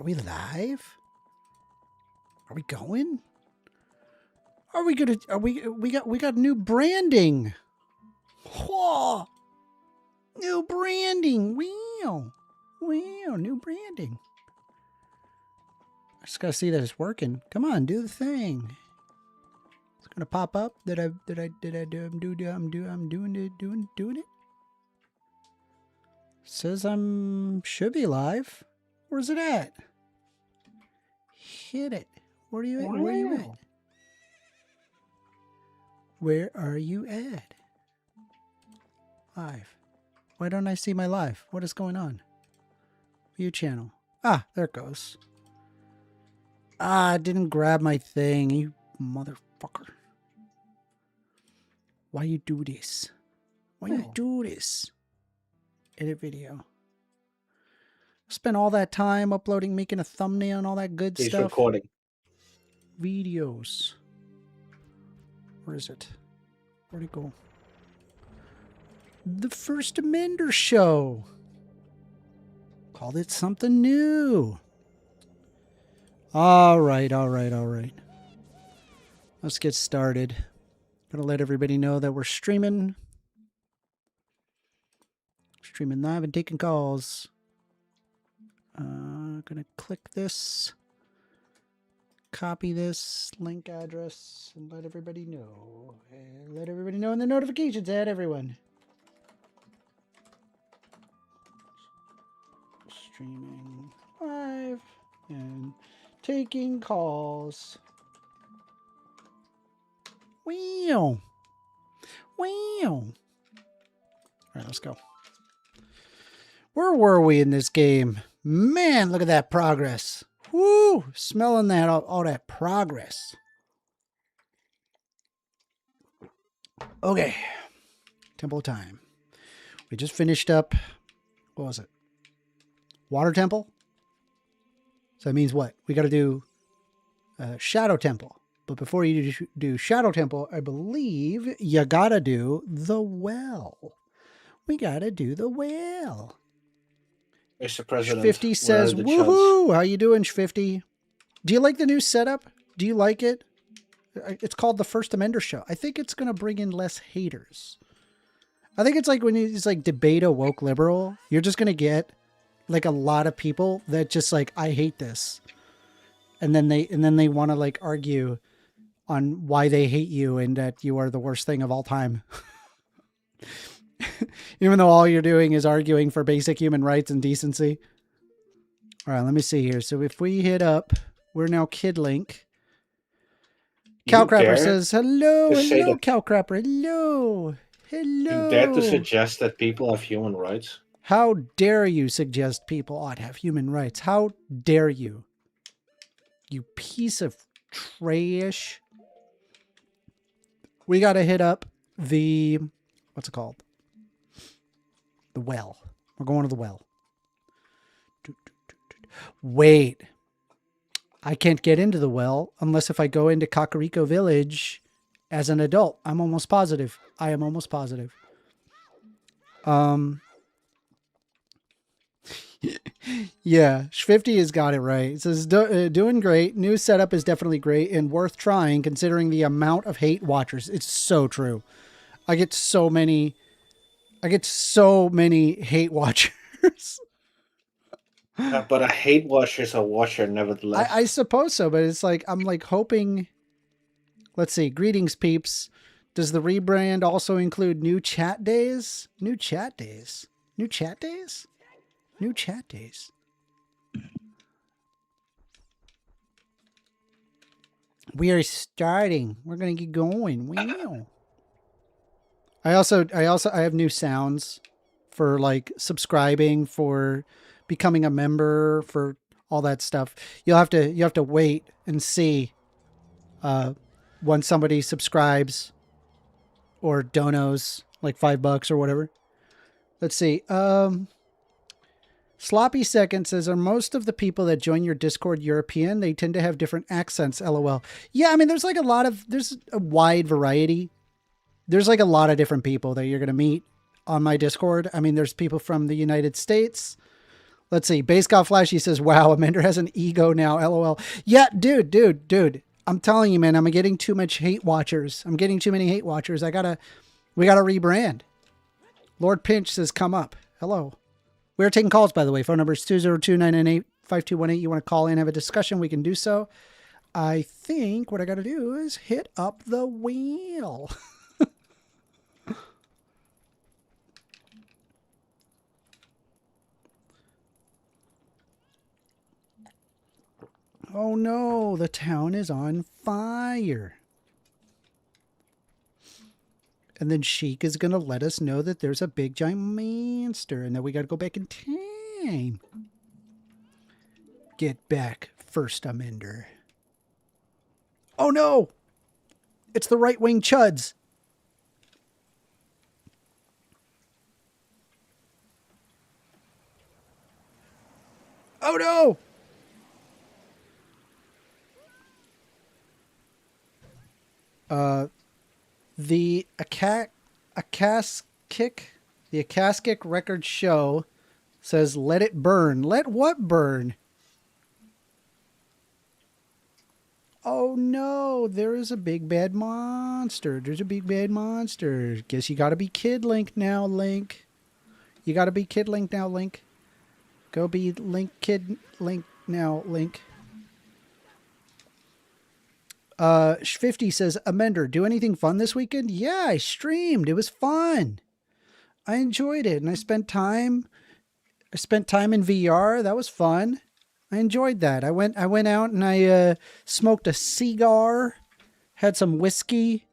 we live? Are we going? Are we gonna? Are we got new branding. Whoa! New branding. Wow! Wow! New branding. I just gotta see that it's working. Come on, do the thing. It's gonna pop up. Did I do? I'm doing it. Says should be live. Where's it at? Hit it. Where are you at? Where are you at? Where are you at? Live. Why don't I see my live? What is going on? View channel. Ah, there it goes. Ah, I didn't grab my thing, you motherfucker. Why you do this? Why you do this? Edit video. Spent all that time uploading, making a thumbnail and all that good stuff. He's recording. Videos. Where is it? Where'd it go? The 1stAmender show. Called it something new. All right. Let's get started. Gonna let everybody know that we're streaming. Streaming live and taking calls. Gonna click this. Copy this link address and let everybody know. And let everybody know in the notifications. Add everyone. Streaming live and taking calls. Wow. All right, let's go. Where were we in this game? Man, look at that progress. Woo! Smelling that all that progress. Okay. Temple time. We just finished up. What was it? Water temple? So that means what? We got to do shadow temple. But before you do shadow temple, I believe you got to do the well. We got to do the well. Mr. President. 50 says, woohoo! How you doing, 50? Do you like the new setup? Do you like it? It's called the 1stAmender show. I think it's going to bring in less haters. I think it's like when you just like debate a woke liberal, you're just going to get like a lot of people that just like, I hate this. And then they want to like argue on why they hate you and that you are the worst thing of all time. Even though all you're doing is arguing for basic human rights and decency. All right, let me see here. So if we hit up, we're now KidLink. Cowcrapper says, hello, Cowcrapper. Hello. You dare to suggest that people have human rights? How dare you suggest people ought to have human rights? How dare you? You piece of trash. We got to hit up the, what's it called? The well. We're going to the well. Wait. I can't get into the well unless if I go into Kakariko Village as an adult. I'm almost positive. I am almost positive. Yeah, 50 has got it right. It says, doing great. New setup is definitely great and worth trying considering the amount of hate watchers. It's so true. I get so many hate watchers. But a hate watcher is a watcher nevertheless. I suppose so, but it's like, I'm like hoping, let's see. Greetings, peeps. Does the rebrand also include new chat days? New chat days? New chat days? New chat days. We are starting. We're going to get going. Wow. I have new sounds for like subscribing, for becoming a member, for all that stuff. You have to wait and see when somebody subscribes or donos like $5 or whatever. Let's see. Sloppy Second says, are most of the people that join your Discord European? They tend to have different accents, LOL. Yeah, I mean, there's a wide variety. There's like a lot of different people that you're going to meet on my Discord. I mean, there's people from the United States, Let's see. Base Got Flashy says, wow, Amender has an ego now. LOL. Yeah, dude. I'm telling you, man, I'm getting too much hate watchers. I'm getting too many hate watchers. We gotta rebrand. Lord Pinch says, come up. Hello. We're taking calls, by the way. Phone number is 202-998-5218. You want to call in, have a discussion, we can do so. I think what I got to do is hit up the wheel. Oh no, the town is on fire. And then Sheik is going to let us know that there's a big giant monster and that we got to go back in time. Get back, 1stAmender. Oh no! It's the right-wing chuds. Oh no! The Akaskic Record Show says, let it burn. Let what burn? Oh no, there is a big bad monster. There's a big bad monster. Guess you gotta be Kid Link now, Link. You gotta be Kid Link now, Link. Go be Kid Link now, Link. 50 says, Amender, do anything fun this weekend? Yeah, I streamed. It was fun. I enjoyed it, and I spent time in VR. That was fun. I enjoyed that. I went out and I smoked a cigar, had some whiskey.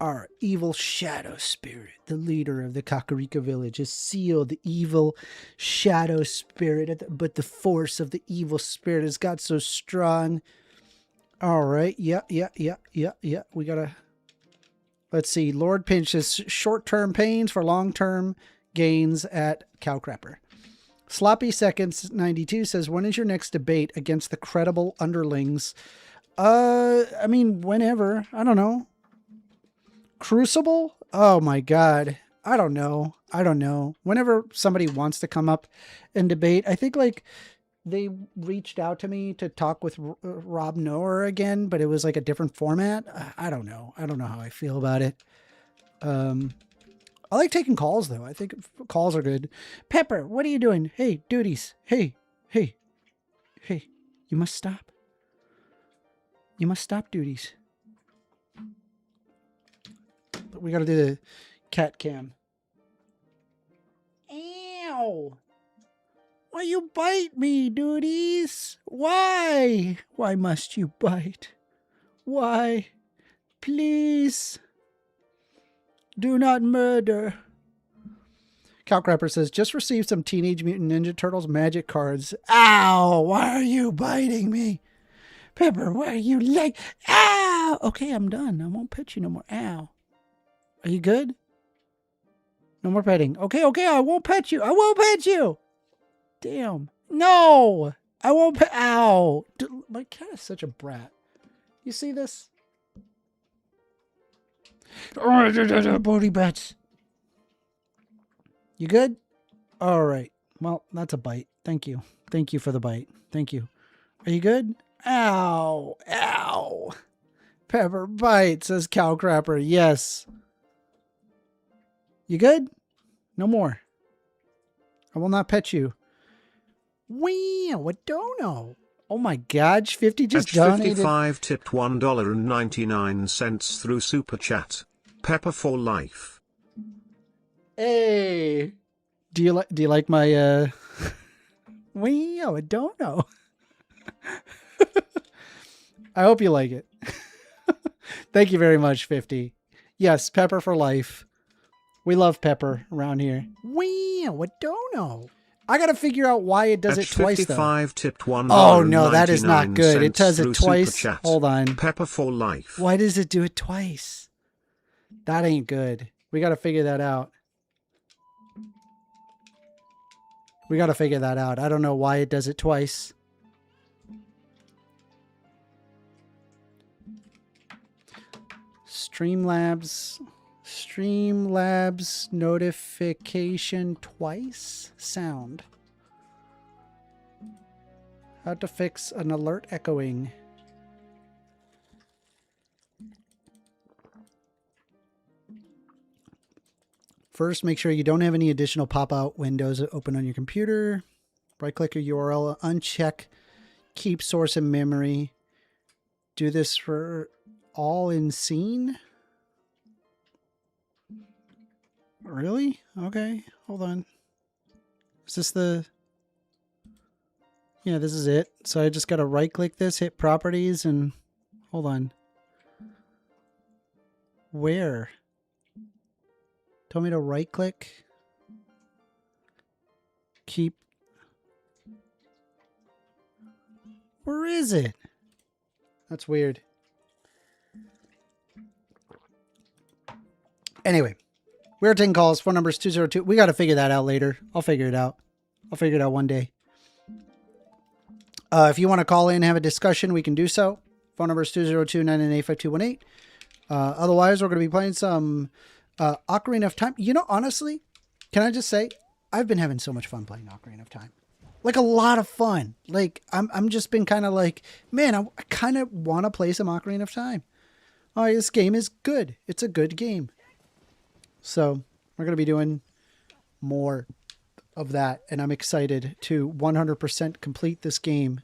Our evil shadow spirit, the leader of the Kakarika village, has sealed the evil shadow spirit, but the force of the evil spirit has got so strong. All right. Yeah. We gotta... Let's see. Lord Pinch says short-term pains for long-term gains at Cowcrapper. Sloppy Seconds 92 says, when is your next debate against the credible underlings? I mean, whenever. I don't know. Crucible? Oh my God. I don't know. Whenever somebody wants to come up and debate, I think like they reached out to me to talk with Rob Noah again, but it was like a different format. I don't know. I don't know how I feel about it. I like taking calls though. I think calls are good. Pepper, what are you doing? Hey, duties. Hey, you must stop. You must stop, duties. We got to do the cat cam. Ow. Why you bite me, duties? Why? Why must you bite? Why? Please. Do not murder. Cowcrapper says, just received some Teenage Mutant Ninja Turtles magic cards. Ow! Why are you biting me? Pepper, why are you like... Ow! Okay, I'm done. I won't pet you no more. Ow. Are you good? No more petting. Okay, I won't pet you. I won't pet you. Damn. No! I won't pet... Ow! Dude, my cat is such a brat. You see this? Booty bats. You good? All right. Well, that's a bite. Thank you. Thank you for the bite. Thank you. Are you good? Ow! Ow! Pepper bite, says Cowcrapper. Yes. You good? No more. I will not pet you. Wow, a dono. Oh my God, 50 just donated. 55 tipped $1.99 through Super Chat. Pepper for life. Hey. Do you like my wow, a dono. I hope you like it. Thank you very much, 50. Yes, Pepper for life. We love Pepper around here. Wow, a dono. I got to figure out why it does it twice, though. 55 tipped $1. Oh, no, that is not good. It does it twice. Hold on. Pepper for life. Why does it do it twice? That ain't good. We got to figure that out. I don't know why it does it twice. Streamlabs notification twice sound. How to fix an alert echoing. First, make sure you don't have any additional pop-out windows open on your computer. Right-click your URL, uncheck keep source in memory. Do this for all in scene. Really? Okay, hold on. Is this the... Yeah, this is it. So I just got to right-click this, hit properties, and... Hold on. Where? Tell me to right-click. Keep... Where is it? That's weird. Anyway. We are taking calls. Phone number is 202. We got to figure that out later. I'll figure it out. I'll figure it out one day. If you want to call in and have a discussion, we can do so. Phone number is 202-998-5218. Otherwise, we're going to be playing some Ocarina of Time. You know, honestly, can I just say, I've been having so much fun playing Ocarina of Time. Like, a lot of fun. Like, I'm just been kind of like, man, I kind of want to play some Ocarina of Time. Oh, this game is good. It's a good game. So we're going to be doing more of that, and I'm excited to 100% complete this game.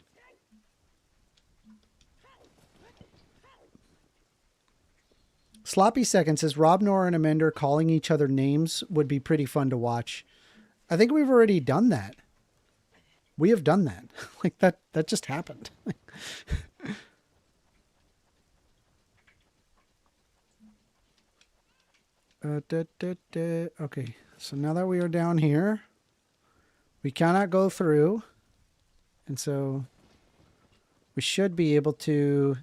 Sloppy Second says Rob, Nora, and Amender calling each other names would be pretty fun to watch. I think we've already done that. We have done that. Like that just happened. Okay, so now that we are down here, we cannot go through, and so we should be able to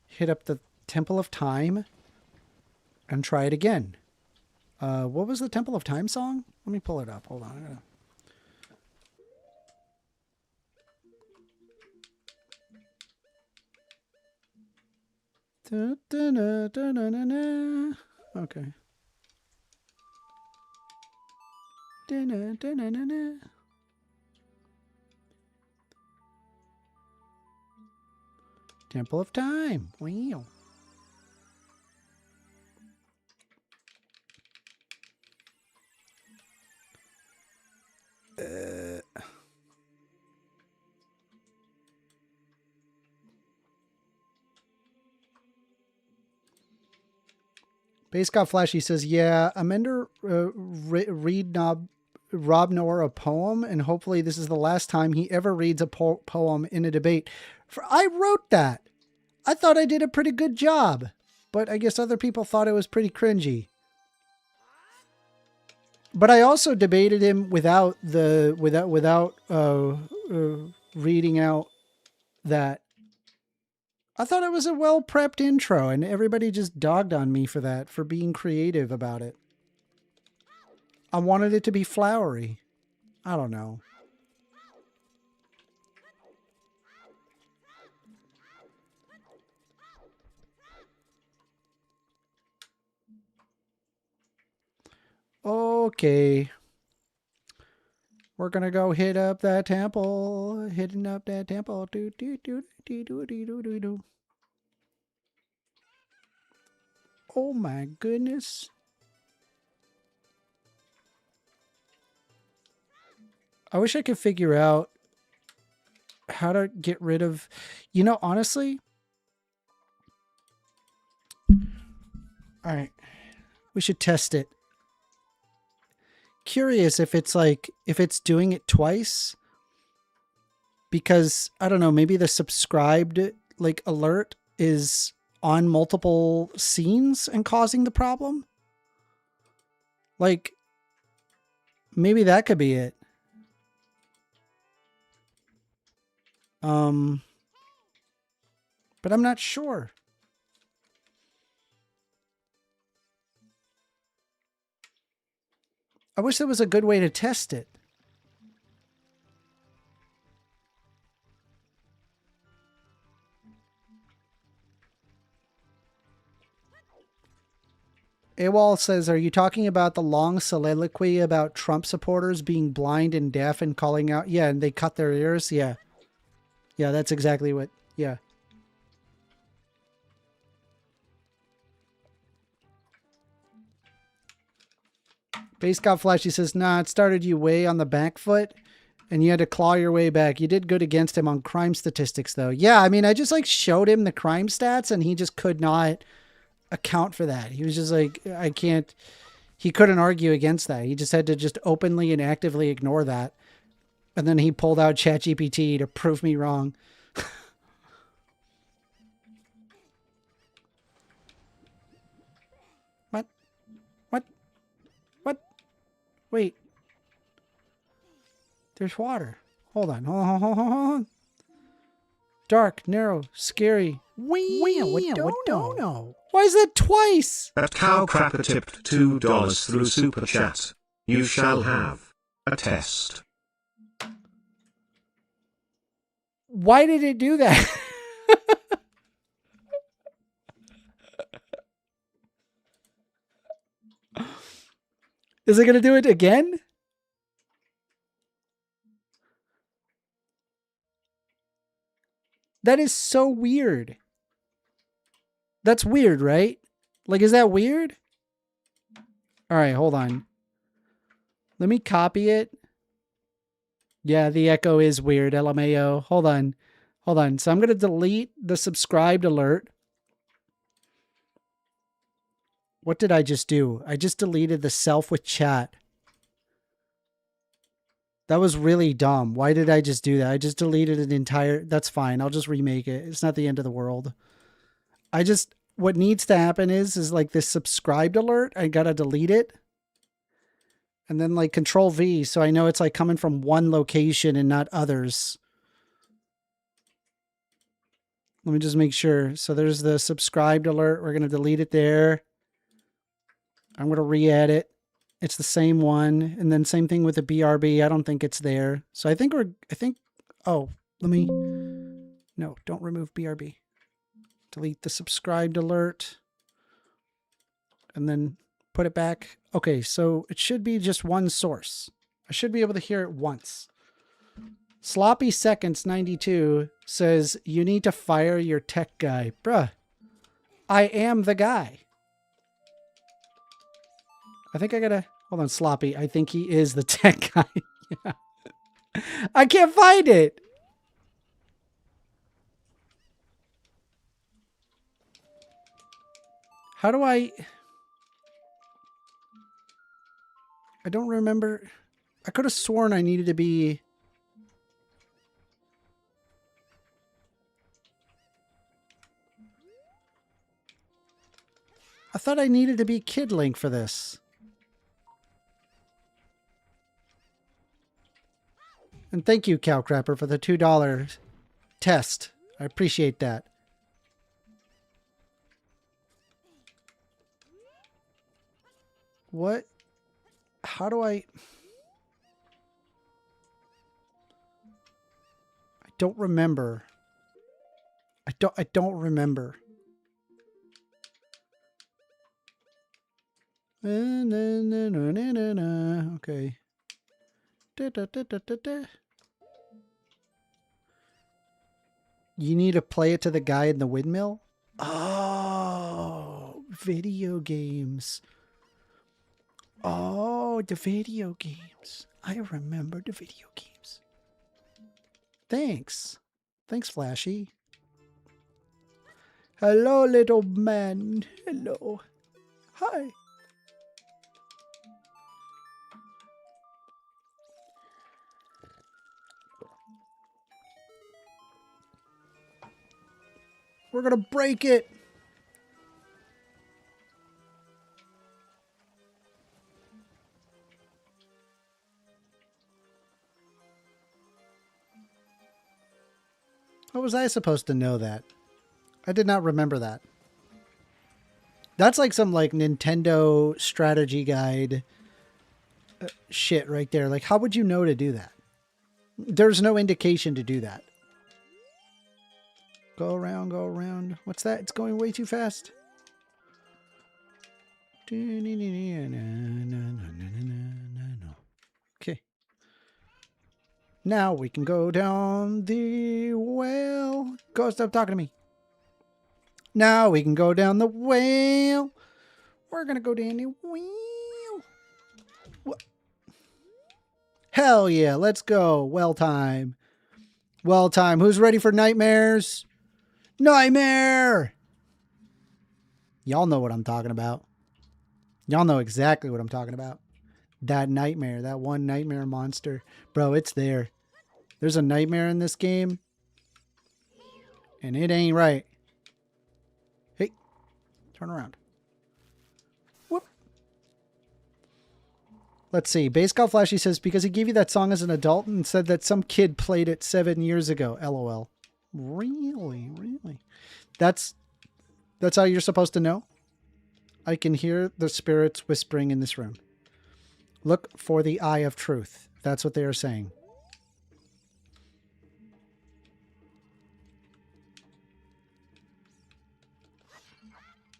hit up the Temple of Time and try it again. What was the Temple of Time song? Let me pull it up. Hold on. Okay. Temple of Time. Wow. Base got flashy says, yeah, Amender read Rob Noah a poem, and hopefully this is the last time he ever reads a poem in a debate. I wrote that. I thought I did a pretty good job, but I guess other people thought it was pretty cringy. But I also debated him without reading out that. I thought it was a well-prepped intro, and everybody just dogged on me for that, for being creative about it. I wanted it to be flowery. I don't know. Okay. We're gonna go hit up that temple. Hitting up that temple. Do, do, do, do, do, do, do, do, do. Oh my goodness. I wish I could figure out how to get rid of, you know, honestly. All right. We should test it. Curious if it's like, if it's doing it twice, because I don't know, maybe the subscribed like alert is on multiple scenes and causing the problem. Like maybe that could be it. But I'm not sure. I wish there was a good way to test it. AWOL says, are you talking about the long soliloquy about Trump supporters being blind and deaf and calling out? Yeah, and they cut their ears? Yeah. Yeah, that's exactly what... Yeah. Base got flashy says, nah, it started you way on the back foot and you had to claw your way back. You did good against him on crime statistics, though. Yeah, I mean, I just like showed him the crime stats and he just could not account for that. He was just like, I can't... He couldn't argue against that. He just had to just openly and actively ignore that. And then he pulled out ChatGPT to prove me wrong. What? What? What? Wait. There's water. Hold on. Hold on. Hold on. Dark, narrow, scary. What don't know? Why is that twice? That Cowcrapper tipped $2 through Super Chat. You shall have a test. Why did it do that? Is it going to do it again? That is so weird. That's weird, right? Like, is that weird? All right, hold on. Let me copy it. Yeah, the echo is weird, LMAO. Hold on. Hold on. So I'm going to delete the subscribed alert. What did I just do? I just deleted the self with chat. That was really dumb. Why did I just do that? I just deleted an entire... That's fine. I'll just remake it. It's not the end of the world. What needs to happen is like this subscribed alert. I got to delete it. And then like Control V. So I know it's like coming from one location and not others. Let me just make sure. So there's the subscribed alert. We're going to delete it there. I'm going to re-add it. It's the same one. And then same thing with the BRB. I don't think it's there. So oh, no, don't remove BRB. Delete the subscribed alert. And then put it back. Okay, so it should be just one source. I should be able to hear it once. Sloppy Seconds 92 says, you need to fire your tech guy. Bruh, I am the guy. I think I gotta... Hold on, Sloppy. I think he is the tech guy. Yeah. I can't find it. How do I don't remember. I could have sworn I needed to be... I thought I needed to be Kid Link for this. And thank you, Cowcrapper, for the $2 test. I appreciate that. What? How do I don't remember. I don't remember. Okay. You need to play it to the guy in the windmill? Oh, video games. Oh, the video games. I remember the video games. Thanks. Thanks, Flashy. Hello, little man. Hello. Hi. We're gonna break it. How was I supposed to know that? I did not remember that. That's like some like Nintendo strategy guide shit right there. Like, how would you know to do that? There's no indication to do that. Go around, go around. What's that? It's going way too fast. Okay. Now we can go down the well. Go, stop talking to me. Now we can go down the well. We're going to go down the well. What? Hell yeah, let's go. Well time. Well time. Who's ready for nightmares? Nightmare! Y'all know what I'm talking about. Y'all know exactly what I'm talking about. That nightmare, that one nightmare monster. Bro, it's there. There's a nightmare in this game. And it ain't right. Hey, turn around. Whoop. Let's see. Base Golf Flashy says, because he gave you that song as an adult and said that some kid played it 7 years ago. LOL. Really? Really? That's how you're supposed to know? I can hear the spirits whispering in this room. Look for the eye of truth. That's what they are saying.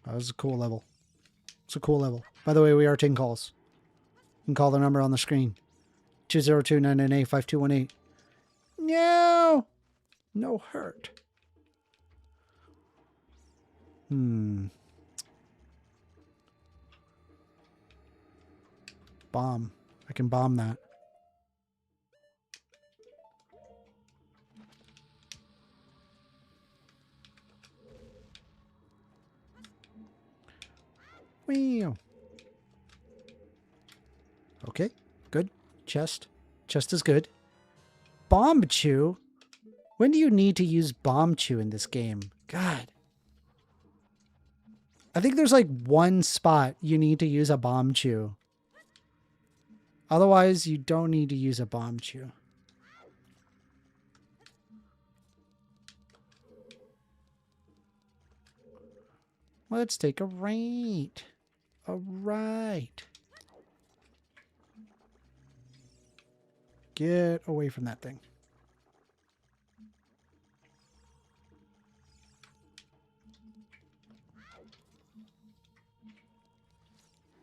Oh, this is a cool level. It's a cool level. By the way, we are taking calls. You can call the number on the screen. 202-998-5218. No! No hurt. Bomb. I can bomb that. Wow. Okay, good. Chest. Chest is good. Bomb chew? When do you need to use bomb chew in this game? God. I think there's like one spot you need to use a bomb chew. Otherwise, you don't need to use a bomb chew. Let's take a right. A right. Get away from that thing.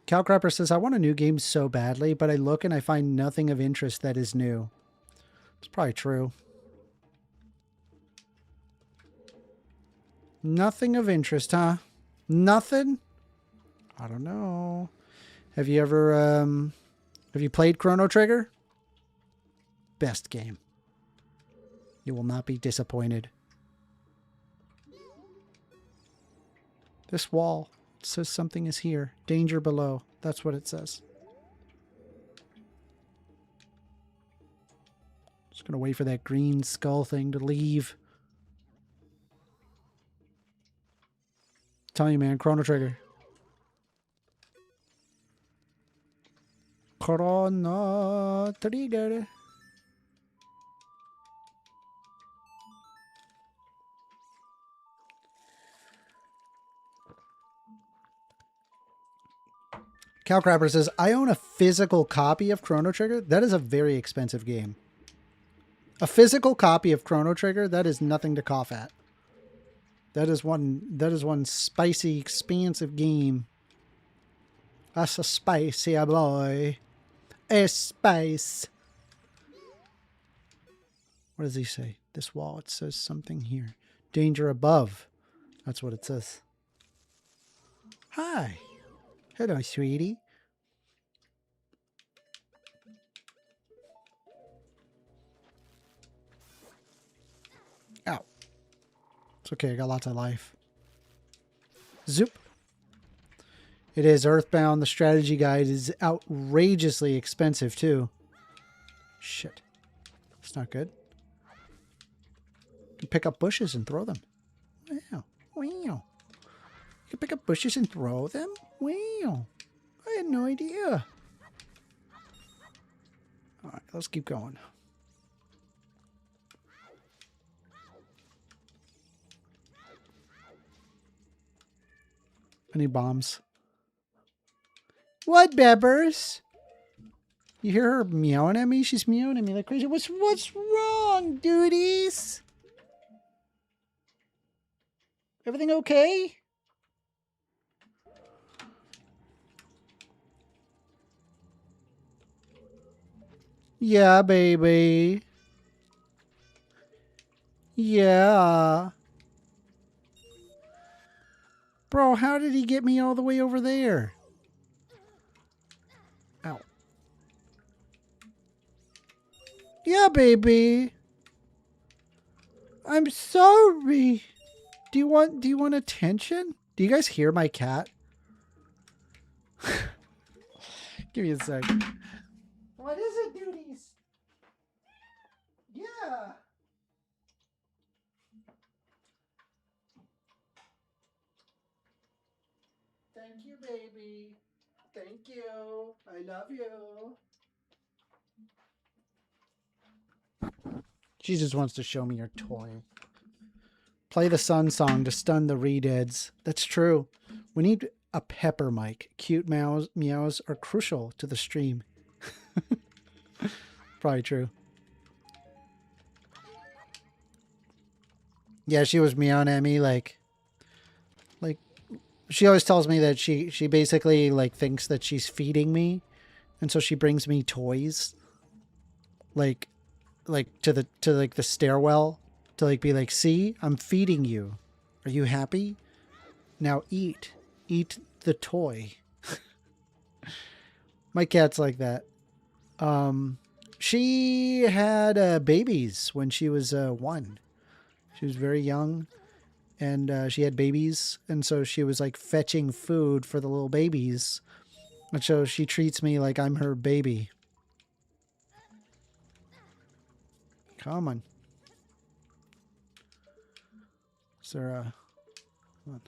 Calcrapper says, I want a new game so badly, but I look and I find nothing of interest that is new. It's probably true. Nothing of interest, huh? Nothing? I don't know. Have you ever, have you played Chrono Trigger? Best game. You will not be disappointed. This wall says something is here. Danger below. That's what it says. Just gonna wait for that green skull thing to leave. I'm telling you, man, Chrono Trigger. Chrono Trigger. Calcrapper says, I own a physical copy of Chrono Trigger. That is a very expensive game. A physical copy of Chrono Trigger, that is nothing to cough at. That is one spicy, expansive game. That's a spicy boy. A spice. What does he say? This wall, it says something here. Danger above. That's what it says. Hi. Hello, sweetie. Ow. It's okay, I got lots of life. Zoop. It is Earthbound. The strategy guide is outrageously expensive, too. Shit. That's not good. You can pick up bushes and throw them. Wow. Wow. You can pick up bushes and throw them? Wow. I had no idea. Alright, let's keep going. I need bombs. What, Bebbers? You hear her meowing at me? She's meowing at me like crazy. What's wrong, duties? Everything okay? Yeah, baby. Yeah. Bro, how did he get me all the way over there? Ow. Yeah, baby. I'm sorry. Do you want attention? Do you guys hear my cat? Give me a sec. What is it, duties? Yeah. Thank you, baby. Thank you. I love you. She just wants to show me her toy. Play the sun song to stun the redeads. That's true. We need a pepper mic. Cute meows are crucial to the stream. Probably true. Yeah, she was meowing at me like she always tells me that she basically like thinks that she's feeding me, and so she brings me toys like to the stairwell to like be like, "See, I'm feeding you. Are you happy? Now eat the toy." My cat's like that. She had babies when she was 1. She was very young, and she had babies, and so she was like fetching food for the little babies, and so she treats me like I'm her baby. Come on. Is there a... Come on.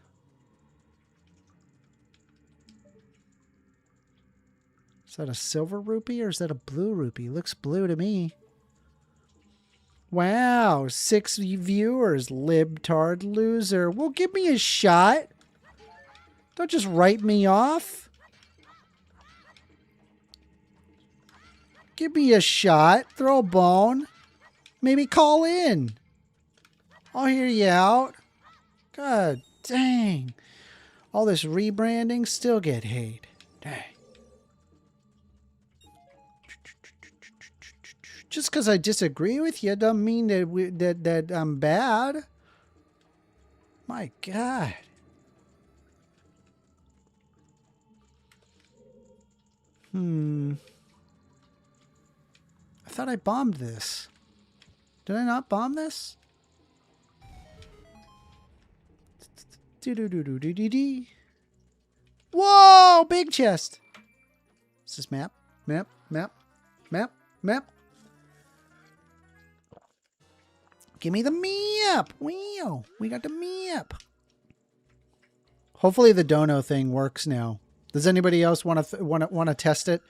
Is that a silver rupee or is that a blue rupee? Looks blue to me. Wow, 6 viewers, libtard loser. Well, give me a shot. Don't just write me off. Give me a shot. Throw a bone. Maybe call in. I'll hear you out. God dang. All this rebranding, still get hate. Dang. Just because I disagree with you doesn't mean that that I'm bad. My God. I thought I bombed this. Did I not bomb this? Whoa! Big chest. Is this map? Map? Give me the map. Wow. We got the map. Hopefully the dono thing works now. Does anybody else want to test it?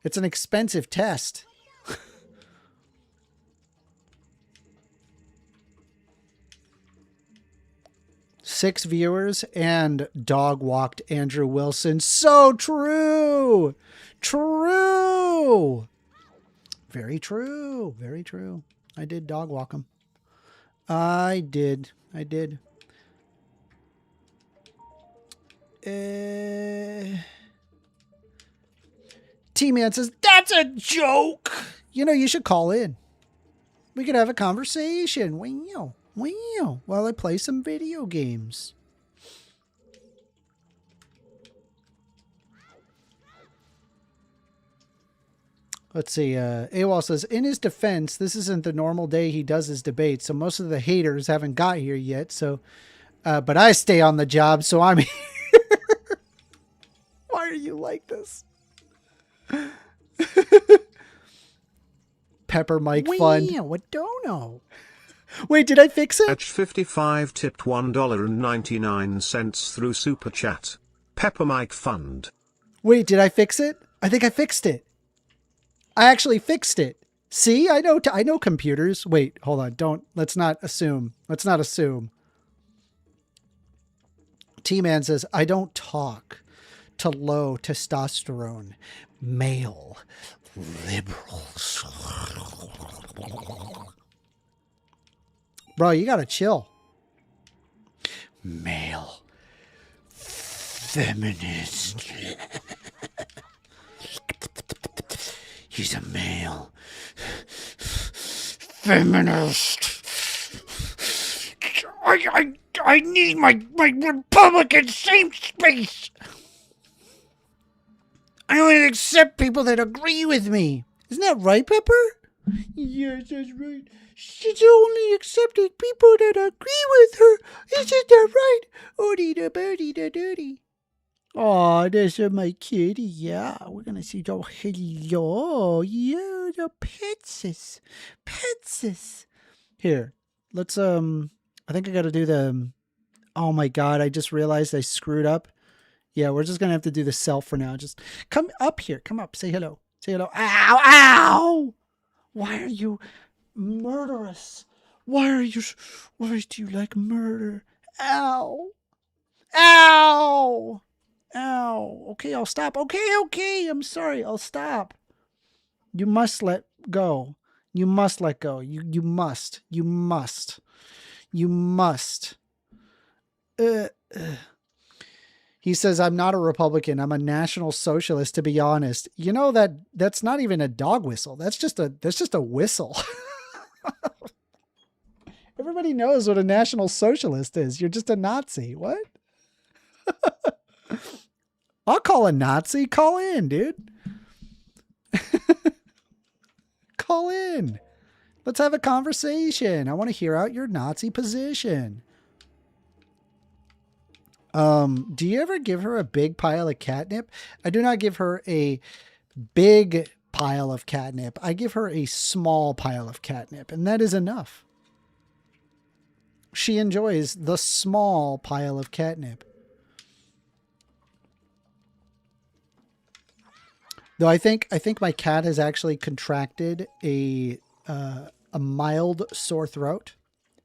It's an expensive test. 6 viewers and dog walked Andrew Wilson. So true. True. Very true. Very true. I did dog walk him. I did. T-Man says, that's a joke. You know, you should call in. We could have a conversation. Wow. While I play some video games. Let's see. AWOL says, in his defense, this isn't the normal day he does his debates, so most of the haters haven't got here yet. So, but I stay on the job, so I'm here. Why are you like this? Pepper Mike Fund. Yeah, what don't know? Wait, did I fix it? H55 tipped $1.99 through Super Chat. Pepper Mike Fund. Wait, did I fix it? I think I fixed it. I actually fixed it. See, I know computers. Wait, hold on. Let's not assume. T-Man says, I don't talk to low testosterone male liberals. Bro, you gotta chill. Male feminist. He's a male. Feminist. I need my Republican safe space. I only accept people that agree with me. Isn't that right, Pepper? Yes, that's right. She's only accepting people that agree with her. Isn't that right? Odie da birdie da dirty. Oh, there's my kitty. Yeah, we're gonna see. Oh, hello. Yeah, the petses. Petses. Here, let's, I think I gotta do the, oh my God, I just realized I screwed up. Yeah, we're just gonna have to do the self for now. Just come up here. Come up. Say hello. Say hello. Ow! Ow! Why are you murderous? Why do you like murder? Ow! Ow! Ow! Okay, I'll stop. Okay. I'm sorry. I'll stop. You must let go. You must let go. You must. You must. You must. He says, I'm not a Republican. I'm a National Socialist, to be honest. You know, that's not even a dog whistle. That's just a whistle. Everybody knows what a National Socialist is. You're just a Nazi. What? I'll call a Nazi. Call in, dude. Call in. Let's have a conversation. I want to hear out your Nazi position. Do you ever give her a big pile of catnip? I do not give her a big pile of catnip. I give her a small pile of catnip, and that is enough. She enjoys the small pile of catnip. Though I think my cat has actually contracted a mild sore throat,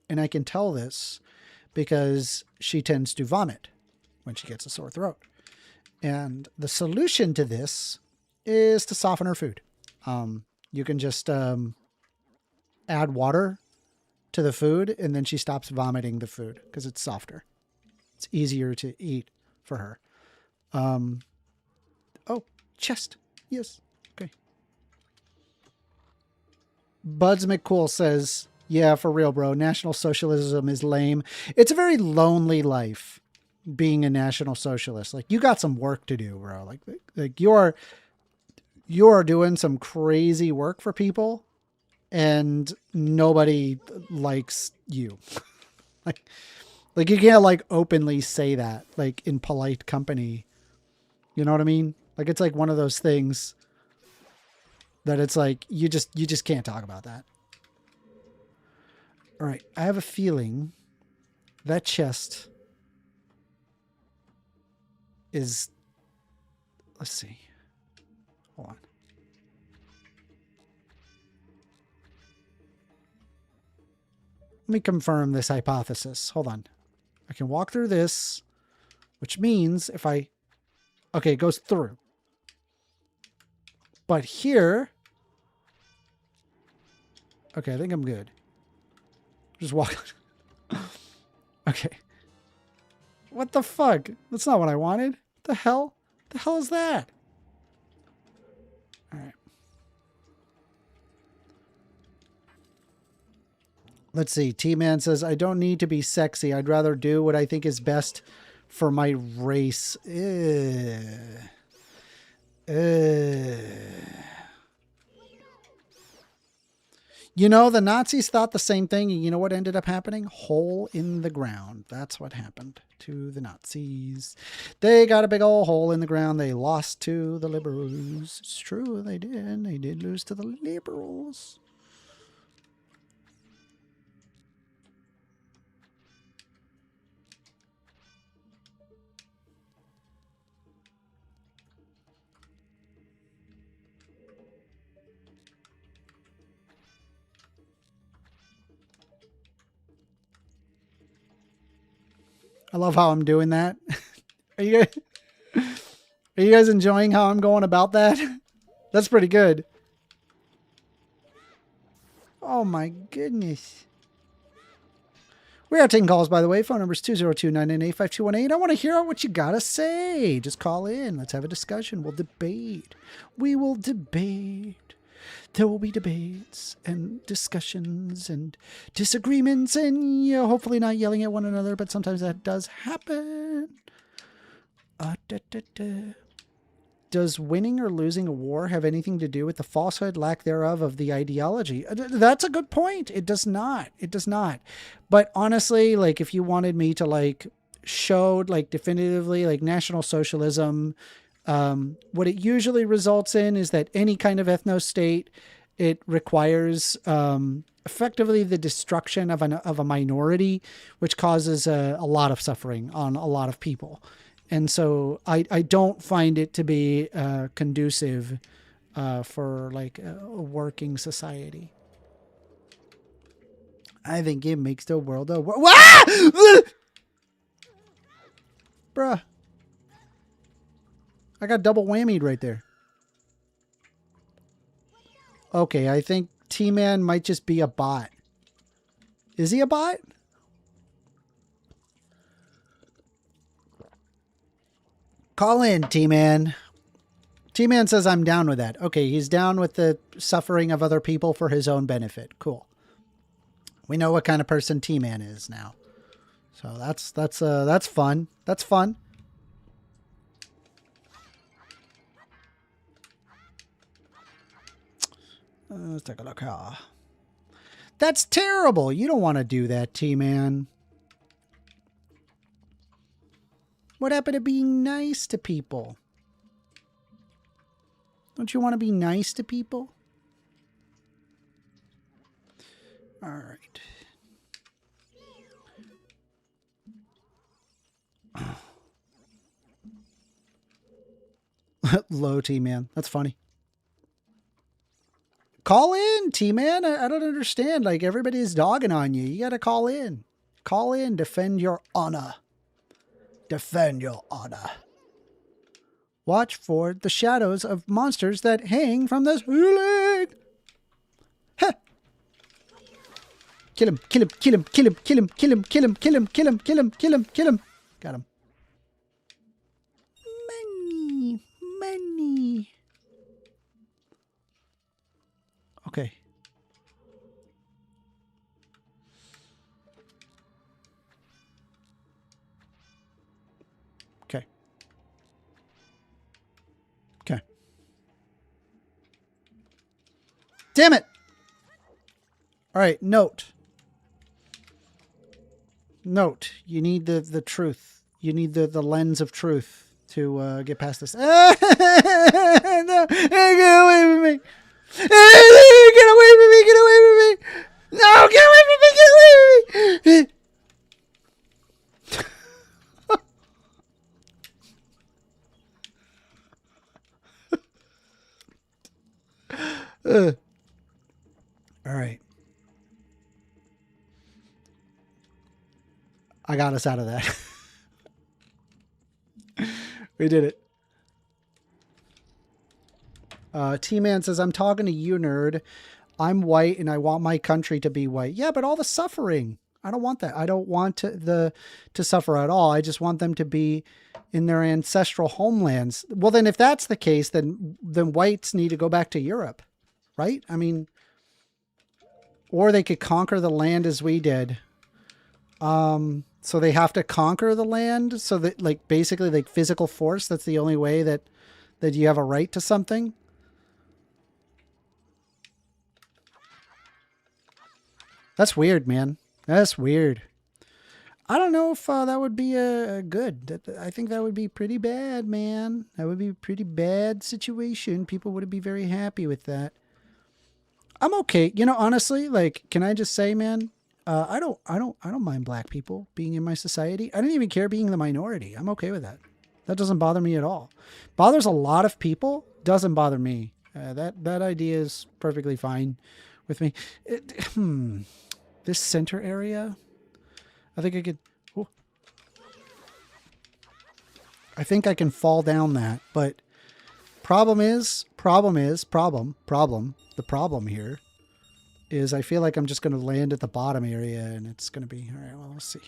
and I can tell this because she tends to vomit when she gets a sore throat. And the solution to this is to soften her food. You can just add water to the food, and then she stops vomiting the food because it's softer. It's easier to eat for her. Oh, chest. Yes. Okay. Buds McCool says, yeah, for real, bro. National Socialism is lame. It's a very lonely life being a National Socialist. Like, you got some work to do, bro. Like you are doing some crazy work for people, and nobody likes you. like you can't like openly say that, like in polite company. You know what I mean? Like, it's like one of those things that it's like, you just can't talk about that. All right. I have a feeling that chest is, let's see. Hold on. Let me confirm this hypothesis. Hold on. I can walk through this, which means if I, okay, it goes through. But here, okay, I think I'm good. Just walk. Okay. What the fuck? That's not what I wanted. The hell? The hell is that? All right. Let's see. T-Man says, I don't need to be sexy. I'd rather do what I think is best for my race. You know, the Nazis thought the same thing. And you know what ended up happening? Hole in the ground. That's what happened to the Nazis. They got a big old hole in the ground. They lost to the liberals. It's true. They did. They did lose to the liberals. I love how I'm doing that. Are you guys enjoying how I'm going about that? That's pretty good. Oh my goodness. We are taking calls, by the way. Phone number is 202-998-5218. I want to hear what you got to say. Just call in. Let's have a discussion. We'll debate. We will debate. there will be debates and discussions and disagreements and, hopefully not yelling at one another, but sometimes that does happen. Does winning or losing a war have anything to do with the falsehood, lack thereof, of the ideology? That's a good point. It does not. It does not. But honestly, like, if you wanted me to, like, show, like, definitively, like, National Socialism, what it usually results in is that any kind of ethno-state, it requires effectively the destruction of a minority, which causes a lot of suffering on a lot of people. And so I don't find it to be conducive for, like, a working society. I think it makes the world a world. Bruh. I got double whammied right there. Okay, I think T-Man might just be a bot. Is he a bot? Call in, T-Man. T-Man says I'm down with that. Okay, he's down with the suffering of other people for his own benefit. Cool. We know what kind of person T-Man is now. So that's fun. That's fun. Let's take a look. That's terrible. You don't want to do that, T-Man. What happened to being nice to people? Don't you want to be nice to people? All right. Low T-Man. That's funny. Call in, T-Man. I don't understand. Like, everybody's dogging on you. You got to call in. Call in. Defend your honor. Defend your honor. Watch for the shadows of monsters that hang from the ceiling. Ha! Kill him, kill him, kill him, kill him, kill him, kill him, kill him, kill him, kill him, kill him, kill him, kill him. Got him. Money, money. Okay. Okay. Okay. Damn it! All right, note. Note, you need the truth. You need the lens of truth to get past this. No, get away from me! Get away from me! Get away from me! No, get away from me! Get away from me! All right. I got us out of that. We did it. T-Man says, I'm talking to you, nerd. I'm white and I want my country to be white. Yeah, but all the suffering. I don't want that. I don't want to suffer at all. I just want them to be in their ancestral homelands. Well, then if that's the case, then whites need to go back to Europe, right? I mean, or they could conquer the land as we did. So they have to conquer the land so that, like, basically, like, physical force, that's the only way that you have a right to something. That's weird, man. That's weird. I don't know if that would be good. I think that would be pretty bad, man. That would be a pretty bad situation. People wouldn't be very happy with that. I'm okay. You know, honestly, like, can I just say, man, I don't mind black people being in my society. I don't even care being the minority. I'm okay with that. That doesn't bother me at all. Bothers a lot of people. Doesn't bother me. That idea is perfectly fine with me. This center area, I think I could. Oh, I think I can fall down that, but the problem here is I feel like I'm just going to land at the bottom area and it's going to be, all right, well, let's see.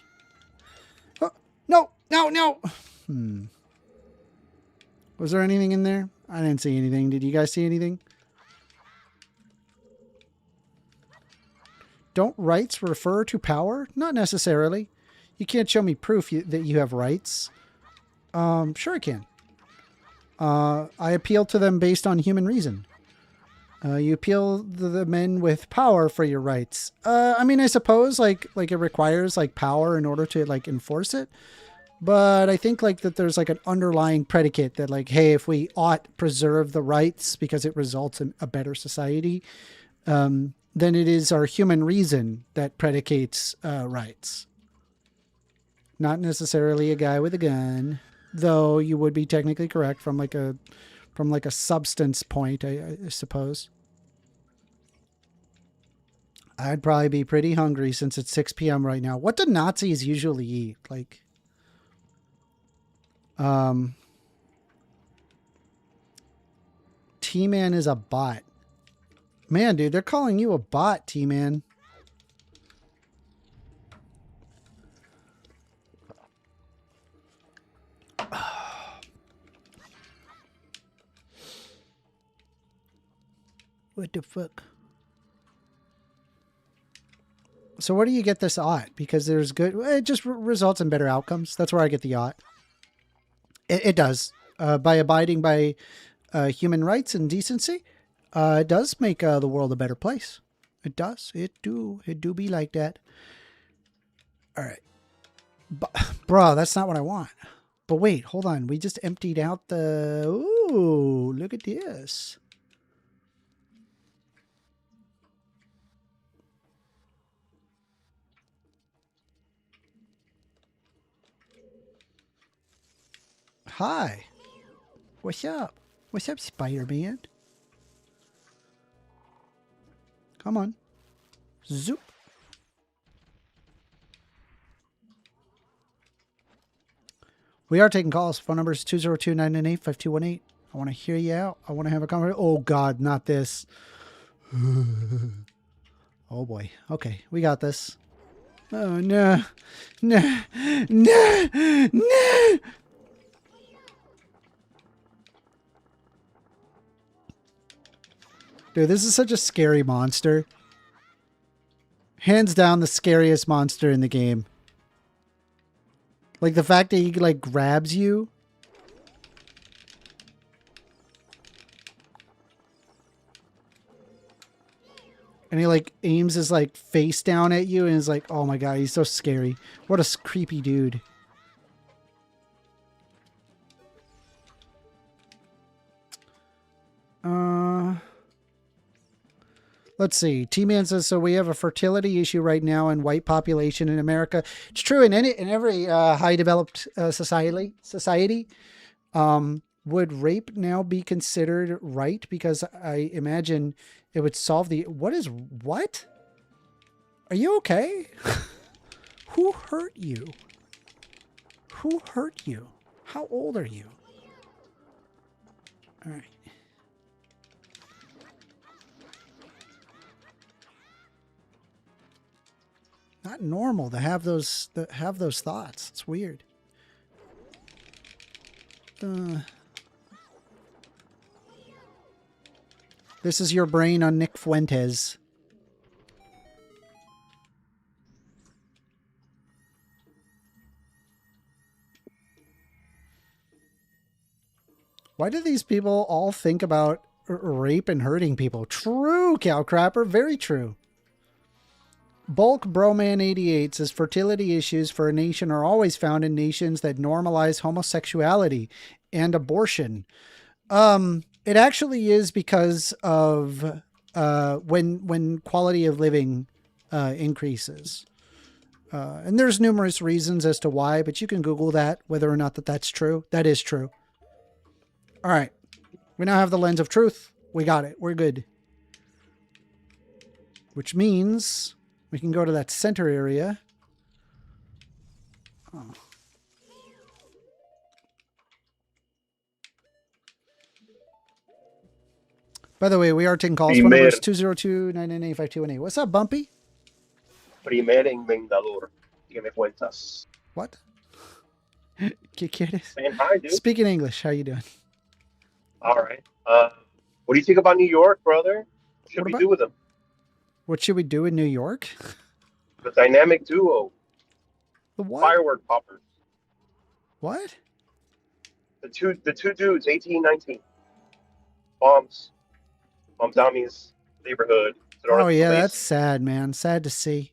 Oh, no. Was there anything in there? I didn't see anything. Did you guys see anything? Don't rights refer to power? Not necessarily. You can't show me proof that you have rights. Sure I can. I appeal to them based on human reason. You appeal to the men with power for your rights. I mean, I suppose like it requires like power in order to like enforce it. But I think like that there's like an underlying predicate that like, hey, if we ought preserve the rights because it results in a better society, then it is our human reason that predicates rights. Not necessarily a guy with a gun, though you would be technically correct from like a substance point, I suppose. I'd probably be pretty hungry since it's 6 p.m. right now. What do Nazis usually eat? Like, T-Man is a bot. Man, dude, they're calling you a bot, T-Man. What the fuck? So where do you get this ought? Because there's good... It just results in better outcomes. That's where I get the ought. It does. By abiding by human rights and decency, it does make the world a better place. It does. It do be like that. All right. Bro, that's not what I want. But wait, hold on. We just emptied out the... Ooh, look at this. Hi. What's up? What's up, Spider-Man? Come on. Zoop. We are taking calls. Phone number is 202-998-5218. I want to hear you out. I want to have a conversation. Oh, God, not this. Oh, boy. Okay, we got this. Oh, no. No. No. No. Dude, this is such a scary monster. Hands down the scariest monster in the game. Like the fact that he like grabs you. And he like aims his like face down at you and is like, oh my God, he's so scary. What a creepy dude. Let's see. T-Man says, so we have a fertility issue right now in white population in America. It's true in every high developed society. Would rape now be considered right? Because I imagine it would solve the... What? Are you okay? Who hurt you? Who hurt you? How old are you? All right. Not normal to have those thoughts. It's weird. This is your brain on Nick Fuentes. Why do these people all think about rape and hurting people? True, Cowcrapper. Very true. Bulk Broman 88 says fertility issues for a nation are always found in nations that normalize homosexuality and abortion. It actually is because of when quality of living increases. And there's numerous reasons as to why, but you can Google that, whether or not that's true. That is true. All right. We now have the lens of truth. We got it. We're good. Which means... we can go to that center area. Oh. By the way, we are taking calls. Phone number is 202-998-5218. What's up, Bumpy? Primer enmendador. ¿Qué me cuentas? What? ¿Qué quieres? Saying hi, dude. Speaking English. How you doing? All right. What do you think about New York, brother? What should we do with them? What should we do in New York? The dynamic duo. The what? Firework poppers. What? The two dudes, 18, 19. Bombs. Bomb dummies. Neighborhood. Oh yeah, that's sad, man. Sad to see.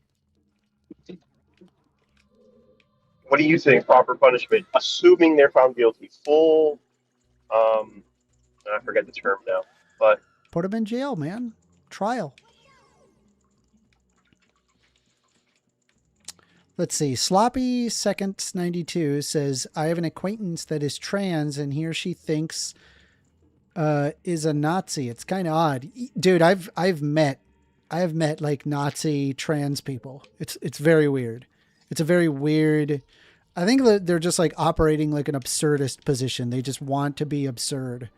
What do you think? Proper punishment, assuming they're found guilty. Full. I forget the term now, but Put them in jail, man. Trial. Let's see. Sloppy Seconds 92 says, I have an acquaintance that is trans and he or she thinks is a Nazi. It's kind of odd. Dude, I've met like Nazi trans people. It's very weird. It's a very weird. I think that they're just like operating like an absurdist position. They just want to be absurd.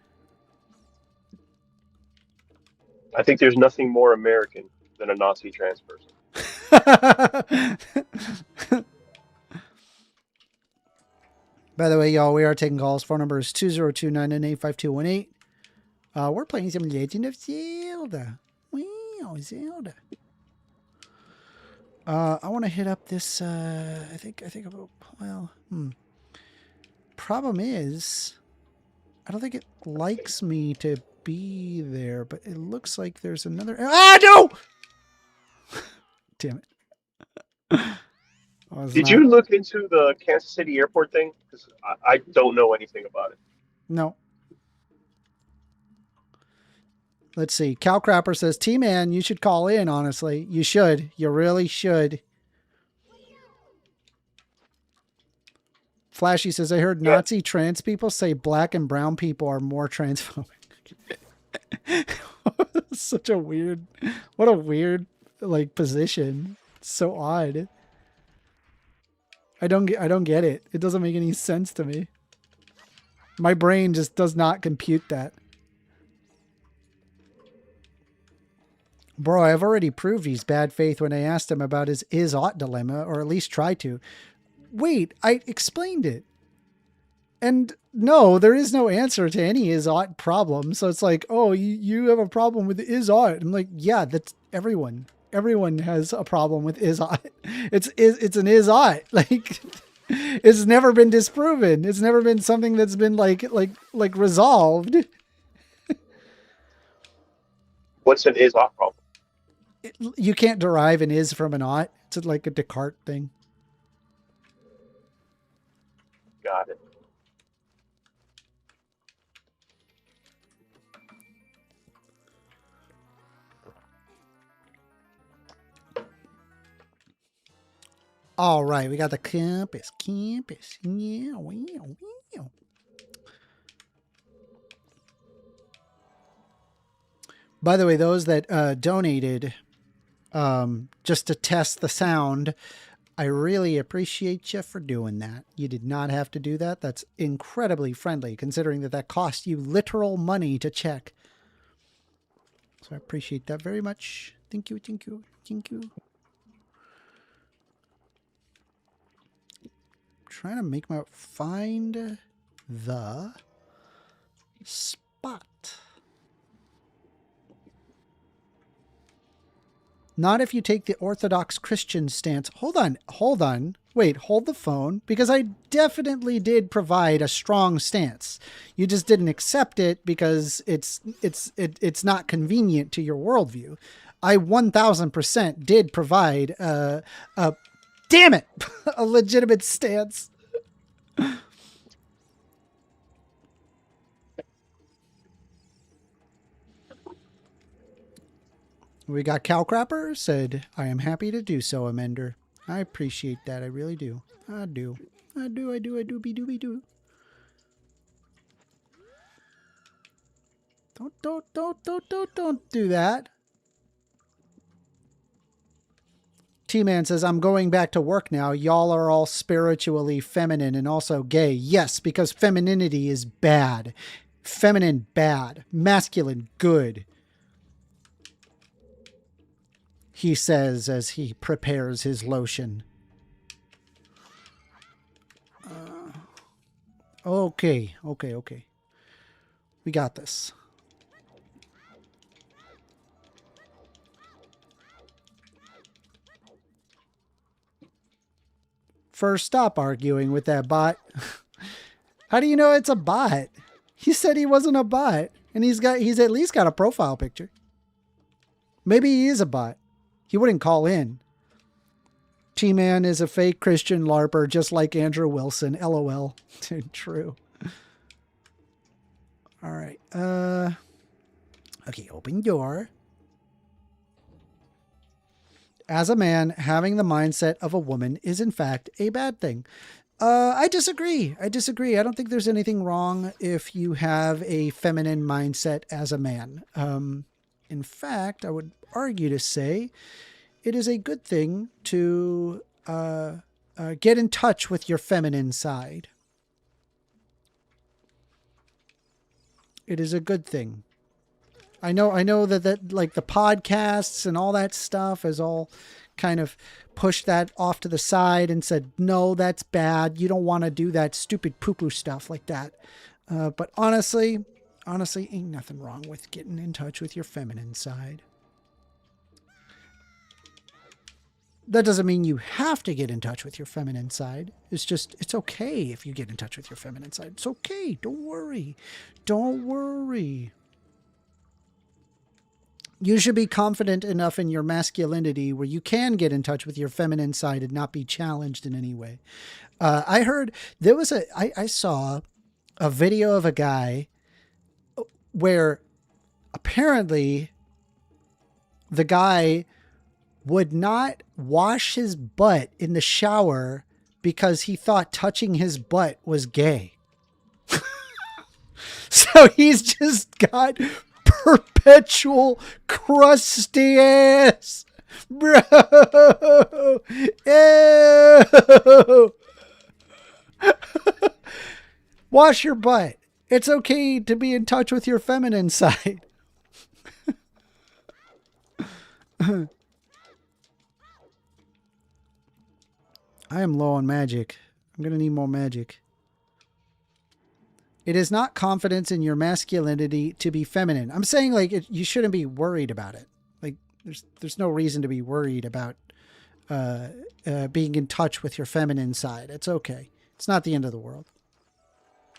I think there's nothing more American than a Nazi trans person. By the way, y'all, we are taking calls. Phone number is 202-998-5218. We're playing some Legend of Zelda. Wow, Zelda. I want to hit up this, I think, well, problem is, I don't think it likes me to be there, but it looks like there's another, no! Damn it. Did you look into the Kansas City airport thing? Because I don't know anything about it. No. Let's see. Cal Crapper says, T-Man, you should call in, honestly. You should. You really should. Flashy says, I heard Nazi trans people say black and brown people are more transphobic. Such a weird, what a weird, like, position. It's so odd. I don't get it. It doesn't make any sense to me. My brain just does not compute that. Bro, I've already proved he's bad faith when I asked him about his is-ought dilemma, or at least tried to. Wait, I explained it. And no, there is no answer to any is-ought problem. So it's like, oh, you have a problem with is-ought. I'm like, yeah, that's everyone. Everyone has a problem with is-ought. It's an is-ought. Like, it's never been disproven. It's never been something that's been like resolved. What's an is-ought problem? You can't derive an is from an ought. It's like a Descartes thing. Got it. All right, we got the campus. Yeah, wow. By the way, those that donated just to test the sound, I really appreciate you for doing that. You did not have to do that. That's incredibly friendly, considering that cost you literal money to check. So I appreciate that very much. Thank you, thank you, thank you. Trying to find the spot. Not if you take the Orthodox Christian stance. Hold on. Wait, hold the phone, because I definitely did provide a strong stance. You just didn't accept it because it's not convenient to your worldview. I 1000% did provide damn it, a legitimate stance. We got Cal Crapper said, I am happy to do so, Amender. I appreciate that. I really do. I do. Be do. Don't do that. T-Man says, I'm going back to work now. Y'all are all spiritually feminine and also gay. Yes, because femininity is bad. Feminine, bad. Masculine, good. He says as he prepares his lotion. Okay. We got this. First, stop arguing with that bot. How do you know it's a bot? He said he wasn't a bot, and he's at least got a profile picture. Maybe he is a bot. He wouldn't call in. T-Man is a fake Christian LARPer, just like Andrew Wilson. LOL. True. All right. Okay, open door. As a man, having the mindset of a woman is in fact a bad thing. I disagree. I don't think there's anything wrong if you have a feminine mindset as a man. In fact, I would argue to say it is a good thing to get in touch with your feminine side. It is a good thing. I know that like the podcasts and all that stuff has all kind of pushed that off to the side and said, no, that's bad. You don't want to do that stupid poo-poo stuff like that. But honestly, ain't nothing wrong with getting in touch with your feminine side. That doesn't mean you have to get in touch with your feminine side. It's okay if you get in touch with your feminine side. It's okay. Don't worry. Don't worry. You should be confident enough in your masculinity where you can get in touch with your feminine side and not be challenged in any way. I heard there was I saw a video of a guy where apparently the guy would not wash his butt in the shower because he thought touching his butt was gay. So he's just got perpetual crusty ass, bro. Ew. Wash your butt. It's okay to be in touch with your feminine side. I am low on magic. I'm going to need more magic. It is not confidence in your masculinity to be feminine. I'm saying like you shouldn't be worried about it. Like there's no reason to be worried about being in touch with your feminine side. It's okay. It's not the end of the world.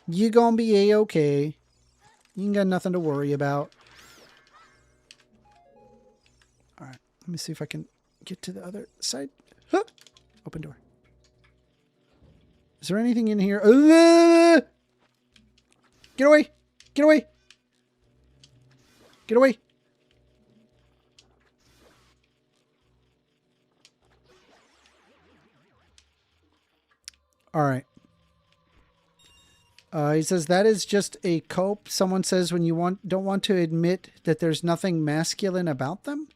You gonna be A-okay. You ain't got nothing to worry about. All right. Let me see if I can get to the other side. Huh. Open door. Is there anything in here? Get away! Get away! Get away! All right. He says that is just a cope. Someone says when you don't want to admit that there's nothing masculine about them.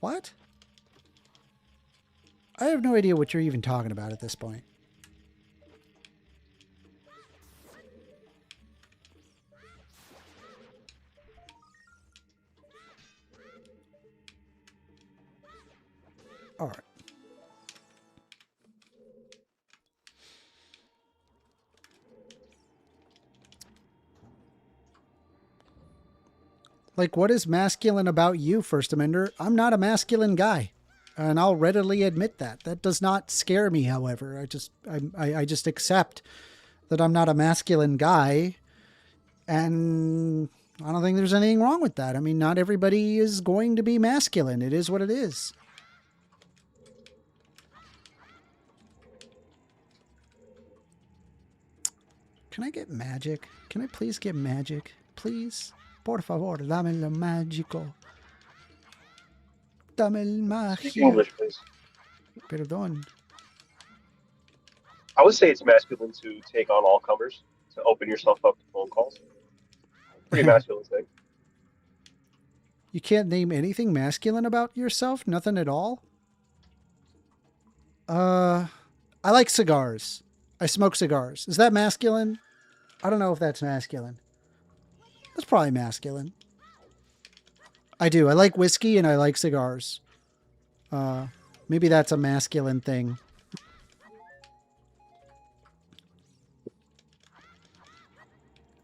What? I have no idea what you're even talking about at this point. All right. Like, what is masculine about you, 1stAmender? I'm not a masculine guy, and I'll readily admit that. That does not scare me, however. I just accept that I'm not a masculine guy, and I don't think there's anything wrong with that. I mean, not everybody is going to be masculine. It is what it is. Can I get magic? Can I please get magic? Please? Por favor, dame lo mágico. Dame el magia. English, please. Perdón. I would say it's masculine to take on all comers, to open yourself up to phone calls. Pretty masculine thing. You can't name anything masculine about yourself? Nothing at all? I like cigars. I smoke cigars. Is that masculine? I don't know if that's masculine. That's probably masculine. I do. I like whiskey and I like cigars. Maybe that's a masculine thing.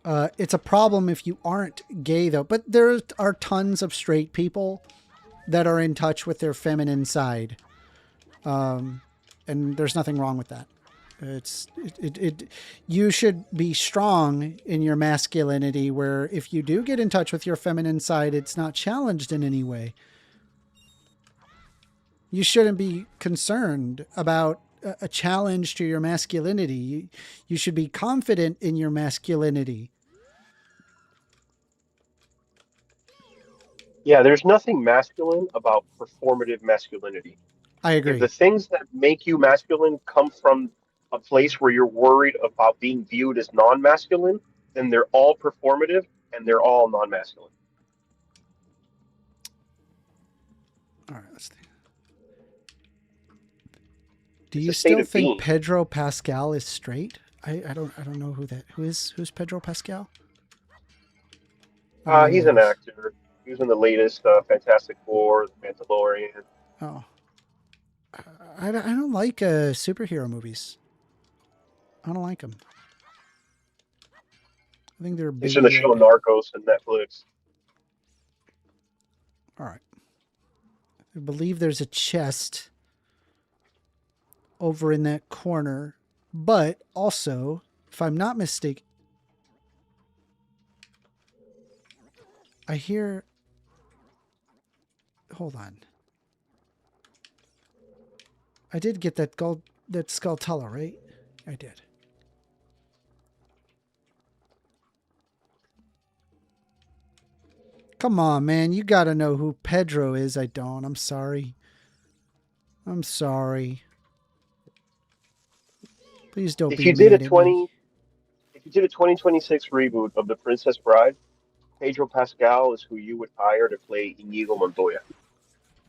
It's a problem if you aren't gay, though. But there are tons of straight people that are in touch with their feminine side. And there's nothing wrong with that. You should be strong in your masculinity, where if you do get in touch with your feminine side, it's not challenged in any way. You shouldn't be concerned about a challenge to your masculinity. You should be confident in your masculinity. Yeah, there's nothing masculine about performative masculinity. I If agree. the things that make you masculine come from a place where you're worried about being viewed as non-masculine, then they're all performative and they're all non-masculine. All right, let's think. Do It's you a state still of think being. Pedro Pascal is straight? I don't know who's Pedro Pascal? I don't know who He's that an is. actor. He was in the latest Fantastic Four, The Mandalorian. Oh, I don't like superhero movies. I don't like them. I think they're He's in the biggie. show Narcos on Netflix. All right. I believe there's a chest over in that corner, but also, if I'm not mistaken, I hear. Hold on. I did get that Skulltula, right? I did. Come on, man. You got to know who Pedro is. I don't. I'm sorry. I'm sorry. Please don't If be you did mad at me. if you did a 2026 reboot of The Princess Bride, Pedro Pascal is who you would hire to play Inigo Montoya.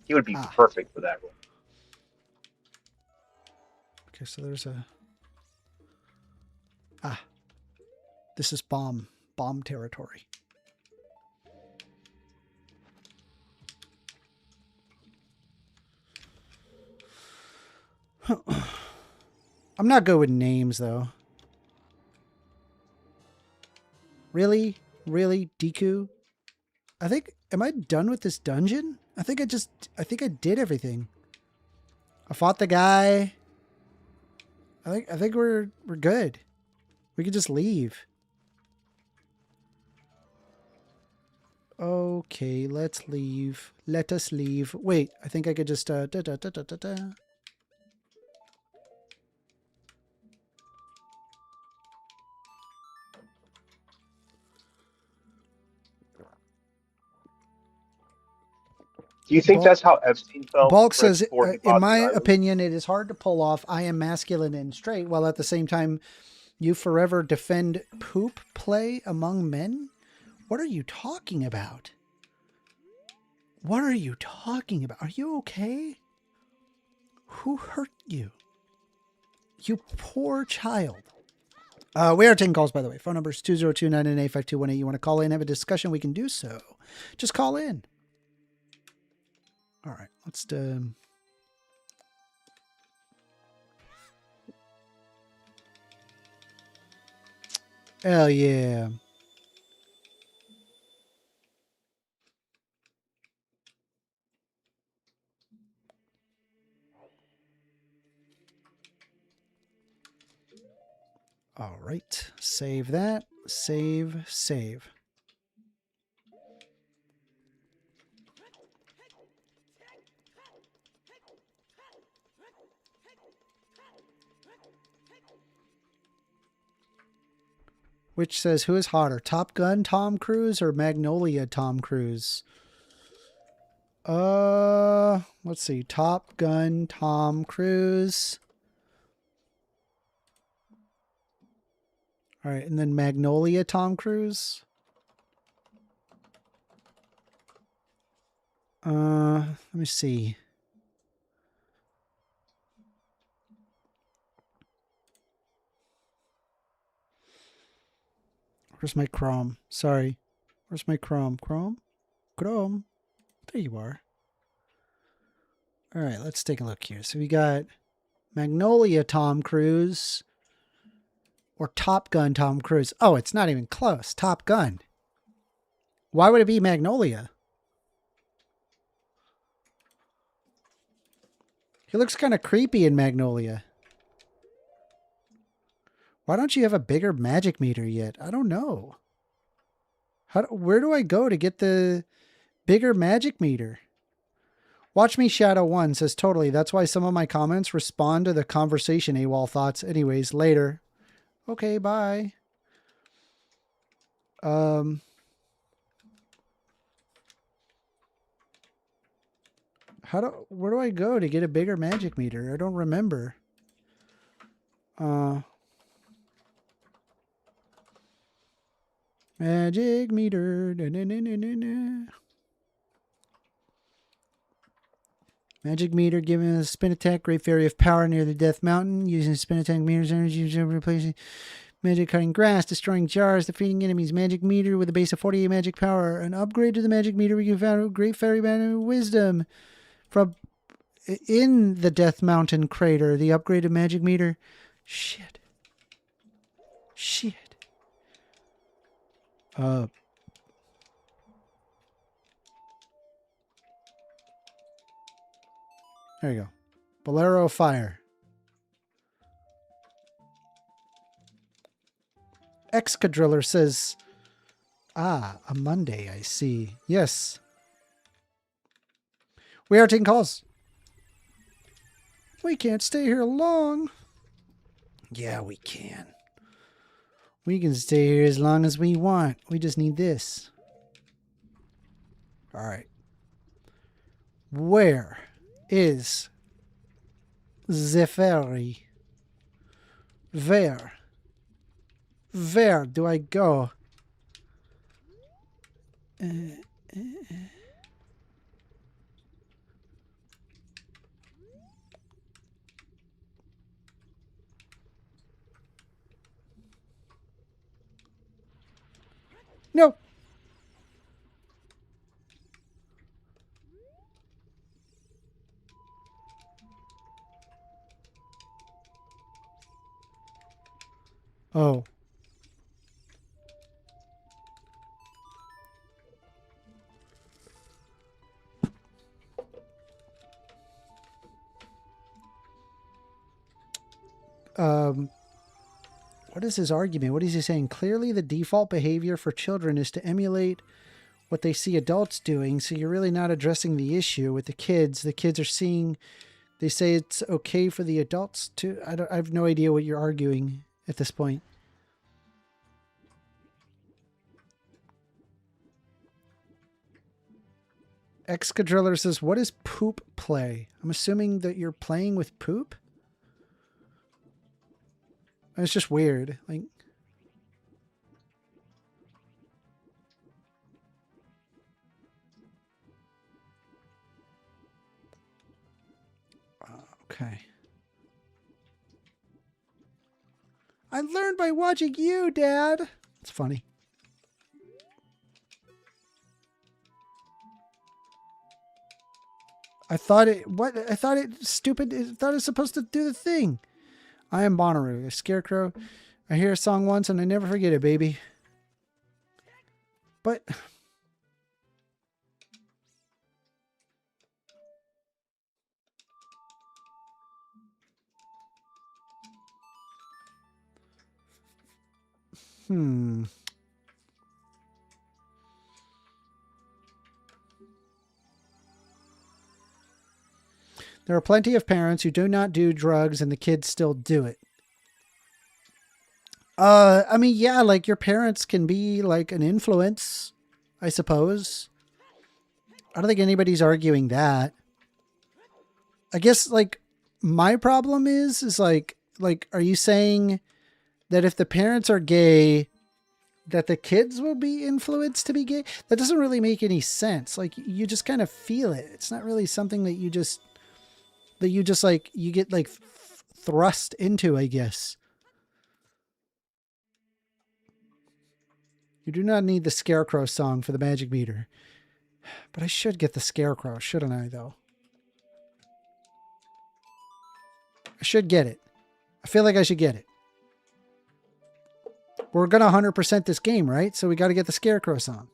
He would be Ah. perfect for that role. Okay, so there's a... Ah. This is bomb territory. I'm not good with names, though. Really? Really? Deku? Am I done with this dungeon? I think I did everything. I fought the guy. I think we're good. We can just leave. Okay, let's leave. Let us leave. Wait, I think I could just Do you think that's how Epstein felt Bulk right says, before he in bought my the island? opinion, it is hard to pull off I am masculine and straight, while at the same time you forever defend poop play among men? What are you talking about? What are you talking about? Are you okay? Who hurt you? You poor child. We are taking calls, by the way. Phone number is 202-998-5218. You want to call in, have a discussion, we can do so. Just call in. All right, let's do... Hell yeah. All right, save that. Save. Which says, who is hotter, Top Gun Tom Cruise or Magnolia Tom Cruise? Let's see. Top Gun Tom Cruise. All right, and then Magnolia Tom Cruise. Let me see. Where's my Chrome? Sorry. Where's my Chrome? Chrome? There you are. All right, let's take a look here. So we got Magnolia Tom Cruise or Top Gun Tom Cruise. Oh, it's not even close. Top Gun. Why would it be Magnolia? He looks kind of creepy in Magnolia. Why don't you have a bigger magic meter yet? I don't know. Where do I go to get the bigger magic meter? Watch Me Shadow 1 says totally. That's why some of my comments respond to the conversation AWOL thoughts. Anyways, later. Okay, bye. Where do I go to get a bigger magic meter? I don't remember. Magic meter. Da, da, da, da, da, da. Magic meter giving a spin attack. Great Fairy of Power near the Death Mountain. Using spin attack meter's energy, replacing magic cutting grass, destroying jars, defeating enemies. Magic meter with a base of 48 magic power. An upgrade to the magic meter we can find Great Fairy Banner Wisdom from in the Death Mountain crater. The upgraded magic meter. Shit. There you go. Bolero Fire. Excadriller says, a Monday, I see. Yes. We are taking calls. We can't stay here long. Yeah, we can. We can stay here as long as we want. We just need this. All right. Where is the ferry? Where do I go? No. Oh. What is his argument? What is he saying? Clearly the default behavior for children is to emulate what they see adults doing, so you're really not addressing the issue with the kids. The kids are seeing, they say it's okay for the adults to, I have no idea what you're arguing at this point. Excadriller says, what is poop play? I'm assuming that you're playing with poop? It's just weird. Like, okay. I learned by watching you, Dad. It's funny. I thought it stupid. I thought it was supposed to do the thing. I am Bonnaroo, a scarecrow. I hear a song once and I never forget it, baby. But there are plenty of parents who do not do drugs and the kids still do it. I mean, yeah, like your parents can be like an influence, I suppose. I don't think anybody's arguing that. I guess like my problem is like, are you saying that if the parents are gay, that the kids will be influenced to be gay? That doesn't really make any sense. Like you just kind of feel it. It's not really something that you just like, you get like thrust into, I guess. You do not need the Scarecrow song for the magic meter. But I should get the Scarecrow, shouldn't I, though? I should get it. I feel like I should get it. We're going to 100% this game, right? So we got to get the Scarecrow song.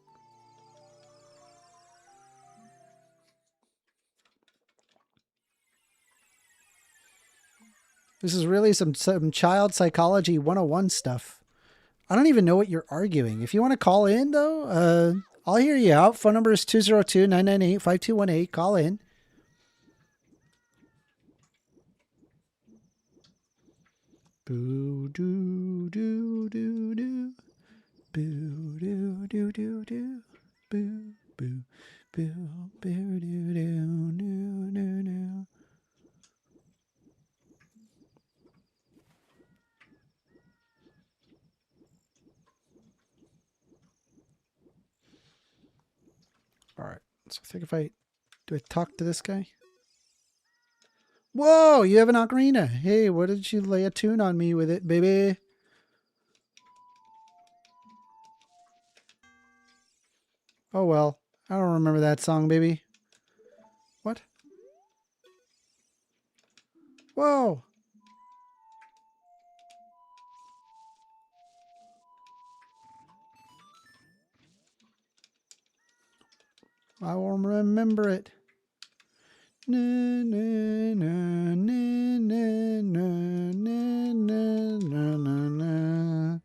This is really some child psychology 101 stuff. I don't even know what you're arguing. If you want to call in, though, I'll hear you out. Phone number is 202-998-5218. Call in. Boo doo doo doo doo. Boo doo doo doo doo. Boo boo boo boo doo doo doo doo doo. All right. So I think do I talk to this guy? Whoa, you have an ocarina. Hey, what did you lay a tune on me with it, baby? Oh, well. I don't remember that song, baby. What? Whoa. I won't remember it. Na, na, na, na, na, na, na, na, na, na.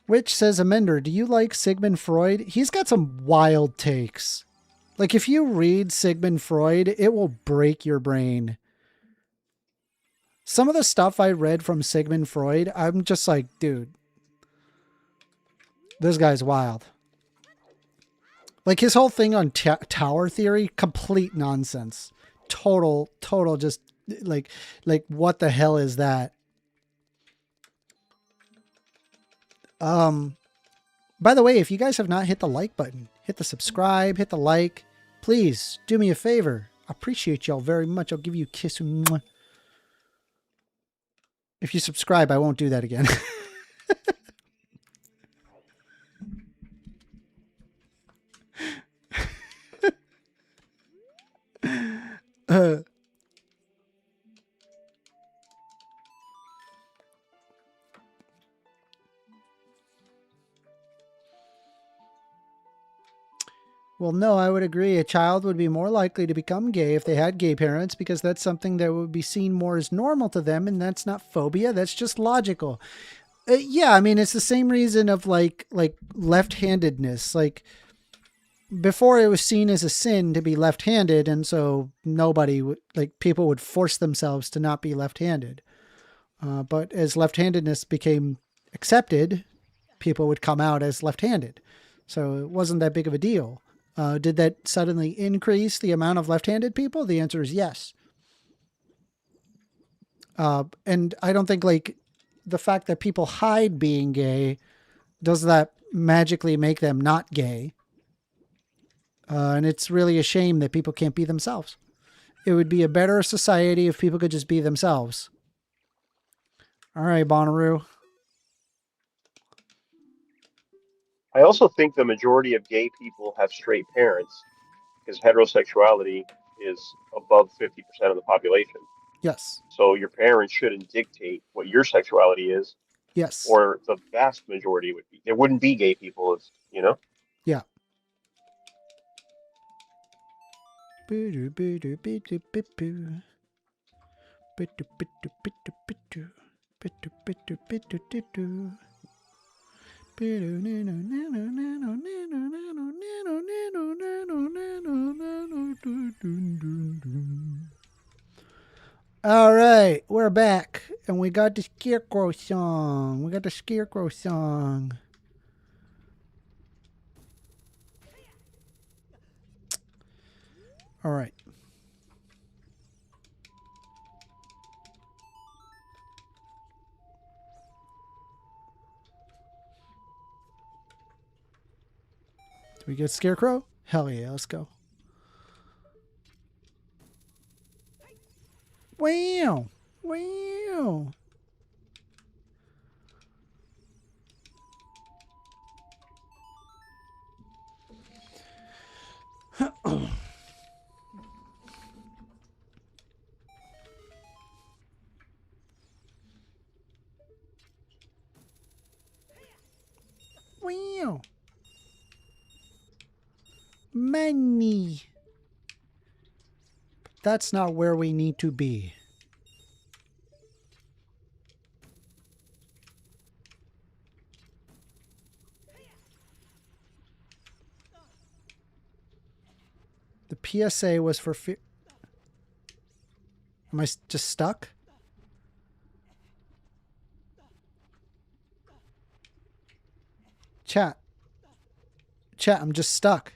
Which says, Amender, do you like Sigmund Freud? He's got some wild takes. Like, if you read Sigmund Freud, it will break your brain. Some of the stuff I read from Sigmund Freud, I'm just like, dude, this guy's wild. Like his whole thing on tower theory, complete nonsense. Total, just like what the hell is that? By the way, if you guys have not hit the like button, hit the subscribe, hit the like, please do me a favor. I appreciate y'all very much. I'll give you a kiss. If you subscribe, I won't do that again. Well, no, I would agree. A child would be more likely to become gay if they had gay parents because that's something that would be seen more as normal to them, and that's not phobia. That's just logical. Yeah, I mean, it's the same reason of like left-handedness. Like before, it was seen as a sin to be left-handed, and so nobody would people would force themselves to not be left-handed. But as left-handedness became accepted, people would come out as left-handed. So it wasn't that big of a deal. Did that suddenly increase the amount of left-handed people? The answer is yes. And I don't think the fact that people hide being gay, does that magically make them not gay? And it's really a shame that people can't be themselves. It would be a better society if people could just be themselves. All right, Bonnaroo. I also think the majority of gay people have straight parents because heterosexuality is above 50% of the population. Yes. So your parents shouldn't dictate what your sexuality is. Yes. Or the vast majority would be. There wouldn't be gay people, you know? Yeah. All right, we're back, and we got the Scarecrow song. All right. Do we get Scarecrow? Hell yeah, let's go. Wow. Wow. Wow. Money. That's not where we need to be. The PSA was for... Am I just stuck? Chat. Chat, I'm just stuck.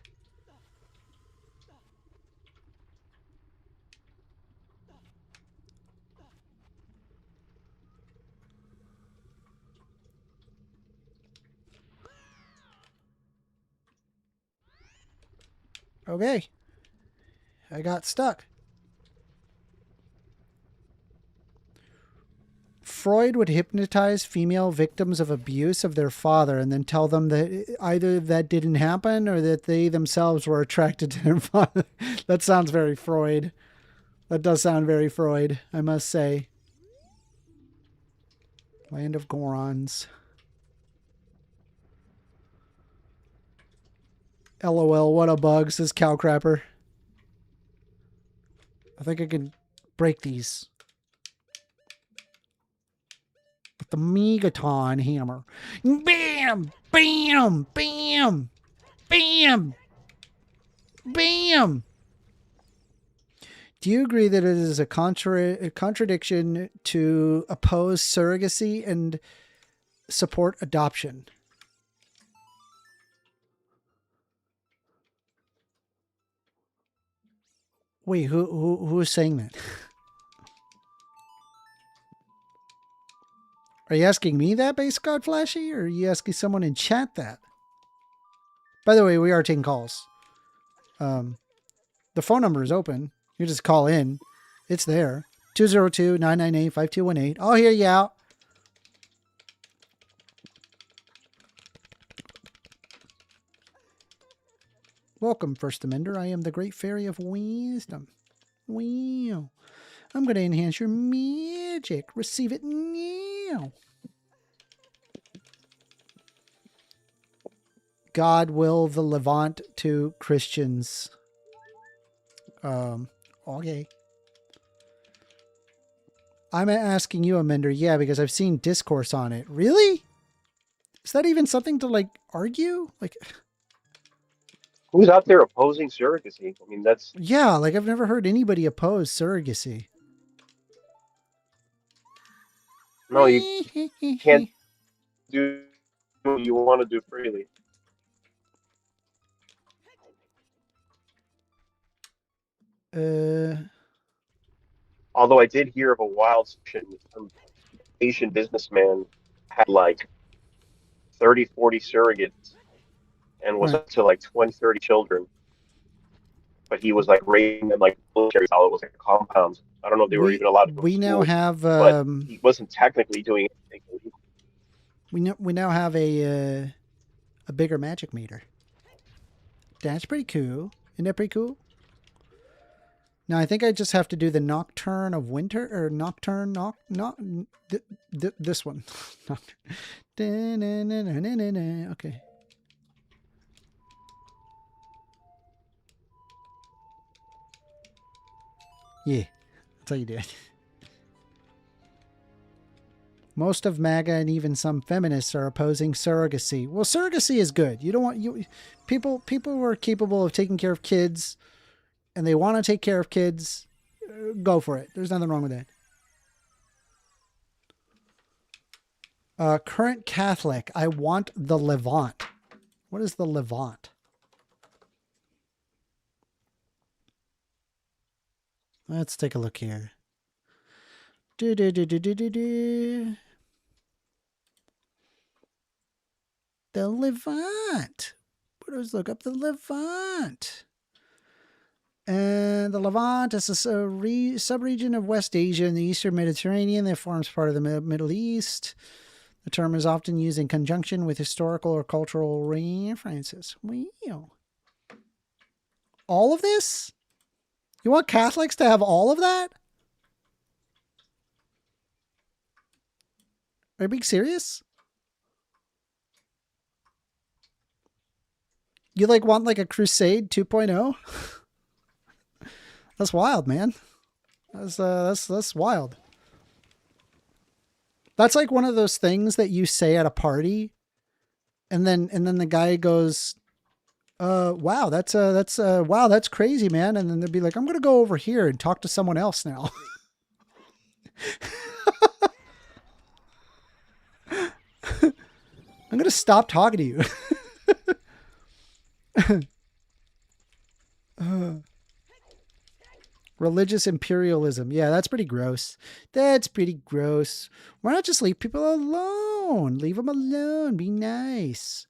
Okay. I got stuck. Freud would hypnotize female victims of abuse of their father and then tell them that either that didn't happen or that they themselves were attracted to their father. That sounds very Freud. That does sound very Freud, I must say. Land of Gorons. LOL, what a bug, says Cowcrapper. I think I can break these with the Megaton hammer. Bam! Bam! Bam! Bam! Bam! Do you agree that it is a contradiction to oppose surrogacy and support adoption? Wait, who is saying that? Are you asking me that, Base God Flashy, or are you asking someone in chat that? By the way, we are taking calls. The phone number is open. You just call in. It's there. 202-998-5218. I'll hear you out. Welcome, 1stAmender. I am the Great Fairy of Wisdom. Wow. I'm going to enhance your magic. Receive it now. God will the Levant to Christians. Okay. I'm asking you, Amender. Yeah, because I've seen discourse on it. Really? Is that even something to, like, argue? Like... Who's out there opposing surrogacy? I mean, that's... Yeah, like I've never heard anybody oppose surrogacy. No, you can't do what you want to do freely. Although I did hear of a wild Asian businessman had like 30, 40 surrogates and was up to like 20, 30 children. But he was like raising them like military style. It was like a compound. I don't know if they were even allowed to go to school. Now have but he wasn't technically doing anything. We now have a bigger magic meter. That's pretty cool. Isn't that pretty cool? Now I think I just have to do the Nocturne of Winter or Nocturne this one. Okay. Yeah, that's how you do it. Most of MAGA and even some feminists are opposing surrogacy. Well, surrogacy is good. You don't want people who are capable of taking care of kids and they want to take care of kids, go for it. There's nothing wrong with that. Current Catholic. I want the Levant. What is the Levant? Let's take a look here. The Levant. Let's look up the Levant. And the Levant is a sub-region of West Asia in the Eastern Mediterranean that forms part of the Middle East. The term is often used in conjunction with historical or cultural references. Wow. All of this? You want Catholics to have all of that? Are you being serious? You like want like a Crusade 2.0? That's wild, man. That's wild. That's like one of those things that you say at a party, and then the guy goes, wow, wow, that's crazy, man. And then they'd be like, I'm gonna go over here and talk to someone else now. I'm gonna stop talking to you. Religious imperialism. Yeah, that's pretty gross. That's pretty gross. Why not just leave people alone? Leave them alone. Be nice.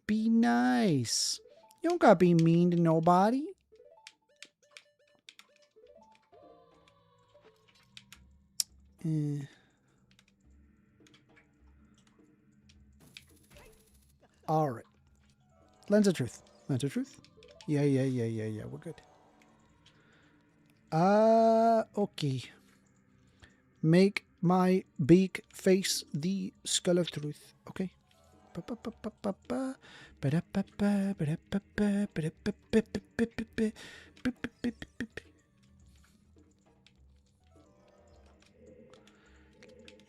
Be nice. You don't gotta be mean to nobody. All right. Lens of truth. Lens of truth. Yeah. We're good. Okay. Make my beak face the skull of truth. Okay.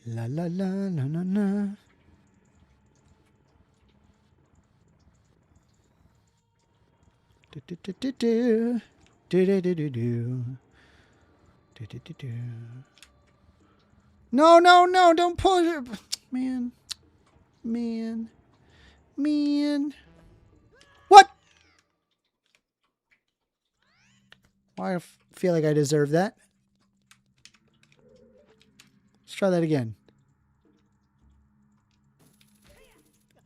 La la la la la la. Do do do do do. Do do do do do. Do do do do. No, no, no, don't pull it. Man. Man. Man. What? Well, I feel like I deserve that. Let's try that again.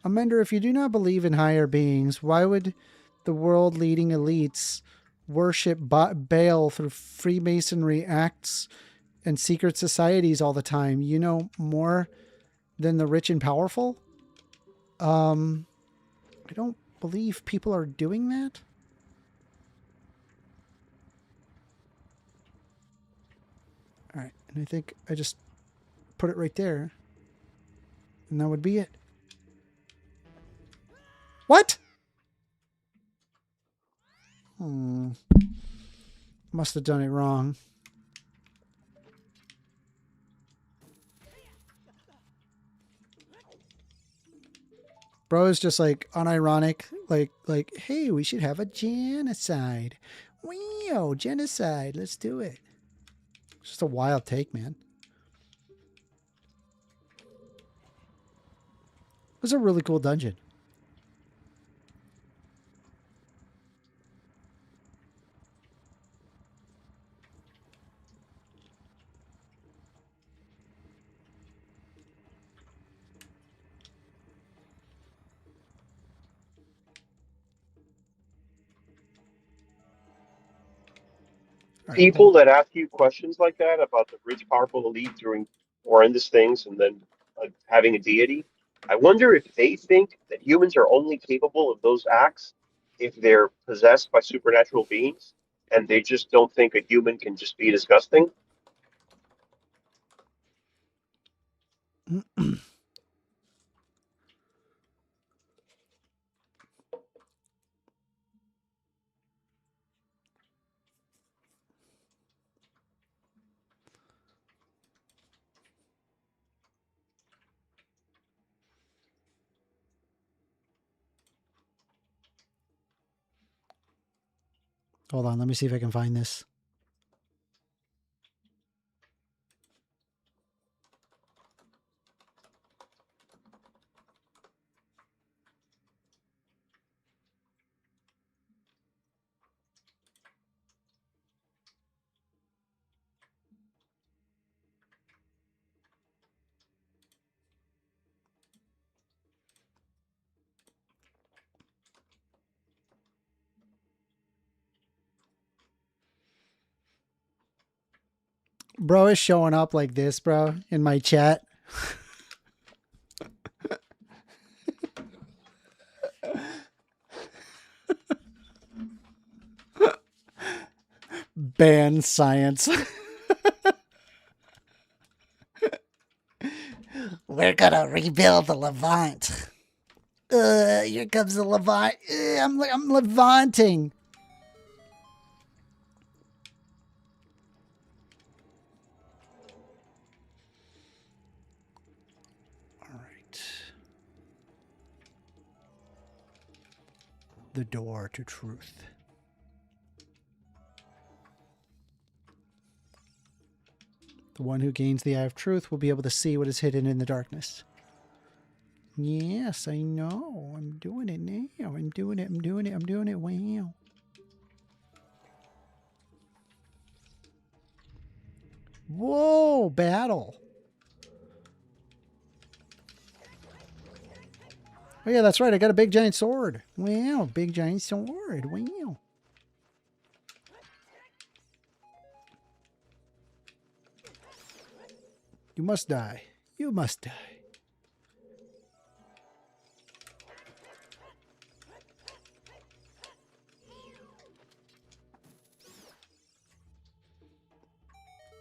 Amender, if you do not believe in higher beings, why would the world-leading elites worship Baal through Freemasonry acts and secret societies all the time? You know more than the rich and powerful? I don't believe people are doing that. All right, and I think I just put it right there, and that would be it. What? Must have done it wrong. Bro is just like unironic, like, hey, we should have a genocide. Wow, genocide. Let's do it. It's just a wild take, man. It was a really cool dungeon. All right, People that ask you questions like that about the rich, powerful elite doing horrendous things and then having a deity, I wonder if they think that humans are only capable of those acts if they're possessed by supernatural beings, and they just don't think a human can just be disgusting. Hold on, let me see if I can find this. Bro is showing up like this, bro, in my chat. Ban science. We're gonna rebuild the Levant. Here comes the Levant. I'm Levanting. All right. the door to truth. The one who gains the eye of truth will be able to see what is hidden in the darkness. Yes, I know. I'm doing it now. I'm doing it. I'm doing it. I'm doing it. Wow. Whoa, battle. Oh, yeah, that's right. I got a big giant sword. Wow, big giant sword. Wow. You must die. You must die.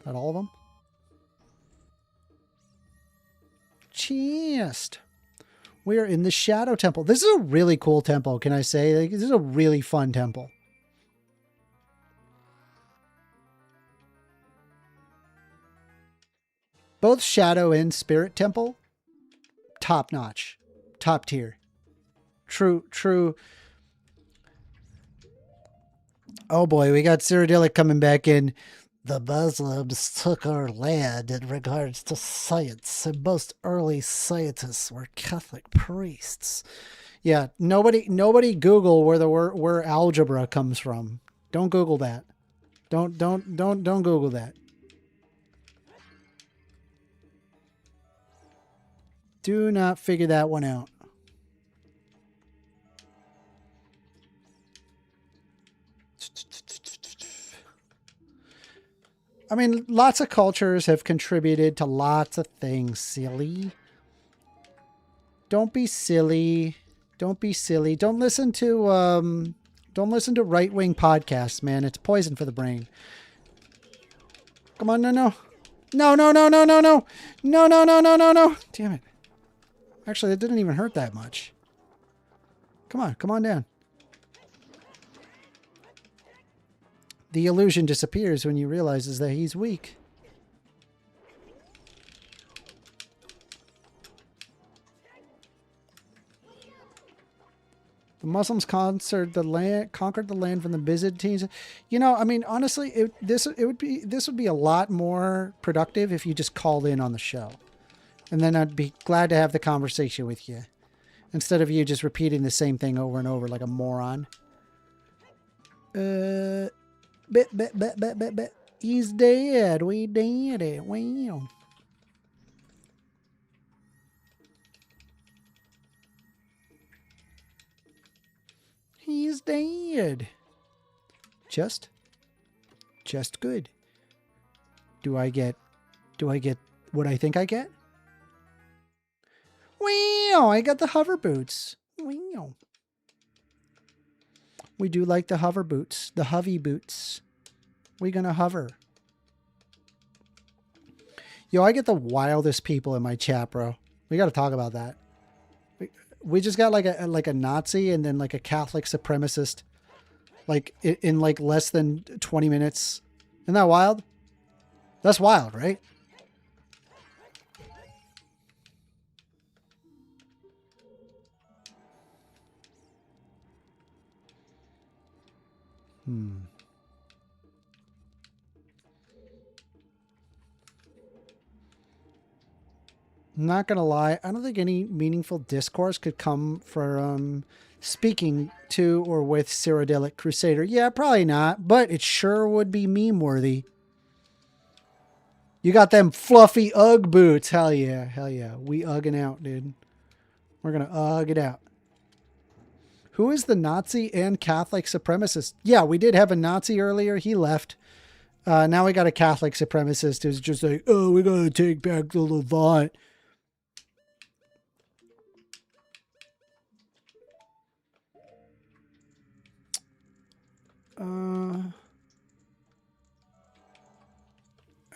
Is that all of them? Chest. We are in the Shadow Temple. This is a really cool temple, can I say? Like, this is a really fun temple. Both Shadow and Spirit Temple, top notch, top tier. True. Oh boy, we got Cyrodiilic coming back in. The Muslims took our land in regards to science, and most early scientists were Catholic priests. Yeah, nobody Google where algebra comes from. Don't Google that. Don't Google that. Do not figure that one out. I mean, lots of cultures have contributed to lots of things, silly. Don't be silly. Don't be silly. Don't listen to right-wing podcasts, man. It's poison for the brain. Come on, no. No. Damn it. Actually, it didn't even hurt that much. Come on down. The illusion disappears when you realize that he's weak. The Muslims conquered the land from the Byzantines. You know, I mean, honestly, this would be a lot more productive if you just called in on the show, and then I'd be glad to have the conversation with you, instead of you just repeating the same thing over and over like a moron. He's dead. We did it. Wow. He's dead. Just good. Do I get what I think I get? Wow, I got the hover boots. Wow. We do like the hover boots, the hovey boots. We gonna hover. Yo, I get the wildest people in my chat, bro. We got to talk about that. We just got like a Nazi and then like a Catholic supremacist, like in like less than 20 minutes. Isn't that wild? That's wild, right? I'm not going to lie. I don't think any meaningful discourse could come from speaking to or with Cyrodiilic Crusader. Yeah, probably not, but it sure would be meme worthy. You got them fluffy Ugg boots. Hell yeah. Hell yeah. We Ugging out, dude. We're going to Ugg it out. Who is the Nazi and Catholic supremacist? Yeah, we did have a Nazi earlier. He left. Now we got a Catholic supremacist who's just like, oh, we got to take back the Levant. All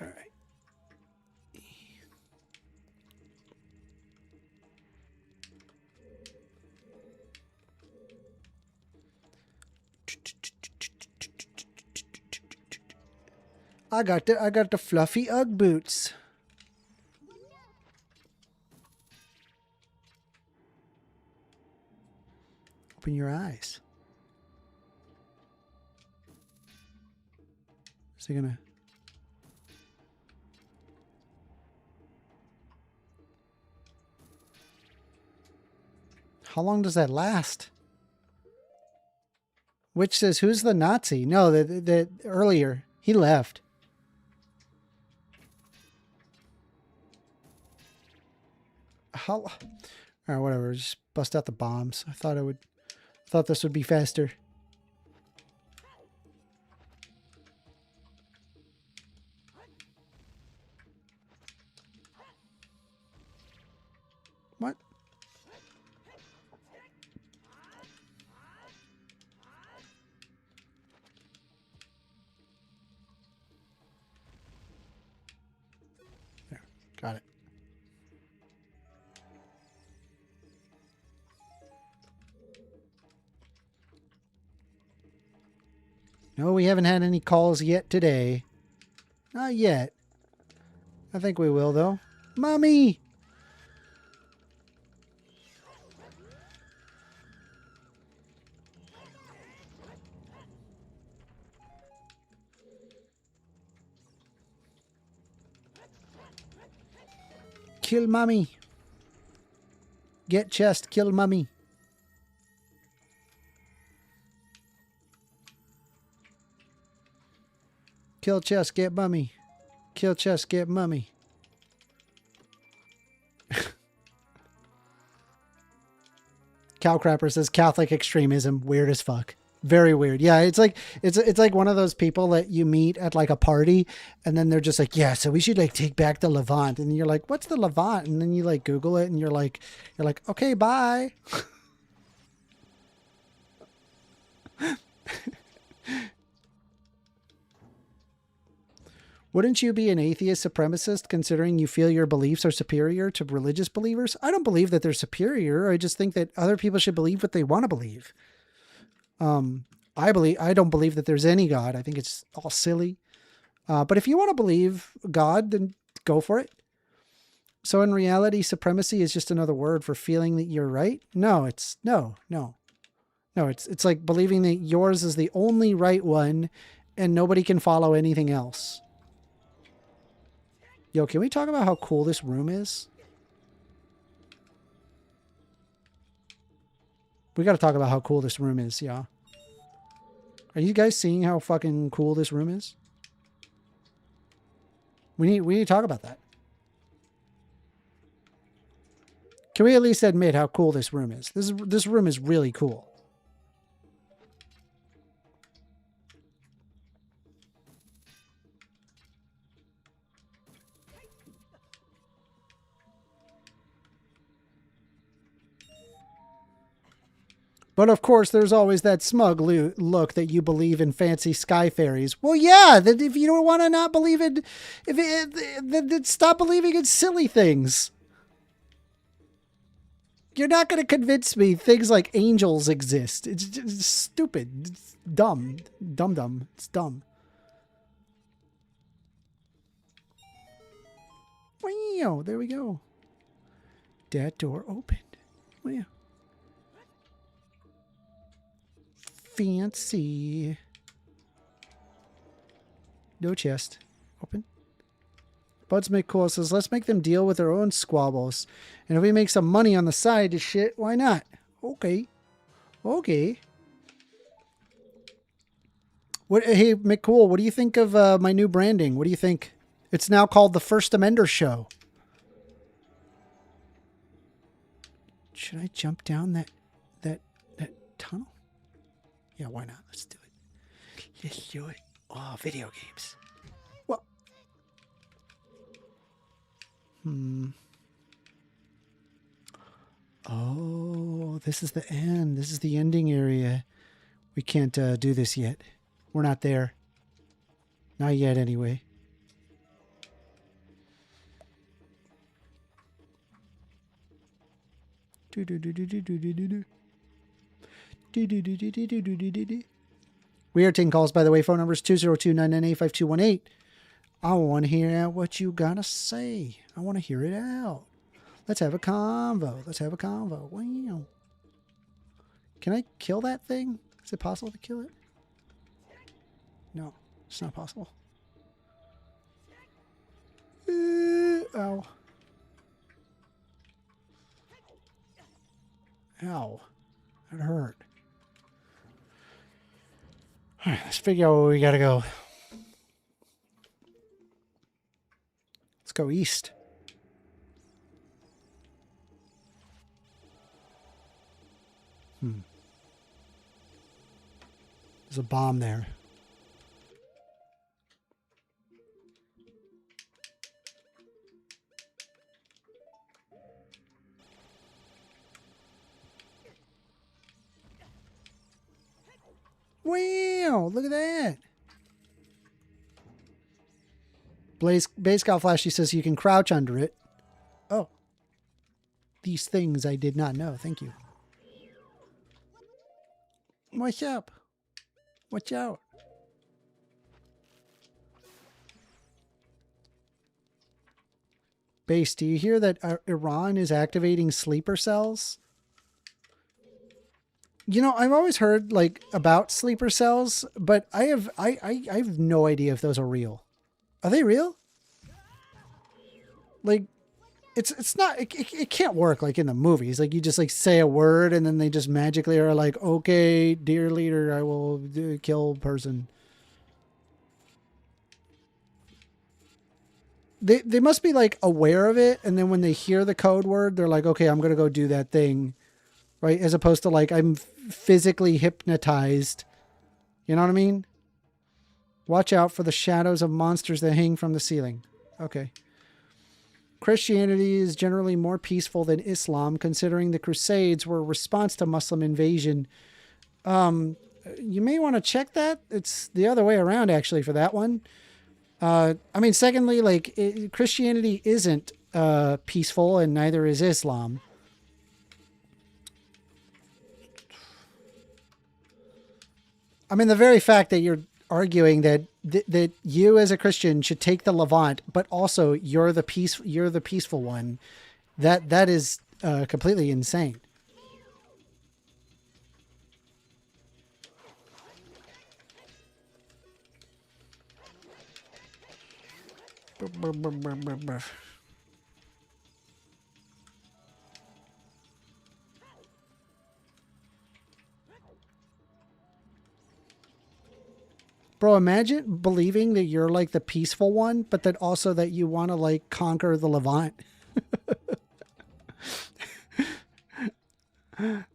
right. I got the fluffy Ugg boots. Open your eyes. Is he gonna... How long does that last? Which says, who's the Nazi? No, the earlier. He left. How... All right, whatever. Just bust out the bombs. I thought this would be faster. What? There, got it. No, we haven't had any calls yet today. Not yet. I think we will, though. Mommy! Kill mommy. Get chest, kill mommy. Kill chest, get mummy. Kill chest, get mummy. Cowcrapper says Catholic extremism. Weird as fuck. Very weird. Yeah, it's like one of those people that you meet at like a party and then they're just like, yeah, so we should like take back the Levant. And you're like, what's the Levant? And then you like Google it and you're like, okay, bye. Wouldn't you be an atheist supremacist considering you feel your beliefs are superior to religious believers? I don't believe that they're superior. I just think that other people should believe what they want to believe. I don't believe that there's any God. I think it's all silly. But if you want to believe God, then go for it. So in reality, supremacy is just another word for feeling that you're right. No, it's no. It's like believing that yours is the only right one and nobody can follow anything else. Yo, can we talk about how cool this room is? We got to talk about how cool this room is, yeah. Are you guys seeing how fucking cool this room is? We need to talk about that. Can we at least admit how cool this room is? This room is really cool. But of course, there's always that smug look that you believe in fancy sky fairies. Well, yeah, that if you don't want to not believe in, then stop believing in silly things. You're not going to convince me things like angels exist. It's just stupid. It's dumb. Dumb. It's dumb. Wow, there we go. That door opened. Wow. Fancy. No chest. Open. Buds make cool says, let's make them deal with their own squabbles. And if we make some money on the side to shit, why not? Okay. Okay. Hey, McCool, what do you think of my new branding? What do you think? It's now called the 1stAmender Show. Should I jump down that tunnel? Yeah, why not? Let's do it. Let's do it. Oh, video games. Well. Oh, this is the end. This is the ending area. We can't do this yet. We're not there. Not yet, anyway. We are taking calls, by the way. Phone number is 202-998-5218. I want to hear what you got to say. I want to hear it out. Let's have a convo. Let's have a convo. Wow. Can I kill that thing? Is it possible to kill it? No, it's not possible. Ow. Ow. That hurt. All right, let's figure out where we gotta go. Let's go east. There's a bomb there. Wow, look at that. Base Scout Flashy says you can crouch under it. Oh. These things I did not know. Thank you. What's up? Watch out. Base, do you hear that Iran is activating sleeper cells? You know, I've always heard like about sleeper cells, but I have no idea if those are real. Are they real? Like, it's not, it can't work like in the movies. Like you just like say a word and then they just magically are like, okay, dear leader, I will kill person. They must be like aware of it. And then when they hear the code word, they're like, okay, I'm going to go do that thing. Right. As opposed to like, I'm physically hypnotized. You know what I mean? Watch out for the shadows of monsters that hang from the ceiling. Okay. Christianity is generally more peaceful than Islam, considering the Crusades were a response to Muslim invasion. You may want to check that. It's the other way around, actually, for that one. I mean, secondly, like Christianity isn't peaceful, and neither is Islam. I mean, the very fact that you're arguing that that you as a Christian should take the Levant, but also you're the peaceful one, that is completely insane. Bro, imagine believing that you're like the peaceful one, but that also that you want to like conquer the Levant.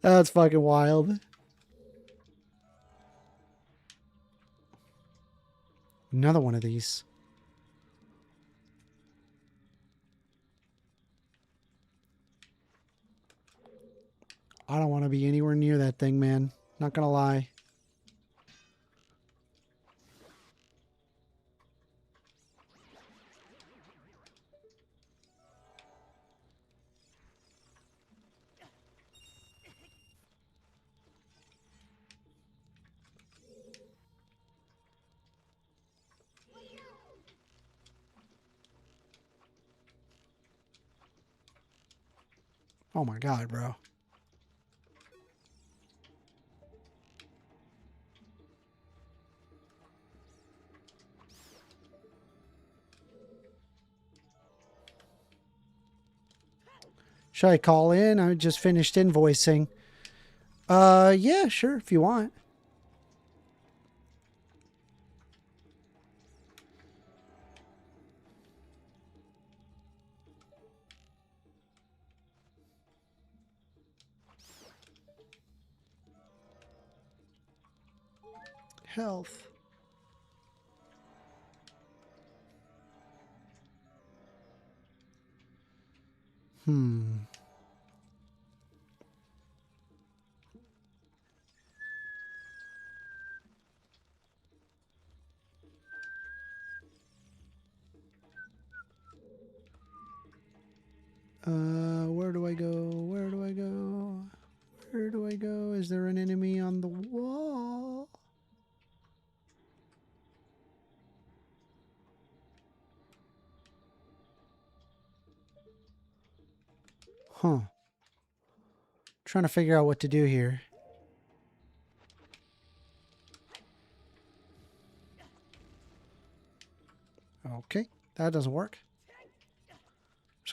That's fucking wild. Another one of these. I don't want to be anywhere near that thing, man. Not gonna lie. Oh my God, bro. Should I call in? I just finished invoicing. Yeah, sure, if you want. Health. Where do I go? Where do I go? Where do I go? Is there an enemy on the wall? Huh. Trying to figure out what to do here. Okay, that doesn't work.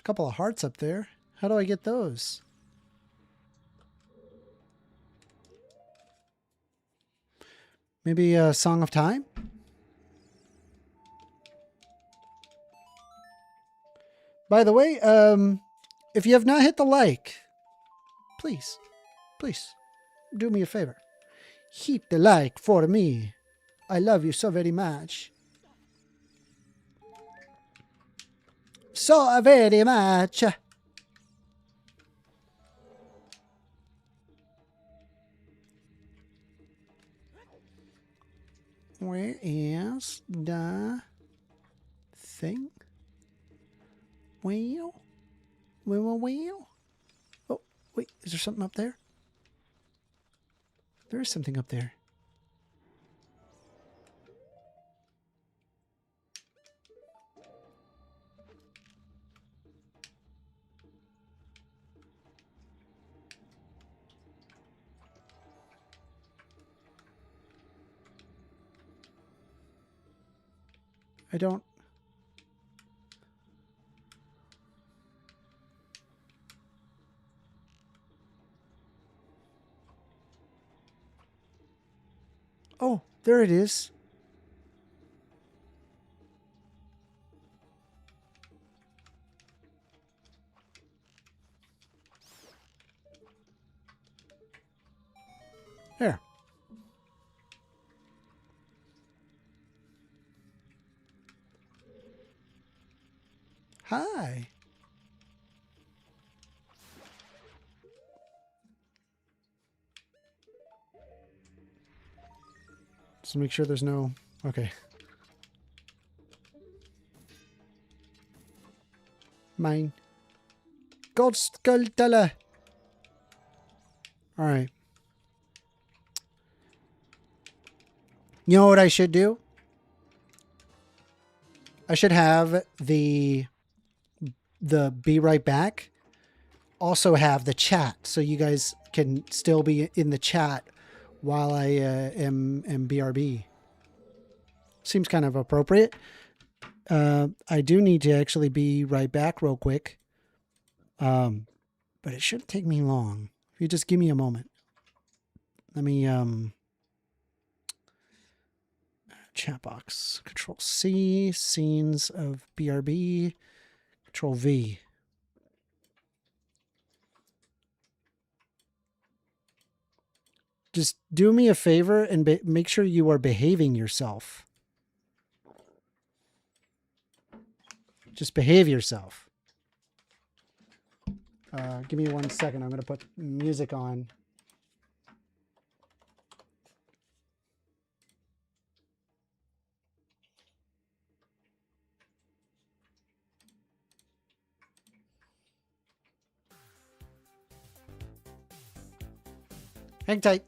a couple of hearts up there. How do I get those? Maybe a Song of Time? By the way, if you have not hit the like, please, do me a favor. Hit the like for me. I love you so very much. So very much. Where is the thing? Well. Oh, wait, is there something up there? There is something up there. I don't... Oh, there it is. There. Hi. Just make sure there's no... Okay. Mine. Gold skull teller. All right. You know what I should do? I should have the be right back also have the chat, so you guys can still be in the chat while I am BRB. Seems kind of appropriate. I do need to actually be right back real quick. But it shouldn't take me long. If you just give me a moment. Let me chat box. Control C, scenes of BRB, Control V. Just do me a favor and make sure you are behaving yourself. Just behave yourself. Give me 1 second. I'm going to put music on. Hang tight.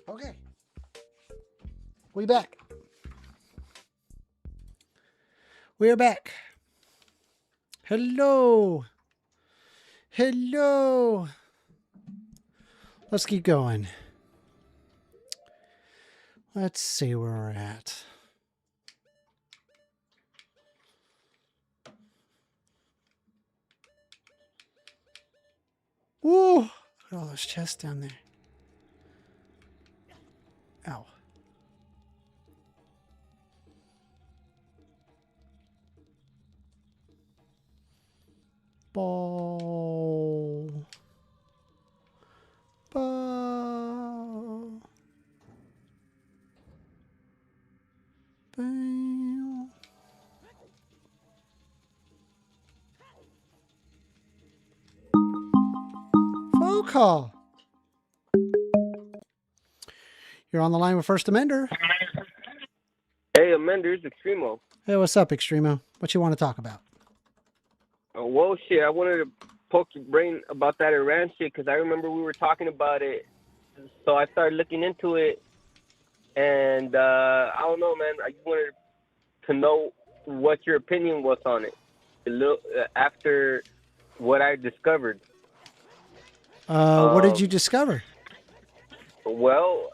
Okay. We back. We're back. Hello. Hello. Let's keep going. Let's see where we're at. Woo! Look at all those chests down there. Ow. Ball. Ball. Ball. Phone call. You're on the line with 1stAmender. Hey, Amender, it's Extremo. Hey, what's up, Extremo? What you want to talk about? Well, shit, I wanted to poke your brain about that Iran shit because I remember we were talking about it. So I started looking into it, and I don't know, man. I just wanted to know what your opinion was on it after what I discovered. What did you discover? Well,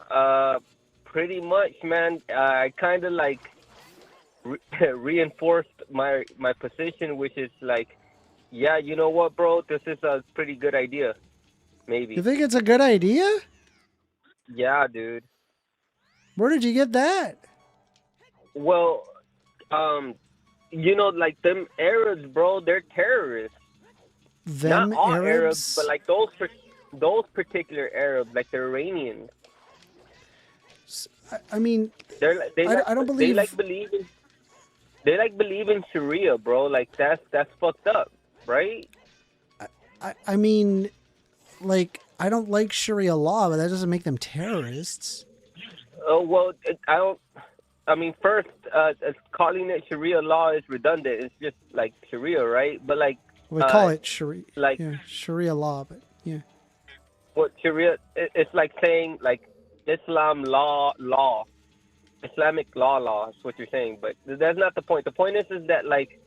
pretty much, man. I kind of like reinforced my position, which is like, yeah, you know what, bro? This is a pretty good idea. Maybe. You think it's a good idea? Yeah, dude. Where did you get that? Well, you know, like them Arabs, bro, they're terrorists. Them Not all Arabs? Arabs, but like those particular Arabs, like the Iranians. I mean, I don't believe they believe in Sharia, bro. Like that's fucked up, right? I mean, like, I don't like Sharia law, but that doesn't make them terrorists. Oh well, I mean, first, calling it Sharia law is redundant. It's just like Sharia, right? But like We call it Sharia, like yeah, Sharia law, but yeah. what Sharia? It's like saying like Islam law, Islamic law is what you're saying. But that's not the point. The point is that like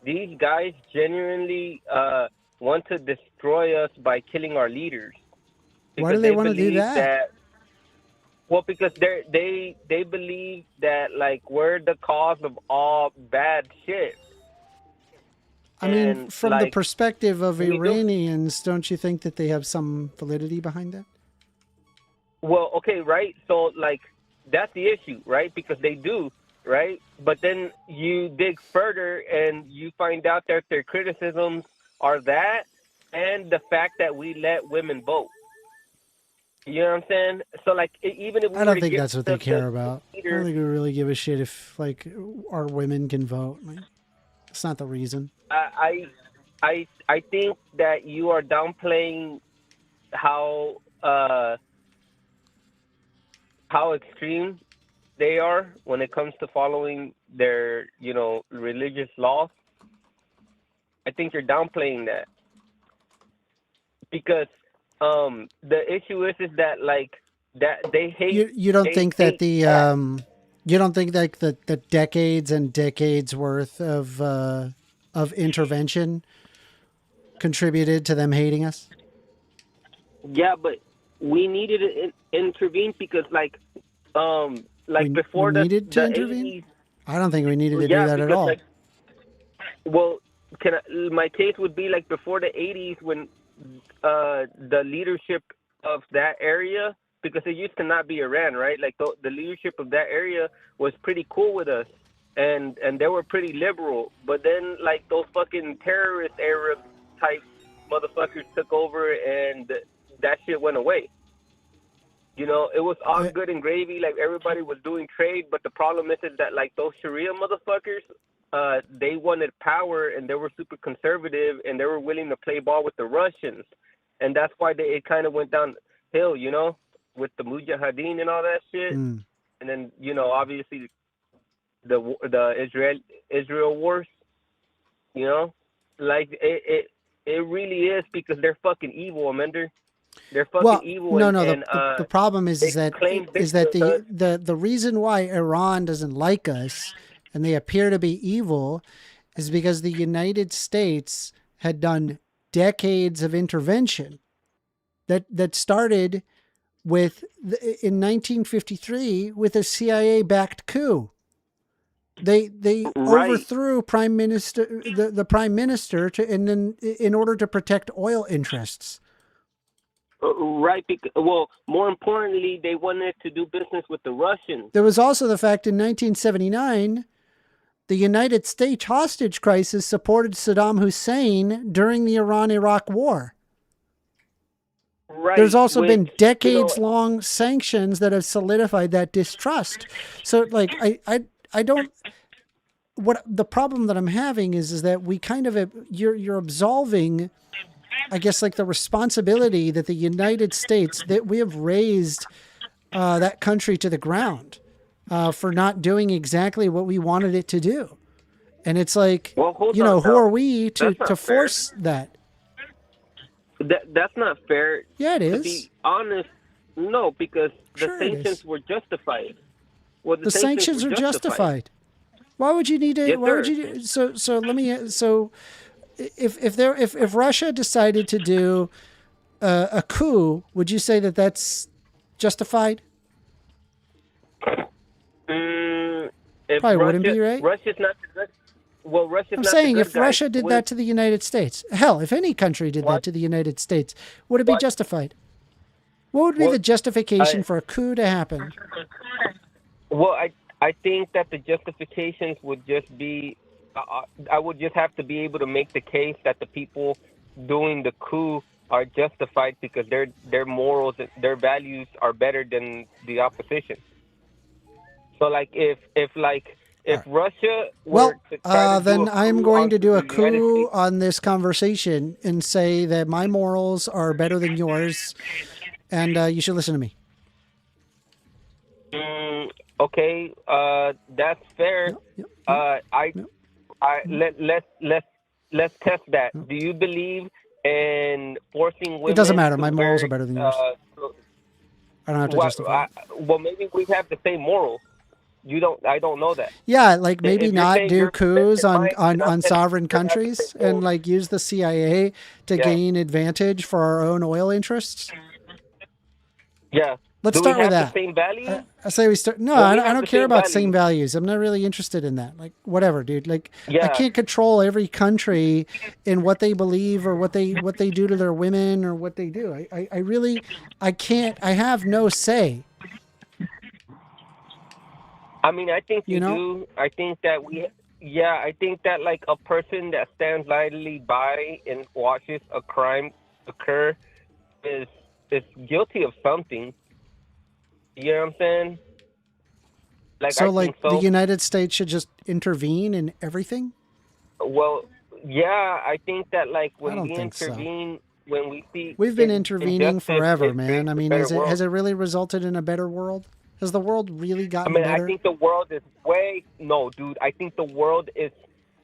these guys genuinely want to destroy us by killing our leaders. Why do they want to do that? Well, because they believe that like we're the cause of all bad shit. I mean, And, from the like, perspective of we do- Iranians, don't you think that they have some validity behind that? Well, okay, right? So like that's the issue, right? Because they do, right? But then you dig further and you find out that their criticisms are that and the fact that we let women vote. You know what I'm saying? So like even if we I were don't to think give that's what they the care about. I leader- don't think we really give a shit if like our women can vote. Like, it's not the reason. I think that you are downplaying how extreme they are when it comes to following their, you know, religious laws. I think you're downplaying that because the issue is that like that they hate. You don't think that hate the you don't think like the decades and decades worth of intervention contributed to them hating us? Yeah, but we needed to intervene because before we needed to the intervene? 80s, I don't think we needed to yeah, do that at because, all. like, well, my case would be like before the 80s when the leadership of that area, because it used to not be Iran, right? Like the leadership of that area was pretty cool with us, and they were pretty liberal. But then like those fucking terrorist Arab type motherfuckers took over, and that shit went away. You know, it was all good and gravy. Like everybody was doing trade, but the problem is that like those Sharia motherfuckers, they wanted power and they were super conservative and they were willing to play ball with the Russians, and that's why it kind of went downhill. You know, with the Mujahideen and all that shit, and then you know obviously the Israel wars. You know, like it really is because they're fucking evil, Amender. They're fucking Well, evil. no, and, no. and The problem is they that claim the reason why Iran doesn't like us and they appear to be evil is because the United States had done decades of intervention that started with in 1953 with a CIA-backed coup. They Right. overthrew the prime minister and then in order to protect oil interests. Right. Well, more importantly, they wanted to do business with the Russians. There was also the fact in 1979, the United States hostage crisis supported Saddam Hussein during the Iran-Iraq War. Right. There's also which, been decades-long sanctions that have solidified that distrust. So, like, I don't. What the problem that I'm having is that we kind of you're absolving, I guess, like the responsibility that the United States, that we have raised that country to the ground for not doing exactly what we wanted it to do. And it's like, well, hold you on know, who now. are we to That's not force that? That's not fair. Yeah, it To is. be honest, no, because Sure the it sanctions is. were justified. Well, The sanctions were are justified. Why would you need to? Yes, why would sir. you? So let me. So if Russia decided to do a coup, would you say that that's justified? If Probably wouldn't be, right? Russia's not. Well, Russia's I'm not saying the good if guy. Russia did that to the United States, hell, if any country did that What? to the United States, would it be What? justified? What would be Well, the justification for a coup to happen? Well, I think that the justifications would just be, I would just have to be able to make the case that the people doing the coup are justified because their morals, their values are better than the opposition. So, like, if Russia were Well, to try to then do a I'm coup going to onto do a the United coup States, on this conversation and say that my morals are better than yours, and you should listen to me. okay, that's fair. Let's test that. Do you believe in forcing women? It doesn't matter. to My morals wear, are better than yours. I don't have to justify it. Well, maybe we have the same morals. You don't. I don't know that. Yeah, like maybe If you're not saying do you're coups mine, and I'm on saying sovereign you have the countries same and morals. like use the CIA to Yeah. gain advantage for our own oil interests. Yeah. Let's Do start we with have that. the same values? I say we start. No, Well, we I have don't the care same about same values. values. I'm not really interested in that. Like whatever, dude. Like I Yeah. can't control every country in what they believe or what they do to their women or what they do. I really I can't. I have no say. I mean, I think you know? do. I think that I think that like a person that stands idly by and watches a crime occur is guilty of something. You know what I'm saying? Like So I like think so. the United States should just intervene in everything. Well, yeah, I think that like I when don't we think so. intervene, when we see We've been injustice, intervening forever, it man. creates I a mean, better has world. it really resulted in a better world? Has the world really I gotten mean, better? I think the world is no, dude. I think the world is.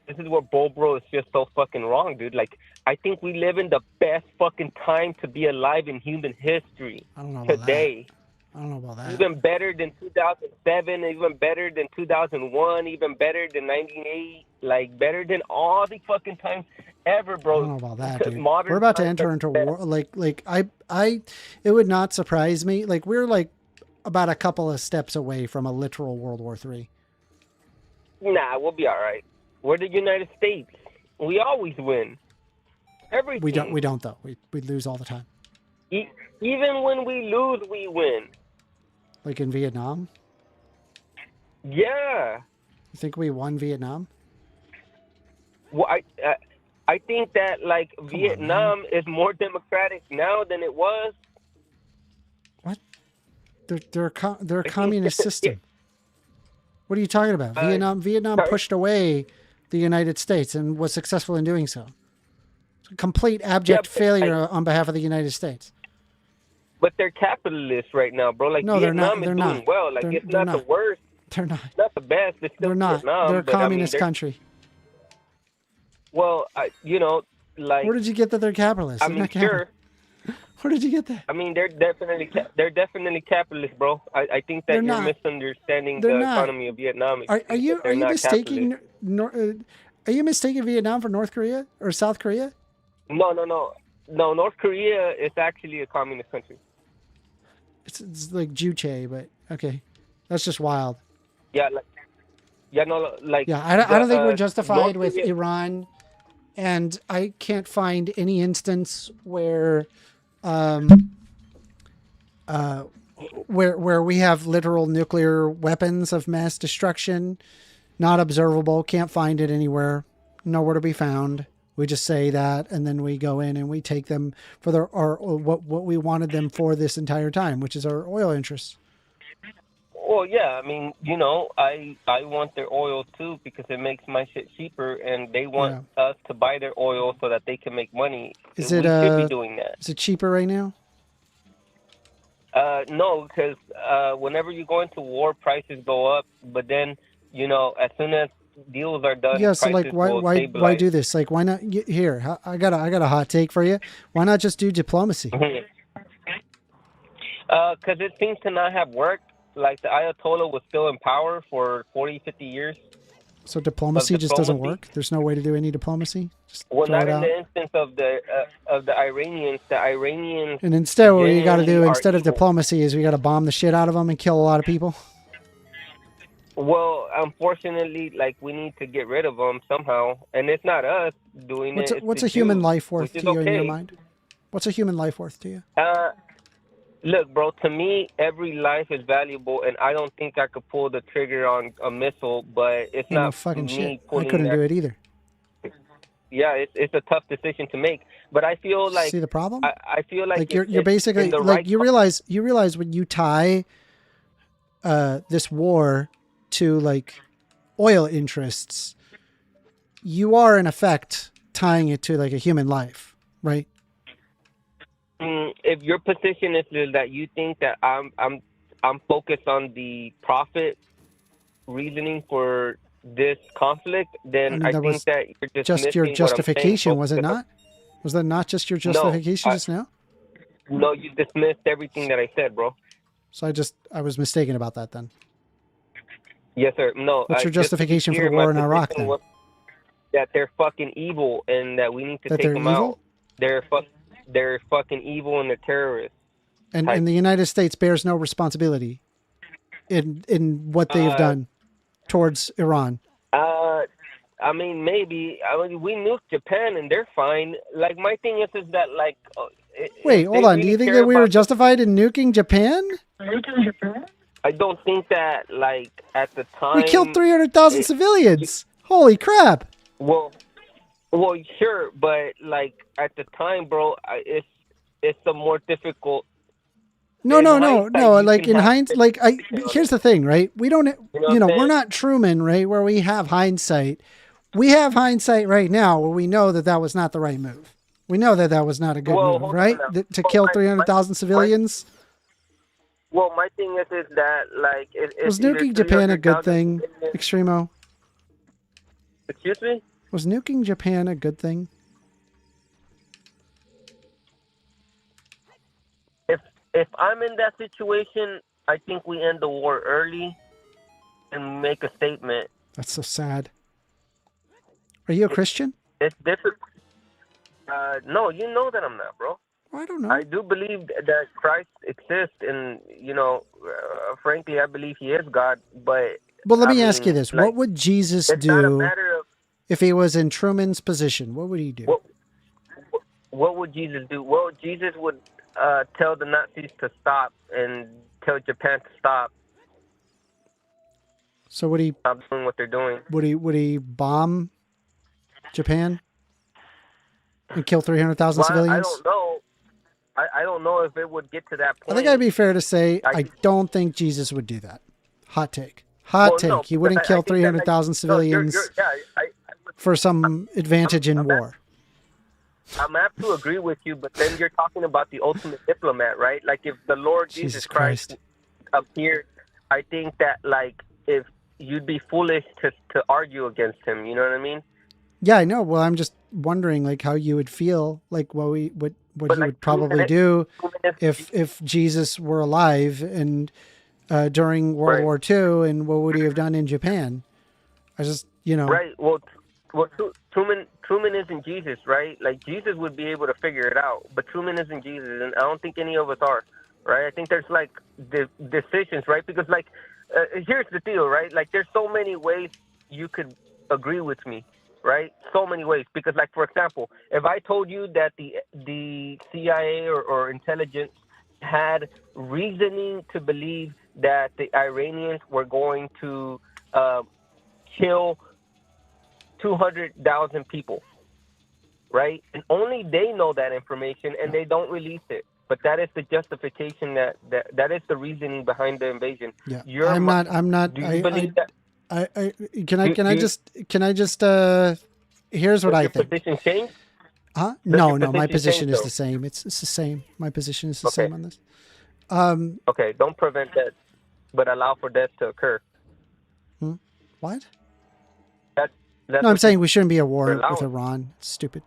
This is where beaubro is just so fucking wrong, dude. Like, I think we live in the best fucking time to be alive in human history I don't know about today. that. I don't know about that. Even better than 2007, even better than 2001, even better than 98, like better than all the fucking times ever, bro. I don't know about that, dude. Modern We're about to times enter are into best. war. Like it would not surprise me. Like we're like about a couple of steps away from a literal World War III. Nah, we'll be all right. We're the United States. We always win. Everything. We don't though. We lose all the time. Even when we lose, we win. Like in Vietnam. Yeah. You think we won Vietnam? Well, I think that like Vietnam is more democratic now than it was. What? They're a communist system. What are you talking about? Vietnam pushed away the United States and was successful in doing so. It's a complete abject failure on behalf of the United States. But they're capitalists right now, bro. Like No, they're not. Vietnam They're is not. doing well. Like it's not the worst. They're not. It's not the best. It's still They're not. Vietnam, They're a but, I mean, communist country. Well, you know, like. Where did you get that they're capitalists? I They're mean, not sure. Where did you get that? I mean, they're definitely capitalist, bro. I think that They're you're not. misunderstanding They're the not. economy of Vietnam. Are you mistaking are you mistaking Vietnam for North Korea or South Korea? No. North Korea is actually a communist country. It's like Juche, but okay, that's just wild. Yeah, like Yeah, I don't think we're justified North with Korea- Iran, and I can't find any instance where where we have literal nuclear weapons of mass destruction. Not observable. Can't find it anywhere. Nowhere to be found. We just say that, and then we go in and we take them for what we wanted them for this entire time, which is our oil interests. Well, yeah. I mean, I want their oil too because it makes my shit cheaper, and they want us to buy their oil so that they can make money. We should be doing that. Is it cheaper right now? No, because whenever you go into war, prices go up. But then, as soon as deals are done, yeah. So like, why do this? Like, why not? Here, I got a hot take for you. Why not just do diplomacy? Because it seems to not have worked. Like the Ayatollah was still in power for 40, 50 years. So diplomacy just doesn't work? There's no way to do any diplomacy? Just well, throw not it in out? the instance of the Iranians. The Iranians. And instead, what you got to do genuinely instead are of evil. diplomacy is we got to bomb the shit out of them and kill a lot of people. Well, unfortunately, like we need to get rid of them somehow, and it's not us doing it. What's it's a the human Jews, life worth which to is you in your okay. mind? What's a human life worth to you? Look, bro, to me, every life is valuable, and I don't think I could pull the trigger on a missile, but it's Ain't no not fucking me shit. I pulling couldn't that. do it either. Yeah, it's a tough decision to make, but I feel like See the problem? I feel like You're basically in the like right you realize when you tie this war to like oil interests, you are in effect tying it to like a human life, right? If your position is that you think that I'm focused on the profit reasoning for this conflict, then I that think was that you're just your dismissing what I'm saying, justification, bro, was it because not? Was that not just your justification just now? No, you dismissed everything that I said, bro. So I was mistaken about that then. Yes, sir. No. What's your just to be justification for clear, the war my in Iraq position then? was that they're fucking evil and that we need to That take they're them evil? out. They're fucking evil and they're terrorists. And the United States bears no responsibility in what they've done towards Iran. I mean, maybe. I mean, we nuked Japan and they're fine. Like, my thing is that, like... Wait, hold on. Do you think that we were justified in nuking Japan? I don't think that, like, at the time... We killed 300,000 civilians. Holy crap. Well, sure, but, like, at the time, bro, it's a more difficult... No. Like in hindsight, hindsight, here's the thing, right? We don't, what I'm we're saying? not Truman, right? Where we have hindsight. We have hindsight right now where we know that was not the right move. We know that was not a good move, right? To kill 300,000 civilians. Well, my thing is that, like... Was nuking Japan a good thing, Extremo? Excuse me? Was nuking Japan a good thing? If I'm in that situation, I think we end the war early and make a statement. That's so sad. Are you a Christian? It's different. No, you know that I'm not, bro. I don't know. I do believe that Christ exists, and frankly, I believe He is God. But let me ask you this: like, what would Jesus it's not a do matter of if he was in Truman's position? What would he do? what would Jesus do? Well, Jesus would tell the Nazis to stop and tell Japan to stop. So would he stop doing what they're doing? Would he bomb Japan and kill 300,000 civilians? I don't know. I don't know if it would get to that point. I think I'd be fair to say I don't think Jesus would do that. Hot take. Take. No, he wouldn't kill 300,000 civilians for some advantage in war. I'm have to agree with you, but then you're talking about the ultimate diplomat, right? Like if the Lord Jesus Christ appeared, I think that like if you'd be foolish to argue against him, you know what I mean? Yeah, I know. Well, I'm just wondering like how you would feel like what what But he like would probably do humanism, if Jesus were alive and during World right, War II, and what would he have done in Japan? I just, right. Well, Truman isn't Jesus, right? Like Jesus would be able to figure it out, but Truman isn't Jesus, and I don't think any of us are, right? I think there's like decisions, right? Because like here's the deal, right? Like there's so many ways you could agree with me, right? So many ways. Because like for example, if I told you that the CIA or intelligence had reasoning to believe that the Iranians were going to kill 200,000 people, right? And only they know that information, and they don't release it. But that is the justification that is the reasoning behind the invasion. yeah. You're, I'm not. do you believe that? Can I just here's what Does I your think. position change? Huh? Does No, your no, my position position change, is though? the same. It's the same. My position is the Okay. same on this. Okay, don't prevent death, but allow for death to occur. What? That's No, I'm what saying we shouldn't be at war you're with allowing. Iran. It's stupid.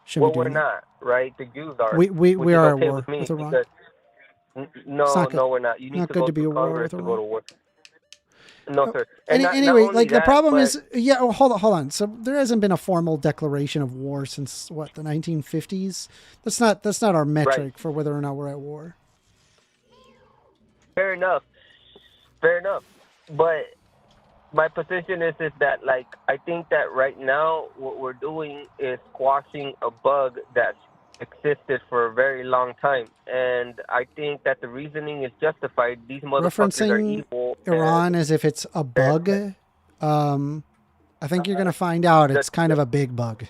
Shouldn't Well, be we're doing that. not, right? The Jews are. We which is are at okay war with me with Iran. because It's no, not good. we're not. You need Not to good go to be through at war Congress with to go Iran. to war. No, sir. And not Anyway, only like the that, problem but is, yeah. Oh, hold on. So there hasn't been a formal declaration of war since what, the 1950s. That's not our metric for whether or not we're at war. fair enough. Fair enough. But my position is that like I think that right now what we're doing is squashing a bug that's existed for a very long time, and I think that the reasoning is justified. These motherfuckers are Referencing evil. Iran as if it's a bug. I think you're gonna find out it's kind of a big bug.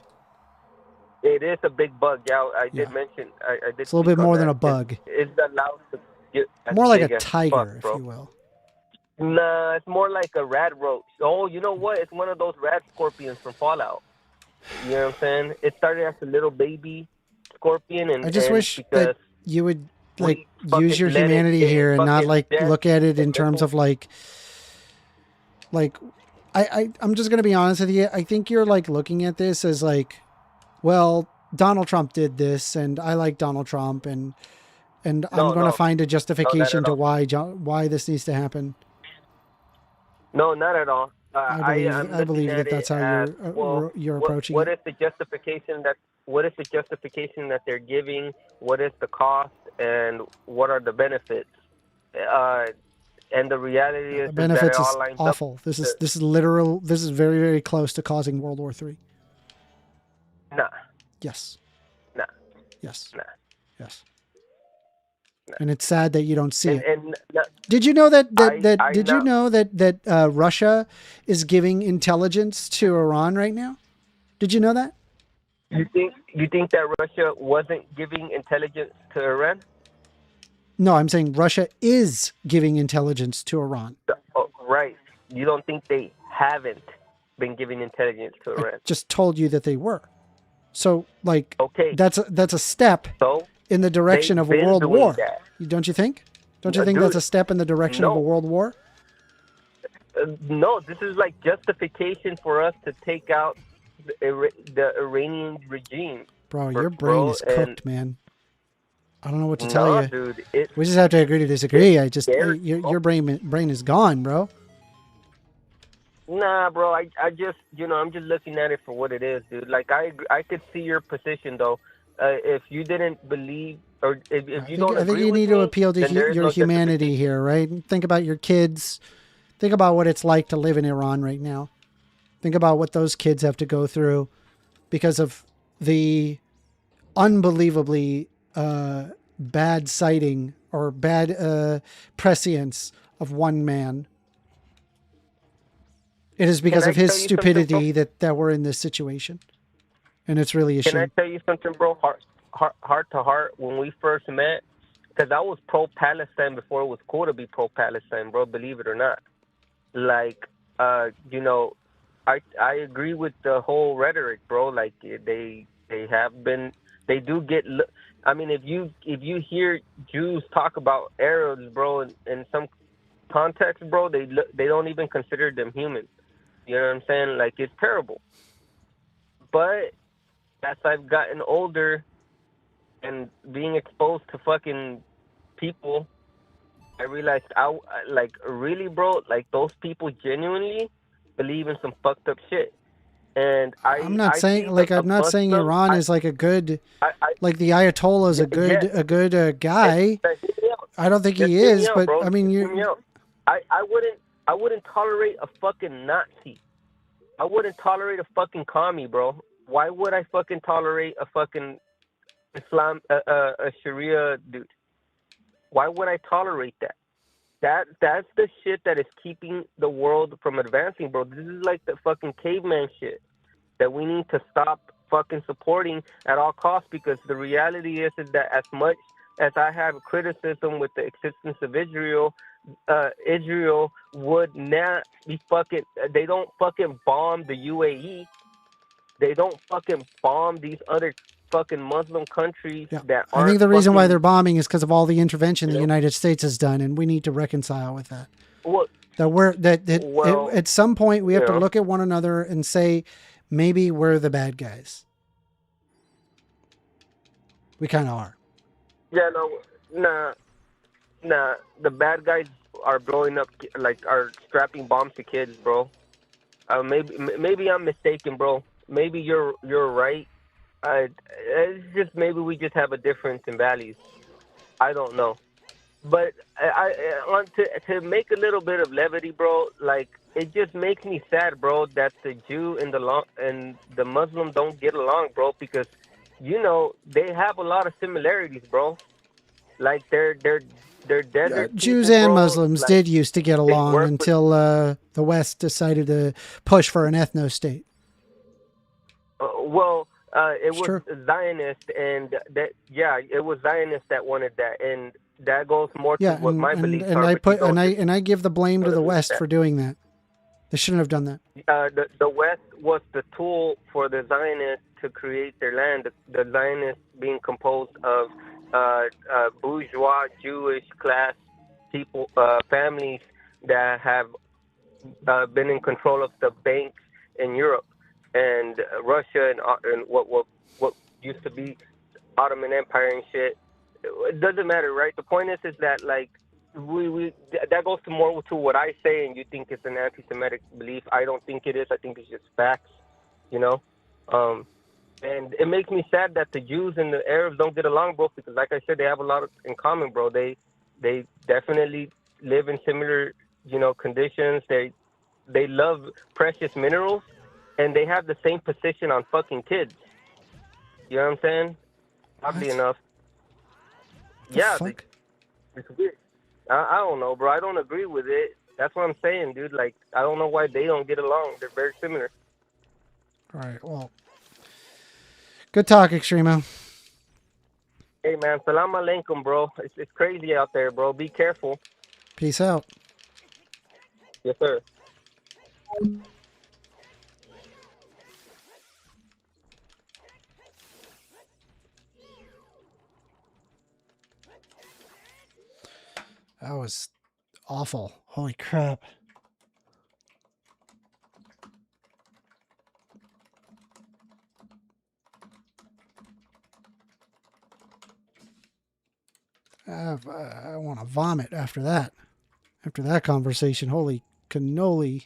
It is a big bug. Yeah, I did Yeah. mention. I did. It's a little speak bit on more than that. a bug. It's allowed to get as More like a big as tiger, fuck, bro. if you will. Nah, it's more like a rad roach. Oh, you know what? It's one of those rad scorpions from Fallout. You know what I'm saying? It started as a little baby scorpion, and I just wish because that you would we use your fucking let humanity here and not fucking death look at it in and terms of like I'm just gonna be honest with you. I think you're looking at this as well, Donald Trump did this, and I like Donald Trump, and I'm going to find a justification to why this needs to happen. No, not at all. I believe that that's how you're approaching what it. is the justification that they're giving? What is the cost, and what are the benefits? And the reality is The benefits that it is all lines awful. up. This is literal. This is very, very close to causing World War III. Nah. Yes. Nah. Yes. Nah. Yes. Nah. And it's sad that you don't see it. And did you know that Russia is giving intelligence to Iran right now? Did you know that? You think that Russia wasn't giving intelligence to Iran? No, I'm saying Russia is giving intelligence to Iran. Oh, right. You don't think they haven't been giving intelligence to Iran? I just told you that they were. So, okay, that's a step in the direction of a world war. Don't you think? Don't you think that's a step in the direction of a world war? No, this is like justification for us to take out the Iranian regime. Bro, your brain is cooked, man. I don't know what to tell you. Dude, we just have to agree to disagree. Your brain is gone, bro. Nah, bro. I just, I'm just looking at it for what it is, dude. Like I could see your position though. If you didn't believe, or if you don't agree with me, I think you need to appeal to your humanity here, right? Think about your kids. Think about what it's like to live in Iran right now. Think about what those kids have to go through because of the unbelievably bad sighting or bad prescience of one man. It is because of his stupidity that we're in this situation. And it's really a shame. Can I tell you something, bro? Heart to heart, when we first met, because I was pro-Palestine before it was cool to be pro-Palestine, bro, believe it or not. I agree with the whole rhetoric, bro. Like, they do get... I mean, if you hear Jews talk about Arabs, bro, in some context, bro, they don't even consider them human. You know what I'm saying? Like, it's terrible. But as I've gotten older, and being exposed to fucking people, I realized like really, bro, like those people genuinely believe in some fucked up shit. And I'm not I saying see like a I'm not saying Muslim. Iran is like a good I like the Ayatollah is a good yes, guy. hear me out. I don't think Just he hear me is, out, but bro. I mean Just hear me you. out. I wouldn't tolerate a fucking Nazi. I wouldn't tolerate a fucking commie, bro. Why would I fucking tolerate a fucking a Sharia dude? Why would I tolerate that? That's the shit that is keeping the world from advancing, bro. This is like the fucking caveman shit that we need to stop fucking supporting at all costs, because the reality is that as much as I have criticism with the existence of Israel, Israel would not be fucking. They don't fucking bomb the UAE. They don't fucking bomb these other fucking Muslim countries Yeah. that I aren't. think the reason why fucking, they're bombing is because of all the intervention you the know, United States has done, and we need to reconcile with that. well, At some point we have to yeah. look at one another and say, maybe we're the bad guys. We kind of are. Yeah, no, nah. The bad guys are blowing up, like, are strapping bombs to kids, bro. Maybe I'm mistaken, bro. Maybe you're right. It's just maybe we just have a difference in values. I don't know. But I want to make a little bit of levity, bro. Like, it just makes me sad, bro, that the Jew and the Muslim don't get along, bro, because they have a lot of similarities, bro. Like they're desert Jews people, and bro. Muslims Like, did used to get they along work with. until the West decided to push for an ethno state. It It's was true. Zionist, and it was Zionist that wanted that, and that goes more to Yeah, what my beliefs are. I But you put don't just and I give the blame to the believe West that. for doing that. They shouldn't have done that. The West was the tool for the Zionists to create their land. The Zionists being composed of bourgeois Jewish class people, families that have been in control of the banks in Europe and Russia and what used to be Ottoman Empire and shit. It doesn't matter, right? The point is that, like, we that goes to more to what I say, and you think it's an anti-Semitic belief. I don't think it is. I think it's just facts, you know. And it makes me sad that the Jews and the Arabs don't get along, bro, because, like I said, they have a lot in common, bro. They definitely live in similar, conditions. They love precious minerals, and they have the same position on fucking kids. You know what I'm saying? Oddly What? enough. The Yeah, fuck? it's weird. I don't know, bro. I don't agree with it. That's what I'm saying, dude. Like, I don't know why they don't get along. They're very similar. All right. Well, good talk, Extremo. Hey, man, salam alaikum, bro. It's crazy out there, bro. Be careful. Peace out. Yes, sir. That was awful. Holy crap. I want to vomit after that. After that conversation. Holy cannoli.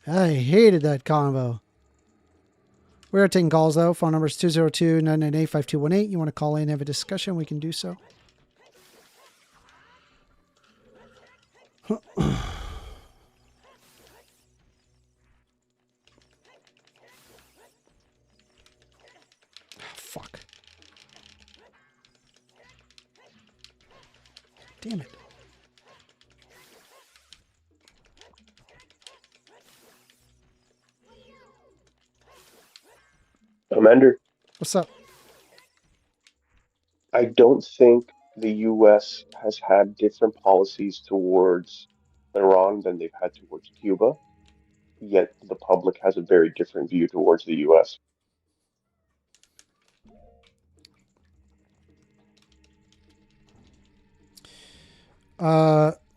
I hated that convo. We're taking calls, though. Phone number is 202-998-5218. You want to call in and have a discussion, we can do so. Fuck. Damn it. Amender, What's up? I don't think the U.S. has had different policies towards Iran than they've had towards Cuba, yet the public has a very different view towards the U.S.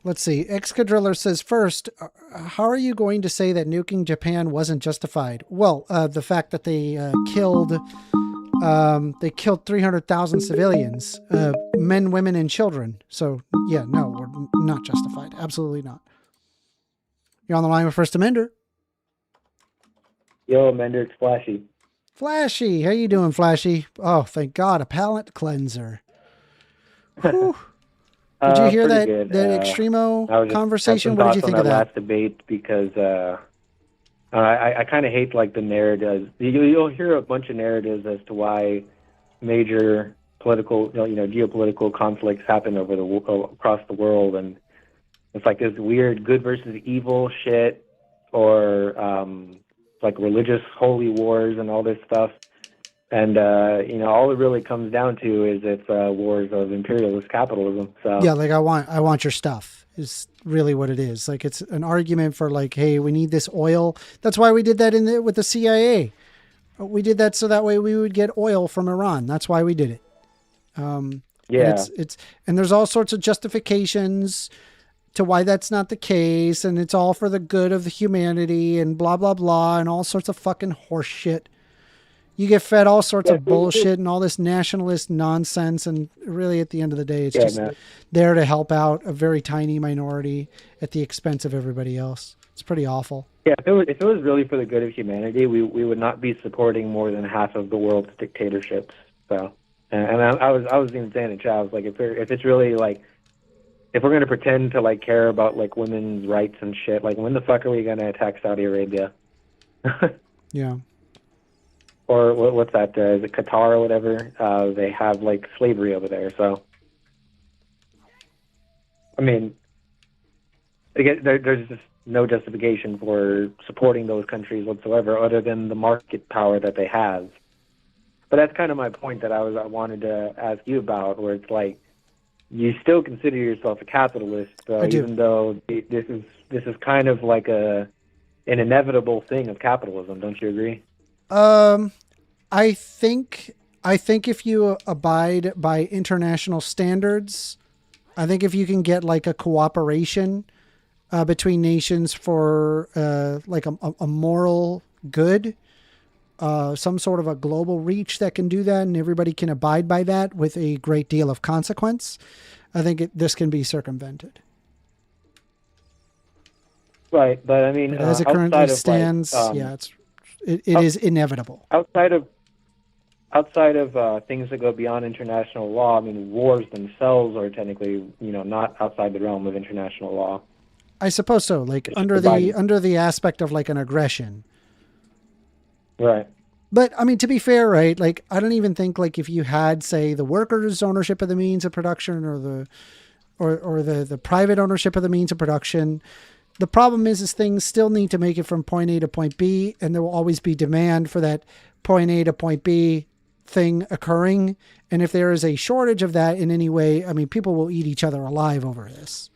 Let's see. Excadriller says, first, how are you going to say that nuking Japan wasn't justified? Well, the fact that they killed they killed 300,000 civilians, men, women, and children. So yeah, no, we're not justified. Absolutely not. You're on the line with 1stAmender. Yo, Amender, it's Flashy. Flashy, how you doing, Flashy? Oh, thank God, a palate cleanser. Whew. Did you hear that Extremo conversation? What did you think of that? Last debate, because I kind of hate like the narratives. You'll hear a bunch of narratives as to why major political, geopolitical conflicts happen across the world, and it's like this weird good versus evil shit, or like religious holy wars and all this stuff. And all it really comes down to is it's wars of imperialist capitalism. So yeah, like I want your stuff is really what it is. Like it's an argument for like, hey, we need this oil. That's why we did that with the CIA. We did that so that way we would get oil from Iran. That's why we did it. Yeah, and there's all sorts of justifications to why that's not the case, and it's all for the good of the humanity and blah blah blah and all sorts of fucking horse shit. You get fed all sorts of bullshit and all this nationalist nonsense, and really at the end of the day, it's just there to help out a very tiny minority at the expense of everybody else. It's pretty awful. Yeah, if it was really for the good of humanity, we would not be supporting more than half of the world's dictatorships. So, and I was even saying in chat, I was like, if it's really like, if we're gonna pretend to like care about like women's rights and shit, like when the fuck are we gonna attack Saudi Arabia? Yeah. Or what's that? Is it Qatar or whatever? They have like slavery over there. So, I mean, again, there's just no justification for supporting those countries whatsoever, other than the market power that they have. But that's kind of my point that I wanted to ask you about, where it's like you still consider yourself a capitalist, even though this is kind of like an inevitable thing of capitalism. Don't you agree? I think if you abide by international standards, I think if you can get like a cooperation between nations for like a moral good, some sort of a global reach that can do that, and everybody can abide by that with a great deal of consequence, I think this can be circumvented. Right, but I mean, as it currently stands, it is inevitable. Outside of things that go beyond international law, I mean, wars themselves are technically, not outside the realm of international law. I suppose so. Like under the aspect of like an aggression. Right. But I mean, to be fair, right? Like, I don't even think like if you had, say, the workers' ownership of the means of production, or the private ownership of the means of production. The problem is things still need to make it from point A to point B, and there will always be demand for that point A to point B thing occurring. And if there is a shortage of that in any way, I mean, people will eat each other alive over this.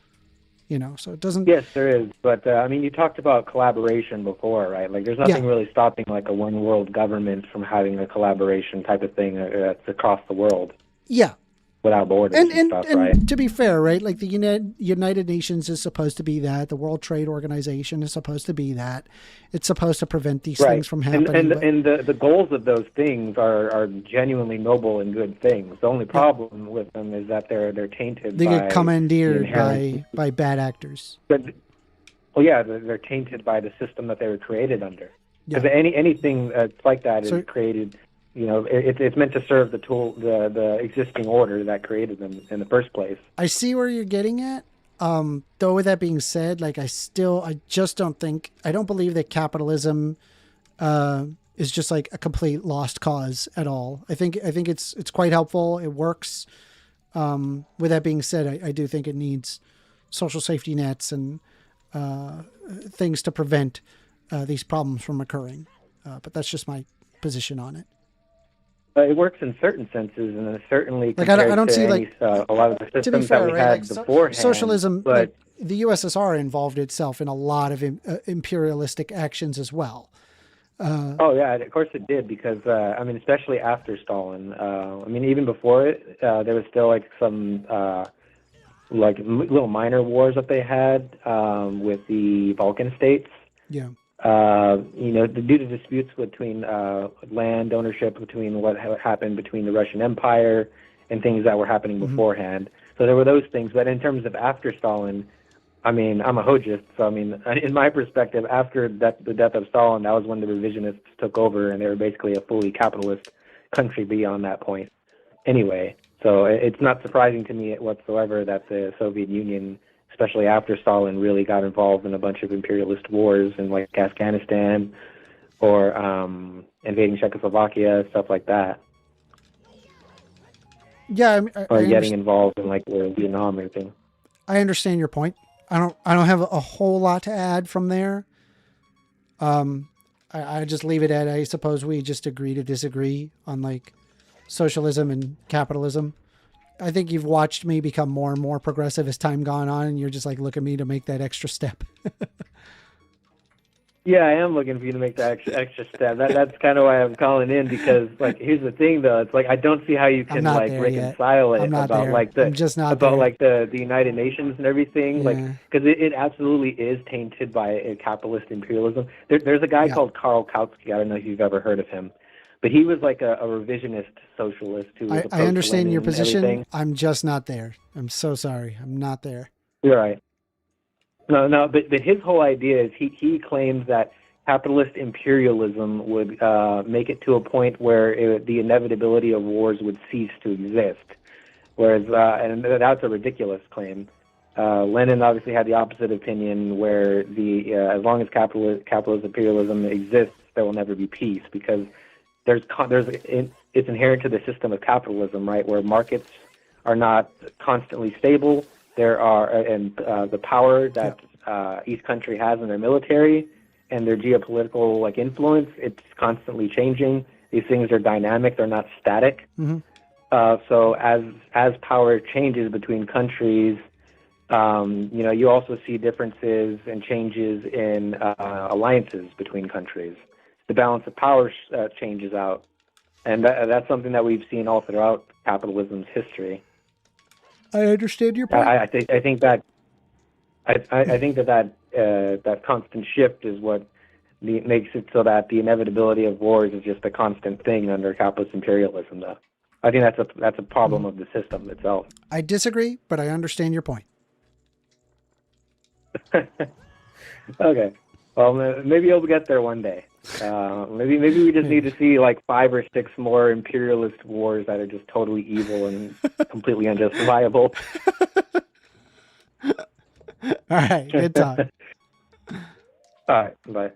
So it doesn't... Yes, there is. But, I mean, you talked about collaboration before, right? Like, there's nothing really stopping, like, a one world government from having a collaboration type of thing that's across the world. Yeah. Without borders and stuff, right? And to be fair, right, like the United Nations is supposed to be that. The World Trade Organization is supposed to be that. It's supposed to prevent these things from happening. And the goals of those things are genuinely noble and good things. The only problem with them is that they're tainted. They get commandeered by bad actors. They're tainted by the system that they were created under. Because anything that's like that is created. It's meant to serve the existing order that created them in the first place. I see where you're getting at. Though with that being said, like I don't believe that capitalism is just like a complete lost cause at all. I think it's quite helpful. It works. With that being said, I do think it needs social safety nets and things to prevent these problems from occurring. But that's just my position on it. It works in certain senses, and it certainly like I don't see a lot of the systems that we had beforehand. Socialism, but like, the USSR involved itself in a lot of imperialistic actions as well. Of course it did, because especially after Stalin. Even before it, there was still like some little minor wars that they had with the Balkan states. Yeah. due to disputes between land ownership, between what happened between the Russian Empire and things that were happening beforehand. So there were those things. But in terms of after Stalin, I mean, I'm a Hojist, so I mean, in my perspective, after the death of Stalin, that was when the revisionists took over, and they were basically a fully capitalist country beyond that point. Anyway, so it's not surprising to me whatsoever that the Soviet Union, especially after Stalin, really got involved in a bunch of imperialist wars in like Afghanistan or invading Czechoslovakia, stuff like that. Yeah, or getting involved in like the Vietnam or anything. I understand your point. I don't have a whole lot to add from there. I just leave it at, I suppose we just agree to disagree on like socialism and capitalism. I think you've watched me become more and more progressive as time gone on, and you're just like, look at me to make that extra step. Yeah, I am looking for you to make that extra step. That's kind of why I'm calling in, because like here's the thing though, it's like I don't see how you can like reconcile it about like the like the United Nations and everything, like because it absolutely is tainted by capitalist imperialism. There's a guy called Karl Kautsky. I don't know if you've ever heard of him, but he was like a revisionist socialist who was I understand your position. I'm just not there. I'm so sorry. I'm not there. You're right. No, but his whole idea is he claims that capitalist imperialism would make it to a point where the inevitability of wars would cease to exist. Whereas, and that's a ridiculous claim. Lenin obviously had the opposite opinion, where as long as capitalist imperialism exists, there will never be peace, because it's inherent to the system of capitalism, right, where markets are not constantly stable. There are, and the power that each country has in their military and their geopolitical like influence, it's constantly changing. These things are dynamic; they're not static. Mm-hmm. So as power changes between countries, you also see differences and changes in alliances between countries. The balance of power changes out, and that's something that we've seen all throughout capitalism's history. I understand your point. I think that constant shift is what makes it so that the inevitability of wars is just a constant thing under capitalist imperialism. Though I think that's a problem of the system itself. I disagree, but I understand your point. Okay, well, maybe you'll get there one day. Maybe we just need to see like 5 or 6 more imperialist wars that are just totally evil and completely unjustifiable. All right, good talk. All right, bye.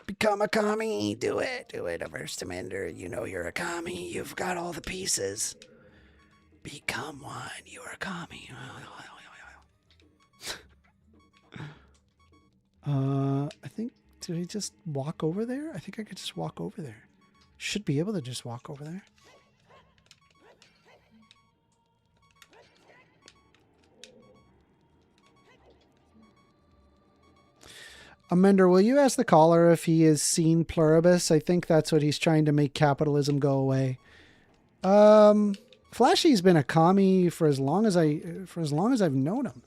Become a commie. Do it. Do it, 1stAmender. You know you're a commie. You've got all the pieces. Become one. You're a commie. I think, did I just walk over there? I think I could just walk over there. Should be able to just walk over there. Amender, will you ask the caller if he has seen Pluribus? I think that's what he's trying to make capitalism go away. Flashy's been a commie for as long as I've known him.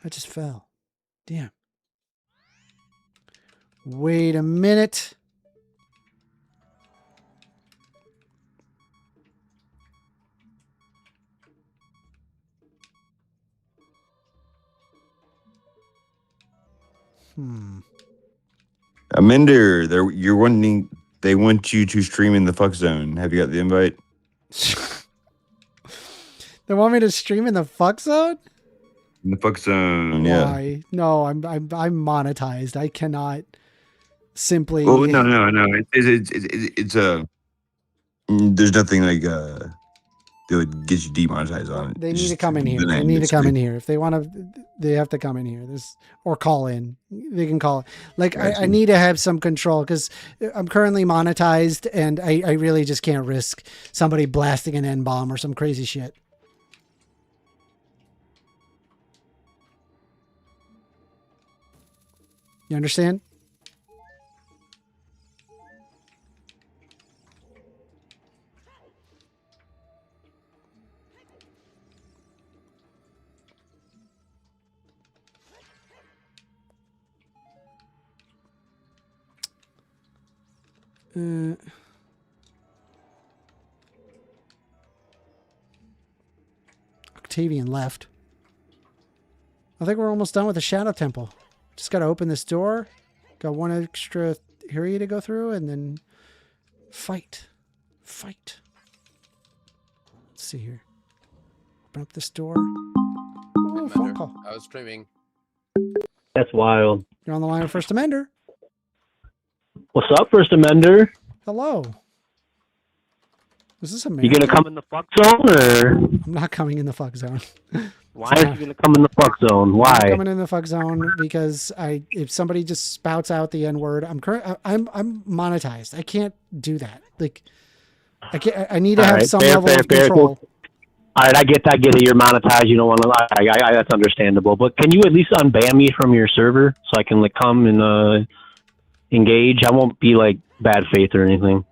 I just fell. Damn. Wait a minute. Amender, they want you to stream in the fuck zone. Have you got the invite? They want me to stream in the fuck zone? In the fuck zone, Why? yeah. No, I'm monetized. I cannot simply. Well, no. It's a. There's nothing like that would get you demonetized on it. They need to come in here. They need to come in here. If they want to, they have to come in here. Or call in. They can call. Like I need to have some control, because I'm currently monetized, and I really just can't risk somebody blasting an N-bomb or some crazy shit. You understand? Octavian left. I think we're almost done with the Shadow Temple. Just got to open this door. Got one extra area to go through, and then fight. Fight. Let's see here. Open up this door. Oh, phone call. I was streaming. That's wild. You're on the line with 1stAmender. What's up, 1stAmender? Hello. Is this a man? You gonna come in the fuck zone, or I'm not coming in the fuck zone. why are you gonna come in the fuck zone? I'm Why? coming in the fuck zone because if somebody just spouts out the N word, I'm monetized. I can't do that. Like, I can't. I need to have some level of control. Cool. All right, I get it. You're monetized. You don't want to. That's understandable. But can you at least unban me from your server so I can like come and engage? I won't be like bad faith or anything.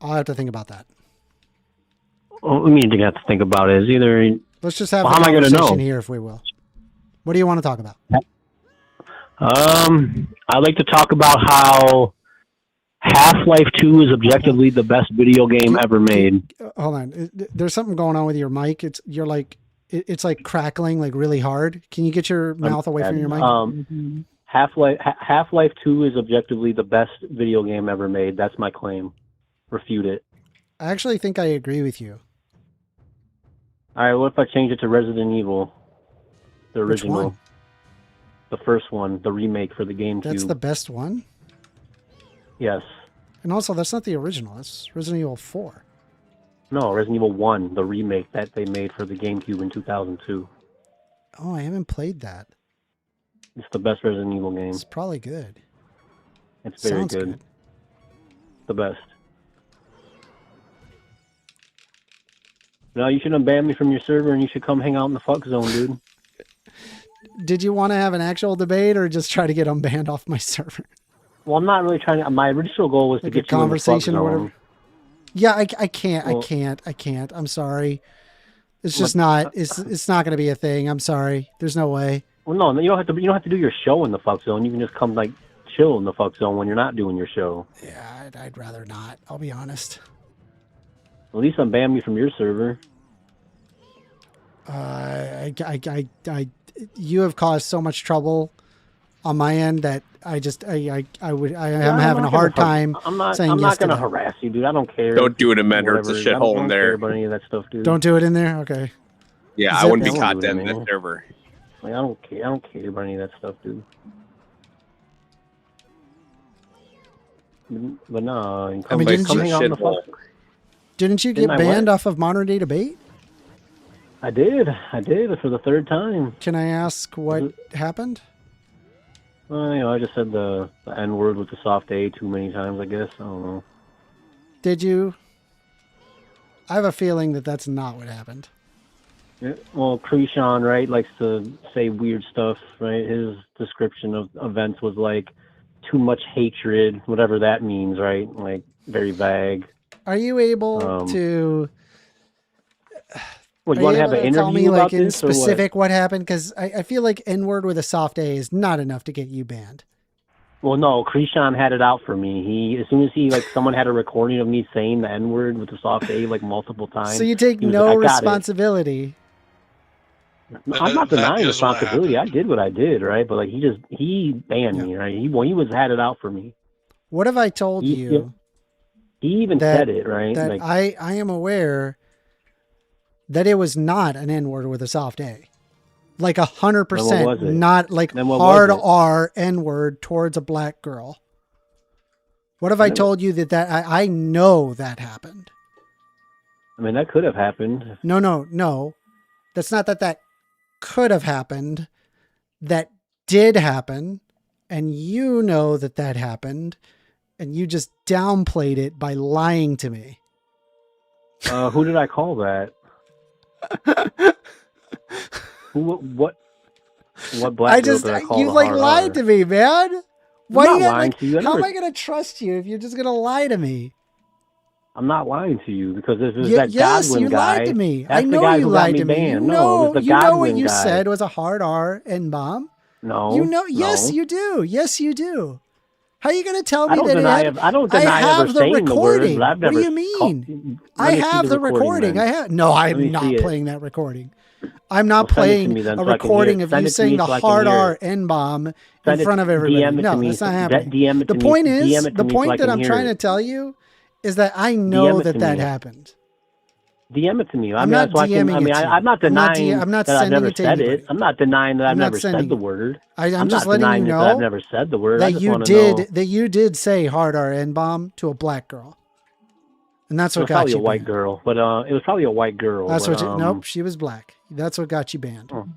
I'll have to think about that. Well, we need to have to think about it. Is either. Let's just have Well, a how am I gonna conversation know? here, if we will. What do you want to talk about? I'd like to talk about how Half-Life 2 is objectively the best video game ever made. Hold on. There's something going on with your mic. It's like crackling like really hard. Can you get your mouth away from your mic? Half-Life 2 is objectively the best video game ever made. That's my claim. Refute it. I actually think I agree with you. All right, what if I change it to Resident Evil? The original. Which one? The first one, the remake for the GameCube. That's the best one? Yes. And also, that's not the original. That's Resident Evil 4. No, Resident Evil 1, the remake that they made for the GameCube in 2002. Oh, I haven't played that. It's the best Resident Evil game. It's probably good. It's very Sounds good. The best. No, you should unban me from your server and you should come hang out in the fuck zone, dude. Did you want to have an actual debate or just try to get unbanned off my server? Well, I'm not really trying to. My original goal was Like to a get you in the fuck conversation or zone. whatever. Yeah, I can't. Well, I can't. I'm sorry. It's just not. It's not going to be a thing. I'm sorry. There's no way. Well, no, you don't have to. You don't have to do your show in the fuck zone. You can just come like chill in the fuck zone when you're not doing your show. Yeah, I'd rather not. I'll be honest. At least unban me from your server. You have caused so much trouble on my end that I am having a hard time. I'm not saying going yes to that. harass you, dude. I don't care. Don't do it, Amender. It's a Whatever. shithole I in don't care there. about any of that stuff, dude. Don't do it in there. Okay. Yeah, Is I it- wouldn't be Don't caught do it, dead in man. that server. Like, I don't care. I don't care about any of that stuff, dude. But no, come, mean, didn't come you- hang out in the Shithole. fuck. Didn't you get Didn't I banned what? off of Modern Day Debate? I did for the third time. Can I ask what happened? I just said the N word with the soft A too many times. I guess I don't know. Did you? I have a feeling that that's not what happened. Yeah, well, Krishan, right, likes to say weird stuff, right? His description of events was like too much hatred, whatever that means, right? Like very vague. Are you able to? Would Are you want you to have able an to tell interview me, about like in this, or what? specific, what happened? Because I feel like N-word with a soft A is not enough to get you banned. Well, no, Krishan had it out for me. As soon as someone had a recording of me saying the N word with the soft A like multiple times. So you take he was no like, "I got it." responsibility. I'm not That denying is what responsibility. I happened. did what I did, right? But like he banned me, right? He had it out for me. What have I told He- you? He even That- said it, right? That Like, I am aware that it was not an N-word with a soft A. Like 100%, was it? not like Then what hard was it? R N-word towards a black girl. What have I told you that I know that happened? I mean, that could have happened. No. That's not that could have happened. That did happen. And you know that happened. And you just downplayed it by lying to me. Who did I call that? What black girl did I call you a like hard lied R? to me, man. Why I'm you not got, lying to you. I How am never- I going to trust you if you're just going to lie to me? I'm not lying to you because this is Ye- that yes, Godwin you guy. lied to me. That's I know the guy you who lied got to me me. banned. You No, it was the know what Godwin you guy. said was a hard R and bomb. No. You know, no. yes, you do. Yes, you do. How are you going to tell me I don't that deny. it had, I don't I deny have ever the saying recording. the word, but I've never. What do you mean? I Let me see have the recording. then. I have. No, Let I'm me not see it. playing that recording. I'm not Well, send it to playing me then a so I can hear recording it. of Send you it to saying me the so I can hard hear R it. N-bomb in Send it- front of everybody. DM it No, to me. that's not happening. DM it The to point me. is, DM it to the me so I point that can I'm hear trying it. to tell you is that I DM know it that to that me. happened. DM it to me. I I'm mean, not that's why I can. DMing I mean, it to you. I'm not denying I'm not that I've sending never it to said anybody. it. I'm not denying that I'm I've not never sending said the it. word. I'm just not letting you denying that know I've never said the word. I that just you want to know. did say hard R N-bomb to a black girl. And that's It what was got probably you a white banned. girl, but it was probably a white girl. That's but, what you, nope, she was black. That's what got you banned. Oh,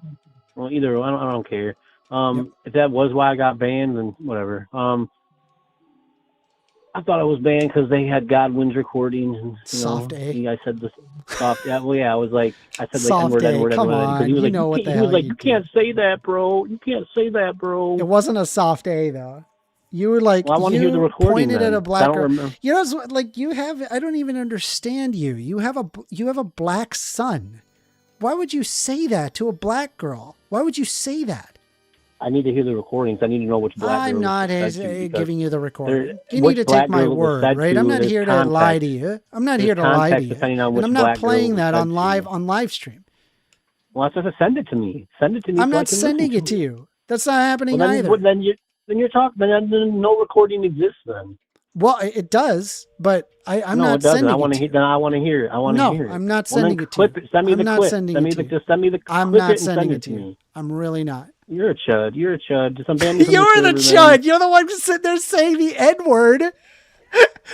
well, either I don't care. Yep. If that was why I got banned, then whatever. I thought I was banned because they had Godwin's recordings and Soft A. I said the soft. Yeah, well, yeah, I was like, I said like Soft N-word, A, N-word, come N-word, on, because he was you like, know what the he was hell like, you you can't say that, bro. You can't say that, bro. It wasn't a soft A though. You were like, Well, I want to hear the recording. pointed then, at a black I don't girl. remember. You know, like you have. I don't even understand you. You have a black son. Why would you say that to a black girl? Why would you say that? I need to hear the recordings. I need to know which black girl. I'm not giving you the recording. You need to take my word, right? I'm not here to lie to you. I'm not here to lie to you. And I'm not playing that on live stream. Well, that's just send it to me. Send it to me. I'm not sending it to you. That's not happening either. Then you're talking. Then no recording exists. Then. Well, it does, but I'm no, not it doesn't. sending I want it to to hear. Then I want to hear it. I want to hear it. No, I'm not sending it to you. Send me the clip. Sending Send me it to you. just send me the. I'm clip not it and sending send it to you. I'm really not. You're a chud. You're a chud. Just abandon me. You're the chud. You're the one who's sitting there saying the N-word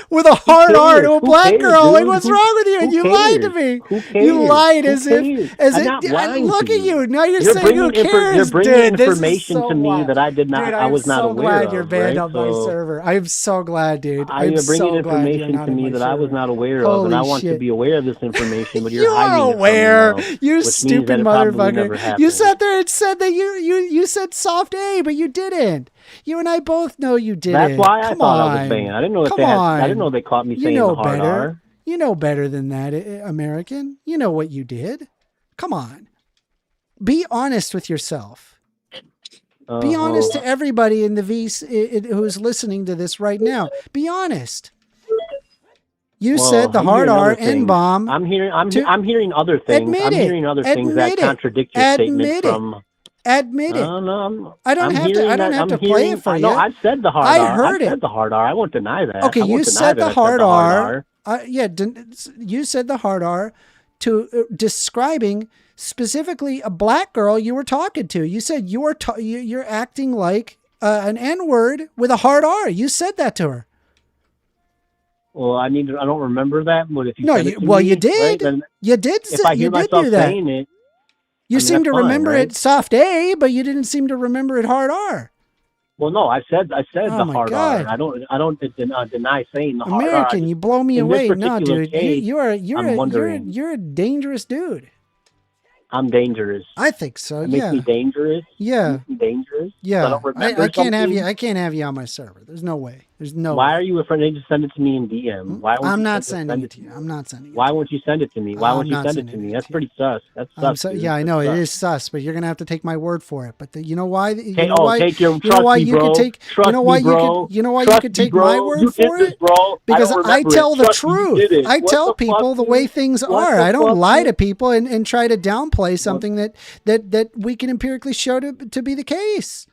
with a hard R to a black girl. Like, what's wrong with you? And you lied to me. You lied as if look at you. Now you're saying who cares? You're bringing dude, information so to me that I did not. Dude, I was not aware of. I'm so glad you're banned right? on my server. I'm so glad, dude. You're bringing information to me that I was not aware of, and I want to be aware of this information. But you're hiding aware. It from me now, you which stupid means that motherfucker. You sat there and said that you said soft A, but you didn't. You and I both know you didn't. That's why I thought I was banned. I didn't know that I didn't know they caught me saying the hard R. You know better than that, American. You know what you did. Come on. Be honest with yourself. Be honest to everybody in the who's listening to this right now. Be honest. You said the hard R N-bomb. I'm hearing other things. I'm hearing other things that contradict your statement from. Admit it. No, I don't have to play it for you. No, I've said the hard R. I heard it. I said the hard R. I won't deny that. Okay, you said the hard R. You said the hard R to describing specifically a black girl you were talking to. You said you're acting like an N-word with a hard R. You said that to her. Well, I don't remember that, but if you said it to me, you did. Right, you did. If I hear myself saying it. You seem to remember it soft A, but you didn't seem to remember it hard R. Well, no, I said the hard R. I don't deny saying the hard R. American, you blow me away. No, dude, you're a dangerous dude. I'm dangerous. I think so. It makes me dangerous. Yeah. Dangerous. Yeah. I can't have you. I can't have you on my server. There's no way. Why are you afraid to send it to me in DM? Why won't I'm not sending it to you. I'm not sending it. Why won't you send it to me? Why won't you send it to me? That's pretty sus. That's sus. Yeah, I know it is sus, but you're gonna have to take my word for it. But you know why? You know why you could take my word for it? Because I tell the truth. I tell people the way things are. I don't lie to people and try to downplay something that we can empirically show to be the case.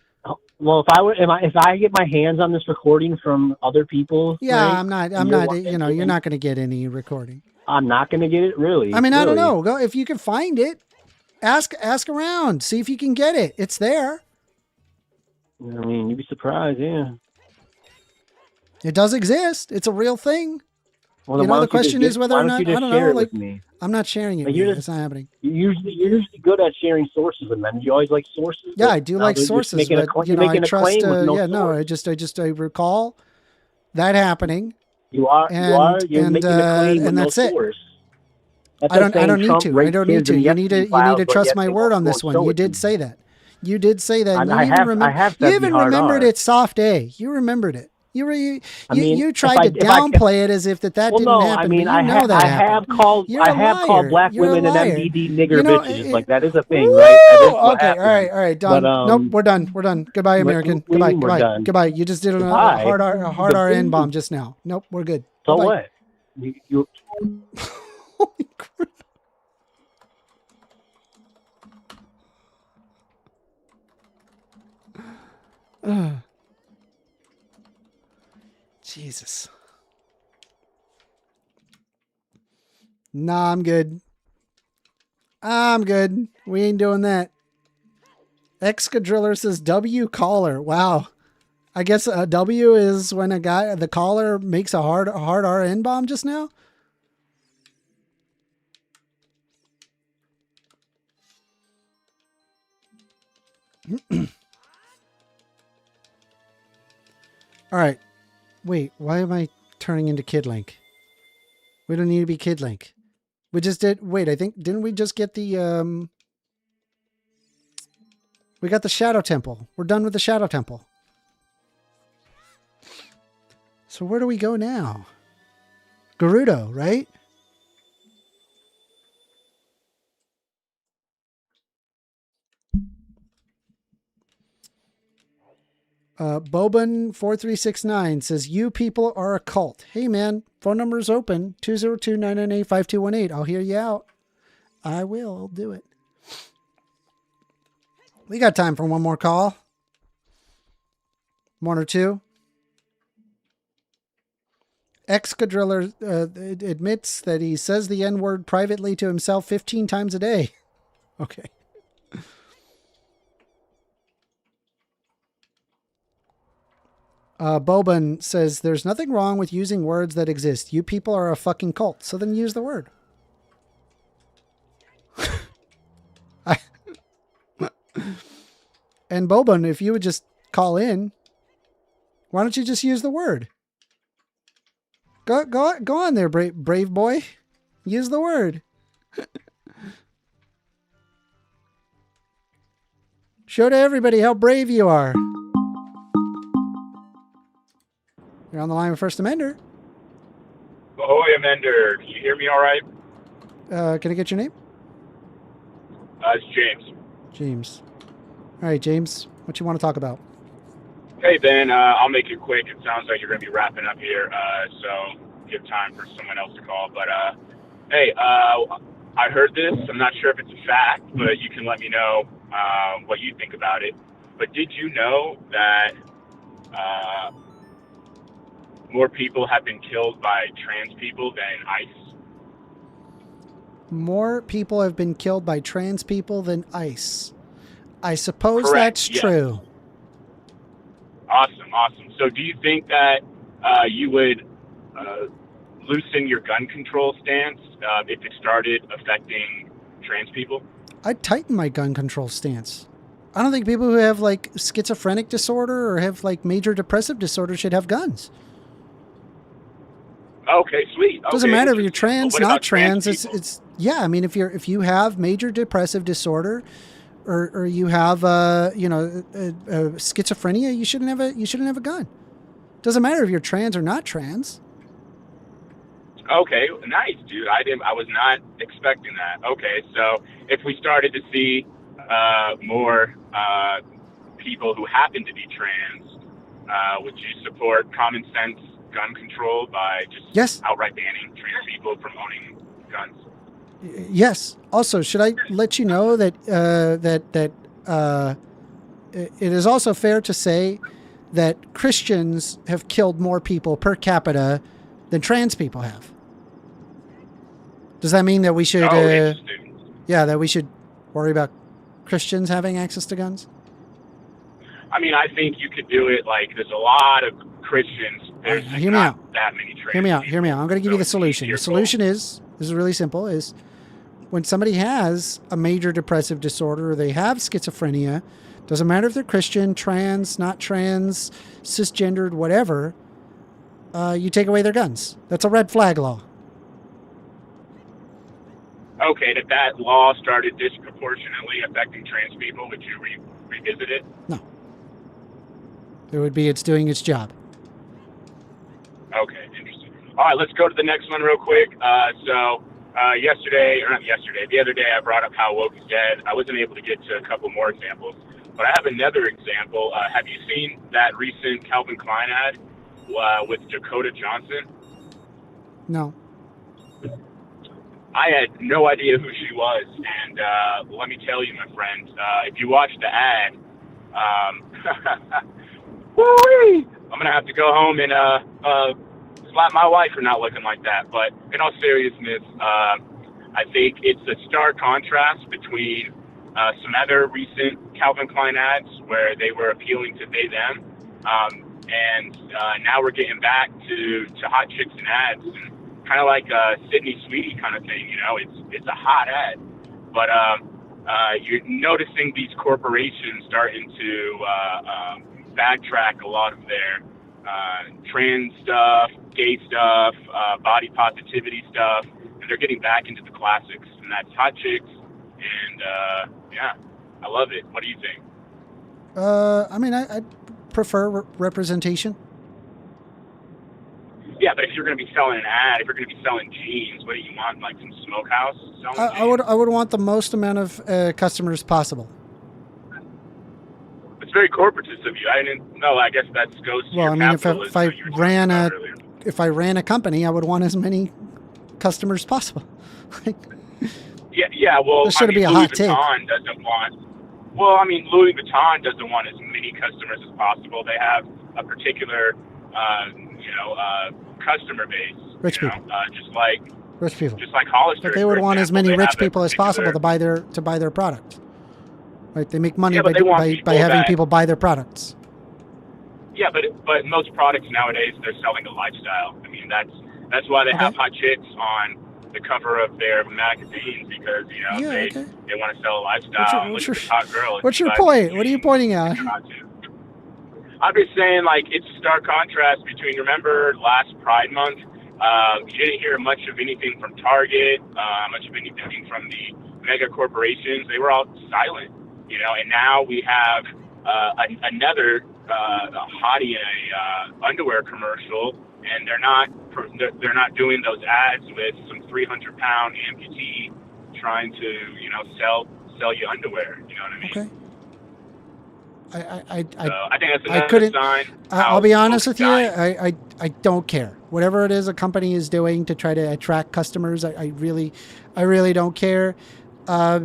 Well, if I get my hands on this recording from other people, yeah, right, I'm not. You're not going to get any recording. I'm not going to get it, really. I mean, really. I don't know. Go if you can find it. Ask around. See if you can get it. It's there. I mean, you'd be surprised. Yeah, it does exist. It's a real thing. Well, the question is whether or not I don't know. Like, I'm not sharing it. It's not happening. You're usually good at sharing sources, and then you always like sources. Yeah, I do like sources, but I trust. I recall that happening. You're making a claim with no source. I don't need to. You need to trust my word on this one. You did say that. You did say that. You even remembered it soft A. You remembered it. You tried to downplay it as if that didn't happen. I mean, I have called black women and MBD nigger bitches. Like that is a thing, woo! right? Okay, all right, done. Nope, we're done. Goodbye, American. Goodbye. You just did a hard RN bomb just now. Nope, we're good. So Bye-bye. what? You Holy crap. Jesus. Nah, I'm good. We ain't doing that. Excadriller says W caller. Wow. I guess a W is when the caller makes a hard RN bomb just now. All right. Wait, why am I turning into Kid Link? We don't need to be Kid Link. We just did. Wait, didn't we just get the, we got the Shadow Temple. We're done with the Shadow Temple. So where do we go now? Gerudo, right? Boban4369 says, you people are a cult. Hey, man, phone number is open. 202-998-5218. I'll hear you out. I will. I'll do it. We got time for one more call. One or two. Excadriller admits that he says the N-word privately to himself 15 times a day. Okay. Boban says, there's nothing wrong with using words that exist. You people are a fucking cult. So then use the word. And Boban, if you would just call in, why don't you just use the word? Go on there, brave boy. Use the word. Show to everybody how brave you are. You're on the line with 1stAmender. Ahoy, Amender. Can you hear me all right? Can I get your name? It's James. James. All right, James. What you want to talk about? Hey, Ben. I'll make it quick. It sounds like you're going to be wrapping up here, so give time for someone else to call. But, hey, I heard this. I'm not sure if it's a fact, but you can let me know what you think about it. But did you know that more people have been killed by trans people than ICE? More people have been killed by trans people than ICE. I suppose Correct. that's Yes. true. Awesome. So do you think that you would loosen your gun control stance if it started affecting trans people? I'd tighten my gun control stance. I don't think people who have like schizophrenic disorder or have like major depressive disorder should have guns. Okay, sweet. Doesn't matter if you're trans, What not about trans. people? It's yeah. I mean, if you have major depressive disorder, or you have schizophrenia, you shouldn't have a gun. Doesn't matter if you're trans or not trans. Okay, nice, dude. I was not expecting that. Okay, so if we started to see more people who happen to be trans, would you support common sense gun control by just outright banning trans people from owning guns? Yes. Also, should I let you know that it is also fair to say that Christians have killed more people per capita than trans people have? Does that mean that we should, that we should worry about Christians having access to guns? I mean, I think you could do it. Like, there's a lot of Christians. There's Hear me out. That many trans Hear me out. people. I'm going to give you the solution. The solution is really simple. Is when somebody has a major depressive disorder or they have schizophrenia, doesn't matter if they're Christian, trans, not trans, cisgendered, whatever, you take away their guns. That's a red flag law. Okay, if that law started disproportionately affecting trans people, would you revisit it? No. It would be it's doing its job. Okay, interesting. All right, let's go to the next one real quick. The other day I brought up how woke is dead. I wasn't able to get to a couple more examples, but I have another example. Have you seen that recent Calvin Klein ad with Dakota Johnson? No. I had no idea who she was, and let me tell you, my friend, if you watch the ad, woo-wee, I'm gonna have to go home and slap my wife for not looking like that. But in all seriousness, I think it's a stark contrast between some other recent Calvin Klein ads where they were appealing to they them, and now we're getting back to hot chicks and ads, and kind of like a Sydney Sweetie kind of thing. You know, it's a hot ad, but you're noticing these corporations starting to backtrack a lot of their trans stuff, gay stuff, body positivity stuff, and they're getting back into the classics, and that's hot chicks, and yeah, I love it. What do you think? I mean, I prefer representation. Yeah, but if you're going to be selling an ad, if you're going to be selling jeans, what do you want? Like some smokehouse selling jeans? I would want the most amount of customers possible. It's very corporatist of you. I didn't know. I guess that goes to your capitalism. If I ran a company, I would want as many customers as possible. Yeah. Well, this should be a Louis hot take. Vuitton doesn't want. Well, I mean, Louis Vuitton doesn't want as many customers as possible. They have a particular, customer base. Rich people. Just like rich people. Just like Hollister. But they would want as many rich people as possible to buy their product. Right? They make money by having people buy their products. Yeah, but most products nowadays, they're selling a lifestyle. I mean, that's why they have hot chicks on the cover of their magazines, because they want to sell a lifestyle. What's your hot girl? What's your point? What are you pointing at? I'm just saying, like, it's a stark contrast between, remember last Pride Month, you didn't hear much of anything from Target, much of anything from the mega corporations. They were all silent, and now we have another hottie in a underwear commercial, and they're not doing those ads with some 300-pound amputee trying to sell you underwear. You know what I mean? Okay. I think that's another sign. I'll be honest with you. I don't care. Whatever it is a company is doing to try to attract customers, I really don't care. I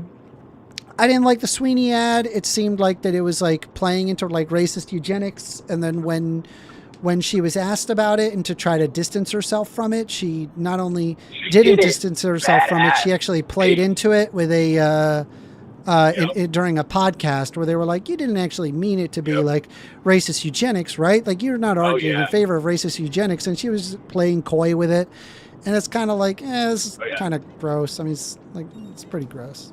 didn't like the Sweeney ad. It seemed like that it was like playing into like racist eugenics. And then when she was asked about it and to try to distance herself from it, she not only didn't distance herself from it, she actually played into it with a during a podcast where they were like, you didn't actually mean it to be like racist eugenics, right? Like, you're not arguing in favor of racist eugenics. And she was playing coy with it. And it's kind of like, this is kind of gross. I mean, it's pretty gross.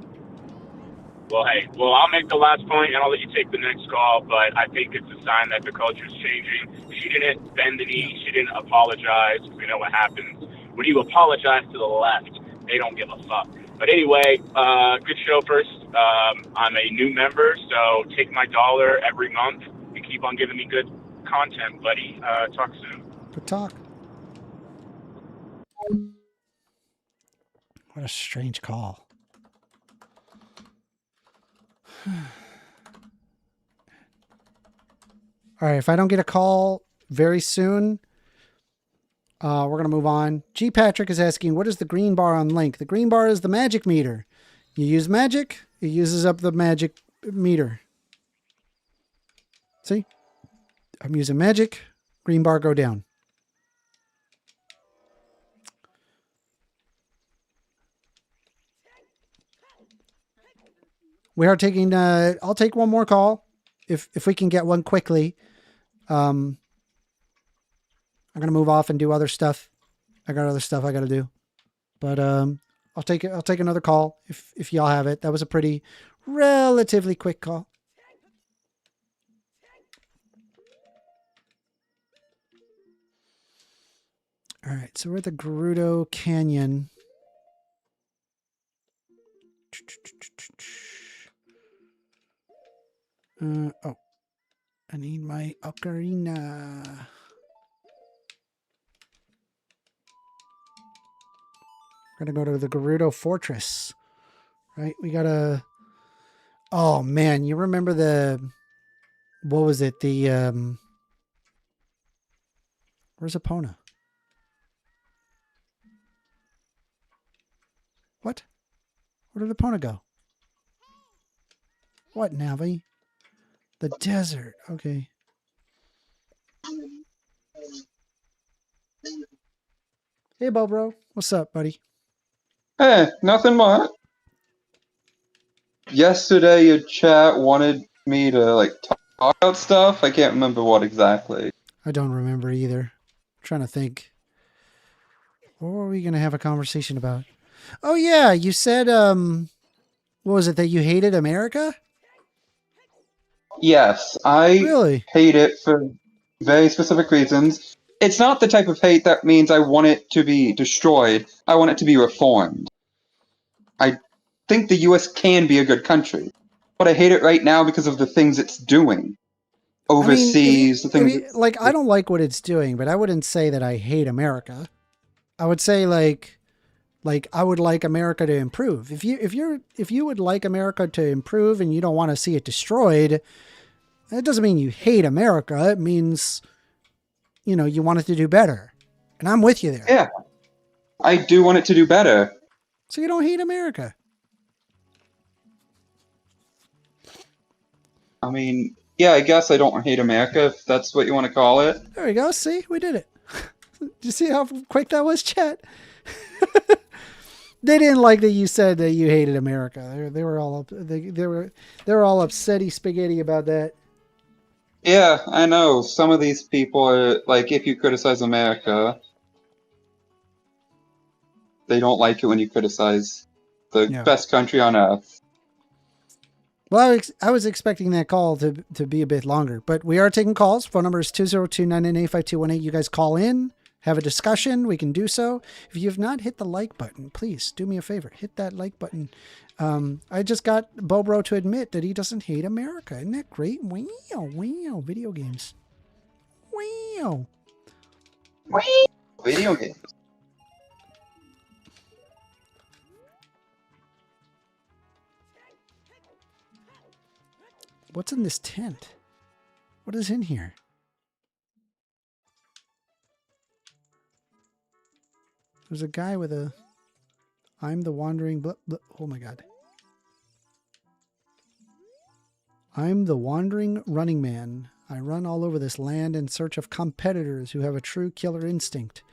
Well, hey, I'll make the last point and I'll let you take the next call, but I think it's a sign that the culture is changing. She didn't bend the knee. She didn't apologize. We know what happens. When you apologize to the left, they don't give a fuck. But anyway, good show first. I'm a new member, so take my $1 every month and keep on giving me good content, buddy. Talk soon. Good talk. What a strange call. All right, if I don't get a call very soon, we're going to move on. G. Patrick is asking, what is the green bar on Link? The green bar is the magic meter. You use magic, it uses up the magic meter. See? I'm using magic, green bar go down. We are taking, I'll take one more call if we can get one quickly. I'm going to move off and do other stuff. I got other stuff I got to do, but, I'll take another call if y'all have it. That was a pretty relatively quick call. All right. So we're at the Gerudo Canyon. I need my ocarina. We're going to go to the Gerudo Fortress. Right? We got to... Oh, man. You remember the... What was it? The... Where's Epona? What? Where did Epona go? What, Navi? The desert. Okay. Hey, Beaubro. What's up, buddy? Hey, nothing much. Yesterday, your chat wanted me to like talk about stuff. I can't remember what exactly. I don't remember either. I'm trying to think. What were we going to have a conversation about? Oh, yeah. You said, what was it, that you hated America? Yes, I Really? hate it for very specific reasons. It's not the type of hate that means I want it to be destroyed. I want it to be reformed. I think the US can be a good country, but I hate it right now because of the things it's doing overseas. The things like, I don't like what it's doing, but I wouldn't say that I hate America. I would say like I would like America to improve. If you would like America to improve and you don't want to see it destroyed, that doesn't mean you hate America. It means, you know, you want it to do better. And I'm with you there. Yeah, I do want it to do better. So you don't hate America. I mean, yeah, I guess I don't hate America, if that's what you want to call it. There we go. See, we did it. Did you see how quick that was, chat? They didn't like that you said that you hated America. They were all up. They were all upsetty spaghetti about that. Yeah, I know. Some of these people are like, if you criticize America, they don't like it when you criticize the best country on earth. Well, I was expecting that call to be a bit longer, but we are taking calls. Phone number is 202-998-5218. You guys call in, have a discussion. We can do so. If you have not hit the like button, please do me a favor. Hit that like button. I just got Beaubro to admit that he doesn't hate America. Isn't that great? Wow, wow, video games. Wow. Wow, video games. What's in this tent? What is in here? There's a guy with a... I'm the wandering... Oh my god. I'm the wandering running man. I run all over this land in search of competitors who have a true killer instinct.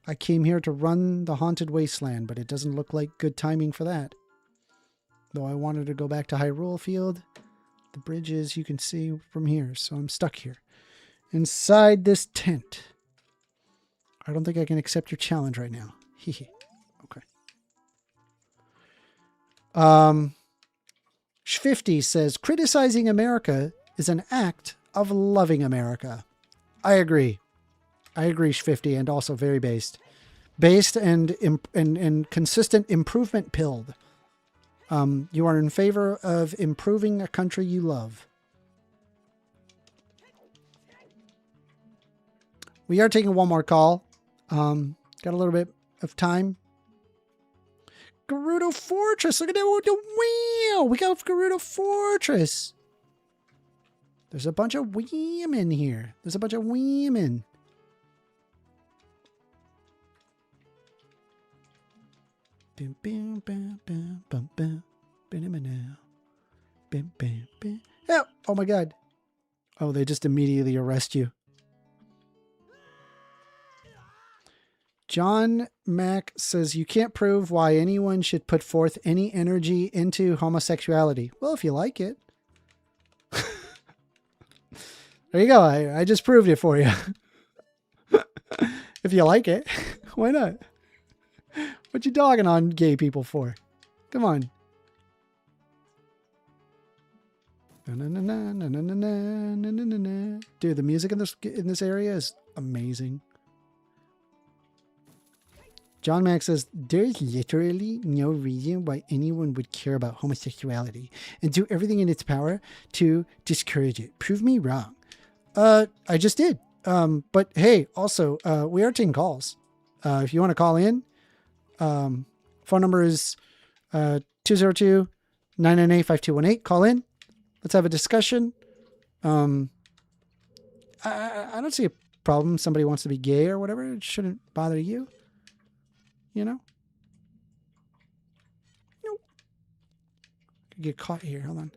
I came here to run the haunted wasteland, but it doesn't look like good timing for that. Though I wanted to go back to Hyrule Field, the bridges you can see from here, so I'm stuck here. Inside this tent. I don't think I can accept your challenge right now. Hehe. Okay. 50 says, criticizing America is an act of loving America. I agree. I agree, 50, and also very based. Based and consistent improvement pilled. You are in favor of improving a country you love. We are taking one more call. Got a little bit of time. Gerudo Fortress. Look at that. Wow. We got Gerudo Fortress. There's a bunch of women here. There's a bunch of women. Bim, bim, bam, bam, bam, bam. Bim, bam, bam. Oh my god. Oh, they just immediately arrest you. John Mack says, you can't prove why anyone should put forth any energy into homosexuality. Well, if you like it. There you go. I just proved it for you. If you like it, why not? What you dogging on gay people for? Come on. Dude, the music in this area is amazing. John Mack says, there's literally no reason why anyone would care about homosexuality and do everything in its power to discourage it. Prove me wrong. I just did. But hey, also, we are taking calls. If you want to call in, Phone number is 202-998-5218. Call in. Let's have a discussion. I don't see a problem. Somebody wants to be gay or whatever. It shouldn't bother you. You know? Nope. Could get caught here. Hold on.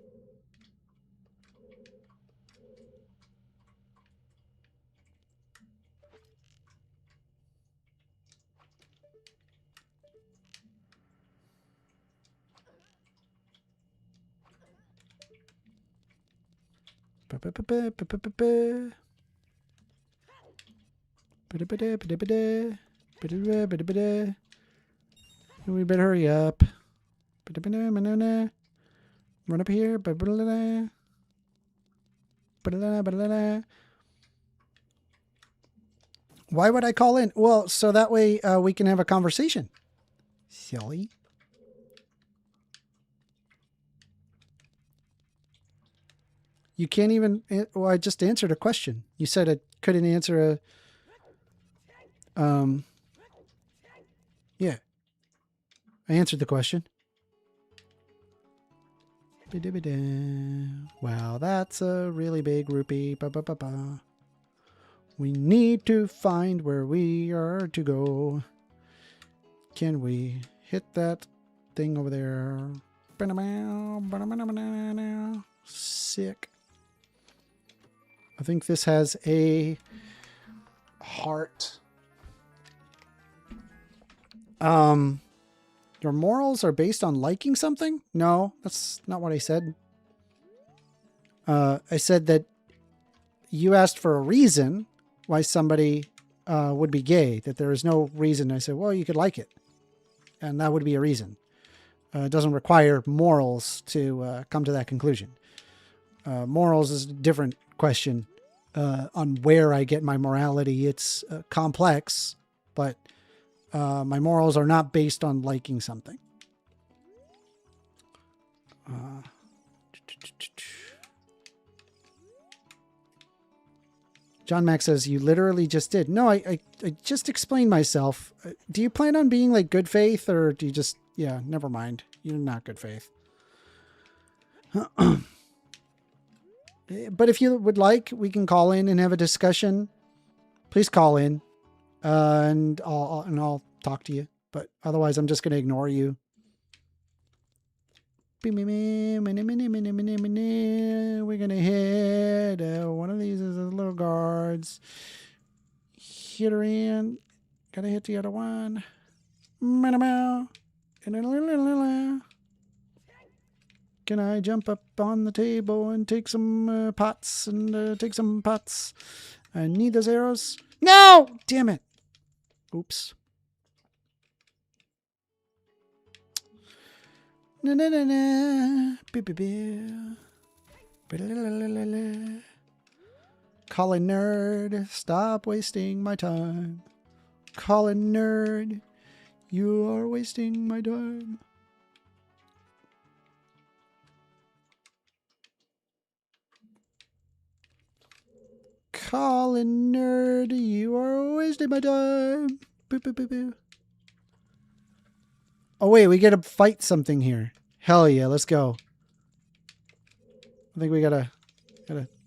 We better hurry up. Run up here. Why would I call in? Well, so that way we can have a conversation. Silly. You can't even... Well, I just answered a question. You said I couldn't answer a... Yeah. I answered the question. Wow, that's a really big rupee. We need to find where we are to go. Can we hit that thing over there? Sick. I think this has a heart. Your morals are based on liking something? No, that's not what I said. I said that you asked for a reason why somebody would be gay, that there is no reason. I said, well, you could like it. And that would be a reason. It doesn't require morals to come to that conclusion. Morals is a different question on where I get my morality. It's complex, but my morals are not based on liking something. John Mack says, you literally just did. No, I just explained myself. Do you plan on being like good faith, or do you just... Yeah, never mind. You're not good faith. But if you would like, we can call in and have a discussion. Please call in, and I'll talk to you. But otherwise, I'm just going to ignore you. We're going to hit one of these as little guards. Hit her in. Got to hit the other one. Can I jump up on the table and take some pots and take some pots? I need those arrows. No! Damn it. Oops. Na na na na. Call a nerd. Stop wasting my time. Call a nerd. You are wasting my time. Call a nerd. You are wasting my time. Boo, boo, boo, boo. Oh, wait. We got to fight something here. Hell yeah. Let's go. I think we gotta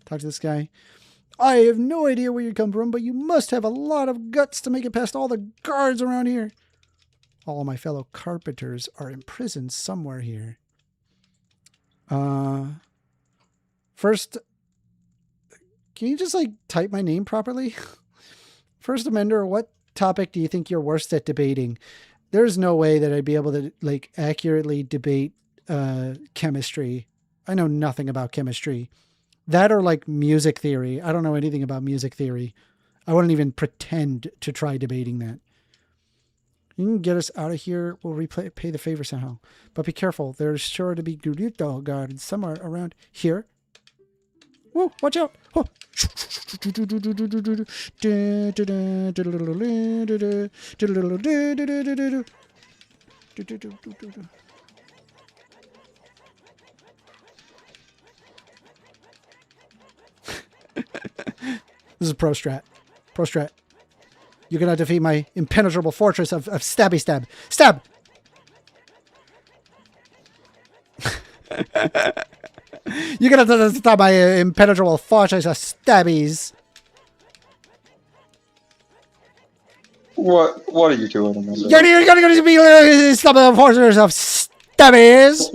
talk to this guy. I have no idea where you come from, but you must have a lot of guts to make it past all the guards around here. All of my fellow carpenters are imprisoned somewhere here. First, can you just like type my name properly? 1stAmender, what topic do you think you're worst at debating? There's no way that I'd be able to like accurately debate chemistry. I know nothing about chemistry. That or like music theory. I don't know anything about music theory. I wouldn't even pretend to try debating that. You can get us out of here. We'll pay the favor somehow. But be careful. There's sure to be Gurito guards somewhere around here. Whoa, watch out. Oh. This is pro strat. Pro strat. You cannot defeat my impenetrable fortress of stabby stab. Stab! You cannot stop my impenetrable fortress of stabbies. What are you doing, Amanda? You're gonna be stop the fortress of stabbies.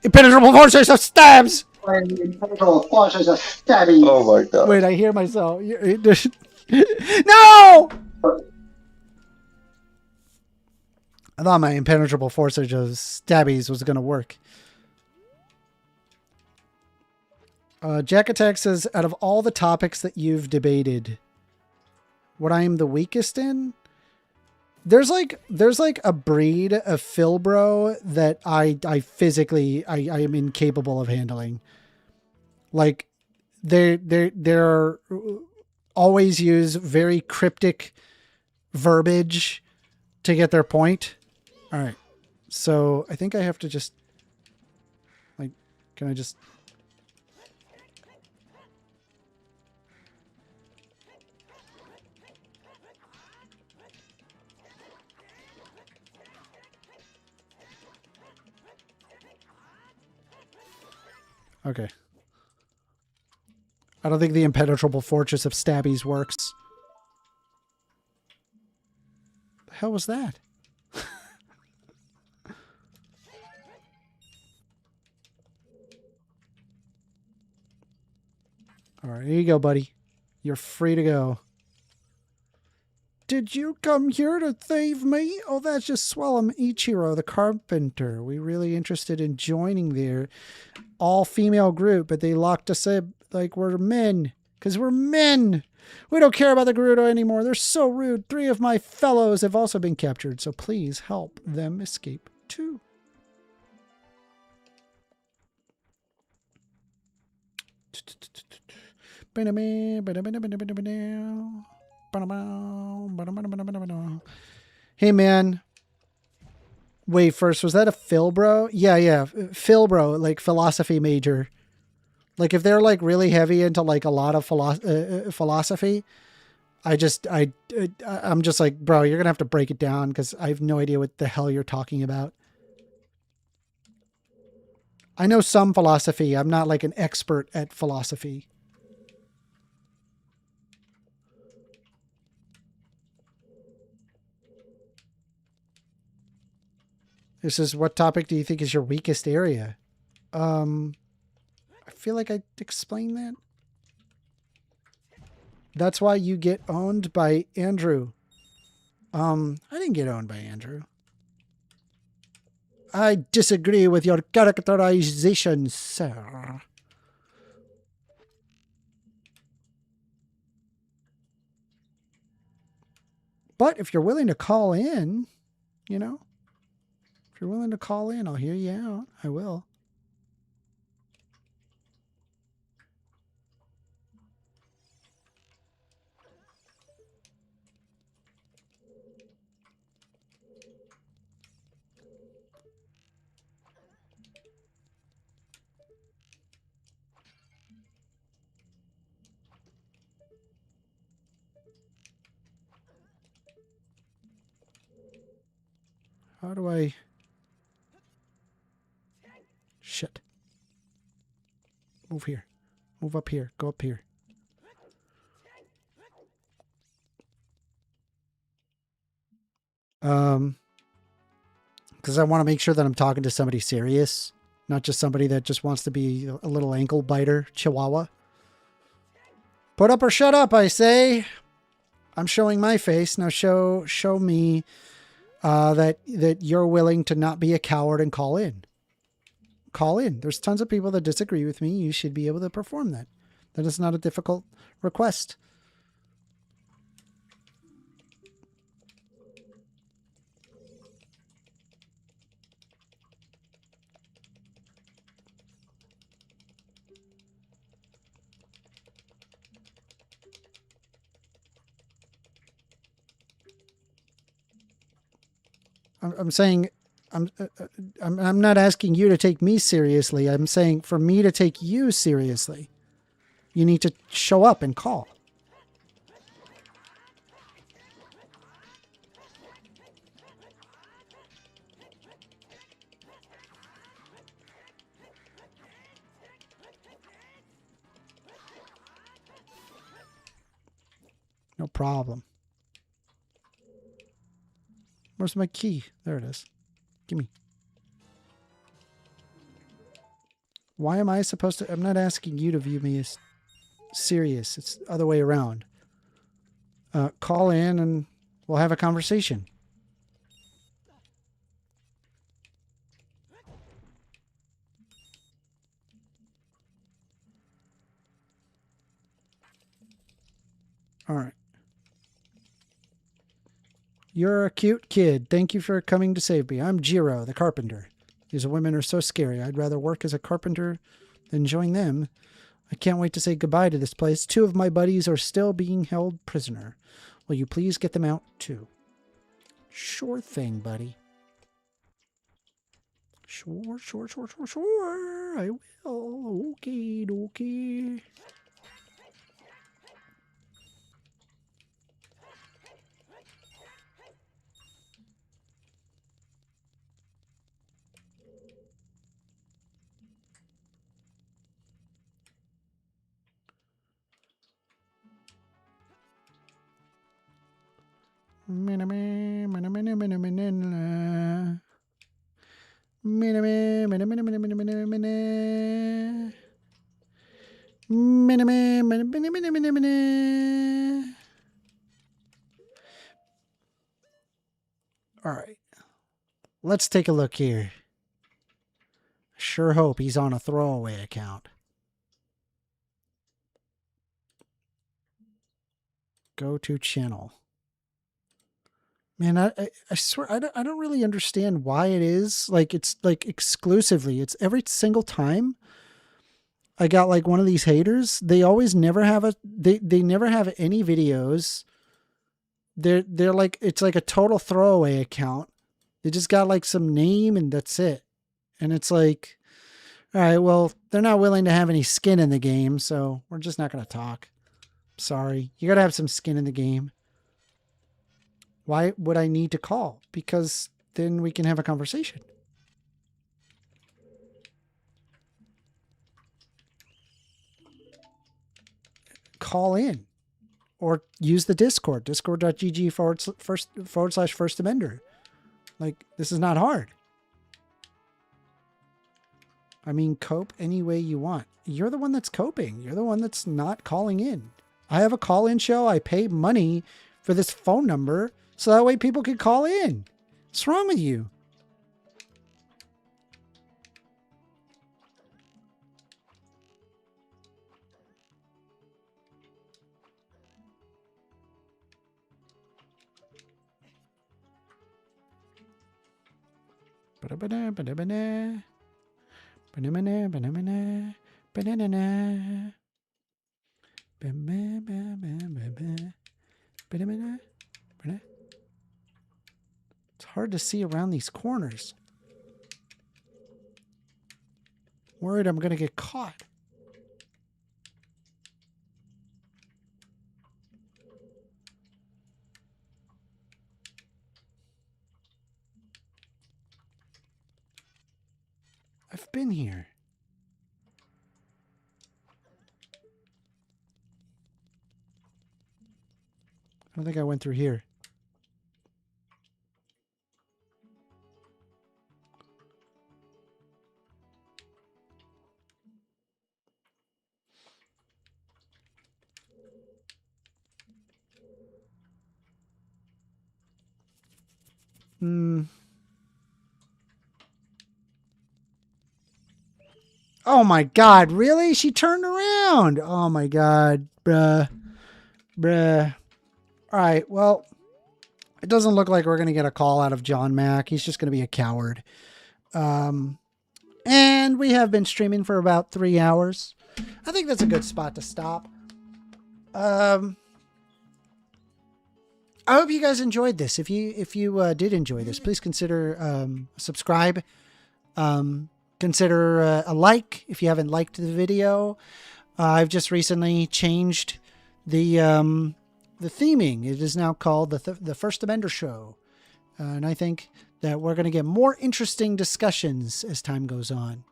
Impenetrable fortress of stabs. Impenetrable fortress of stabbies. Oh my god. Wait, I hear myself. No! I thought my impenetrable fortress of stabbies was gonna work. Jack Attack says, out of all the topics that you've debated, what I am the weakest in? There's like a breed of filbro that I physically am incapable of handling. Like they're always use very cryptic verbiage to get their point. All right. So I think I have to just like, can I just okay. I don't think the impenetrable fortress of stabbies works. The hell was that? All right, here you go, buddy. You're free to go. Did you come here to save me? Oh, that's just swell. I'm Ichiro, the carpenter. We really interested in joining their all-female group, but they locked us up like we're men. Because we're men. We don't care about the Gerudo anymore. They're so rude. 3 of my fellows have also been captured, so please help them escape too. Hey man, wait, first, was that a filbro? Yeah, filbro, like philosophy major. Like if they're like really heavy into like a lot of philosophy, I'm just like, bro, you're gonna have to break it down because I have no idea what the hell you're talking about. I know some philosophy. I'm not like an expert at philosophy. This is, what topic do you think is your weakest area? I feel like I explained that. That's why you get owned by Andrew. I didn't get owned by Andrew. I disagree with your characterization, sir. But if you're willing to call in, you know, if you're willing to call in, I'll hear you out. I will. How do I... Shit. Move here. Move up here. Go up here. Because I want to make sure that I'm talking to somebody serious, not just somebody that just wants to be a little ankle biter chihuahua. Put up or shut up, I say. I'm showing my face. Now show me that you're willing to not be a coward and call in. Call in. There's tons of people that disagree with me. You should be able to perform that. That is not a difficult request. I'm saying I'm not asking you to take me seriously. I'm saying for me to take you seriously, you need to show up and call. No problem. Where's my key? There it is. Gimme. Why am I supposed to... I'm not asking you to view me as serious. It's the other way around. Call in and we'll have a conversation. All right. You're a cute kid. Thank you for coming to save me. I'm Jiro, the carpenter. These women are so scary. I'd rather work as a carpenter than join them. I can't wait to say goodbye to this place. 2 of my buddies are still being held prisoner. Will you please get them out too? Sure thing, buddy. Sure. I will. Okay. All right. Let's take a look here. Sure hope he's on a throwaway account. Go to channel. Man, I swear, I don't really understand why it is. Like, it's like exclusively. It's every single time I got like one of these haters, they always never have they never have any videos. They're like, it's like a total throwaway account. They just got like some name and that's it. And it's like, all right, well, they're not willing to have any skin in the game, so we're just not going to talk. Sorry. You got to have some skin in the game. Why would I need to call? Because then we can have a conversation. Call in or use the Discord, discord.gg / 1stAmender. Like, this is not hard. I mean, cope any way you want. You're the one that's coping. You're the one that's not calling in. I have a call-in show. I pay money for this phone number so that way people can call in. What's wrong with you? Ba-da-ba-da, banana, banana, banana, banana. It's hard to see around these corners. Worried I'm going to get caught. I've been here. I don't think I went through here. Oh my God, really? She turned around. Oh my God, bruh. All right, well, it doesn't look like we're going to get a call out of John Mack. He's just going to be a coward. And we have been streaming for about 3 hours. I think that's a good spot to stop. I I hope you guys enjoyed this. If you did enjoy this, please consider subscribe. Consider a like if you haven't liked the video. I've just recently changed the theming. It is now called the 1stAmender Show, and I think that we're going to get more interesting discussions as time goes on.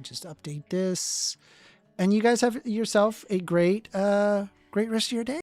Just update this, and you guys have yourself a great rest of your day.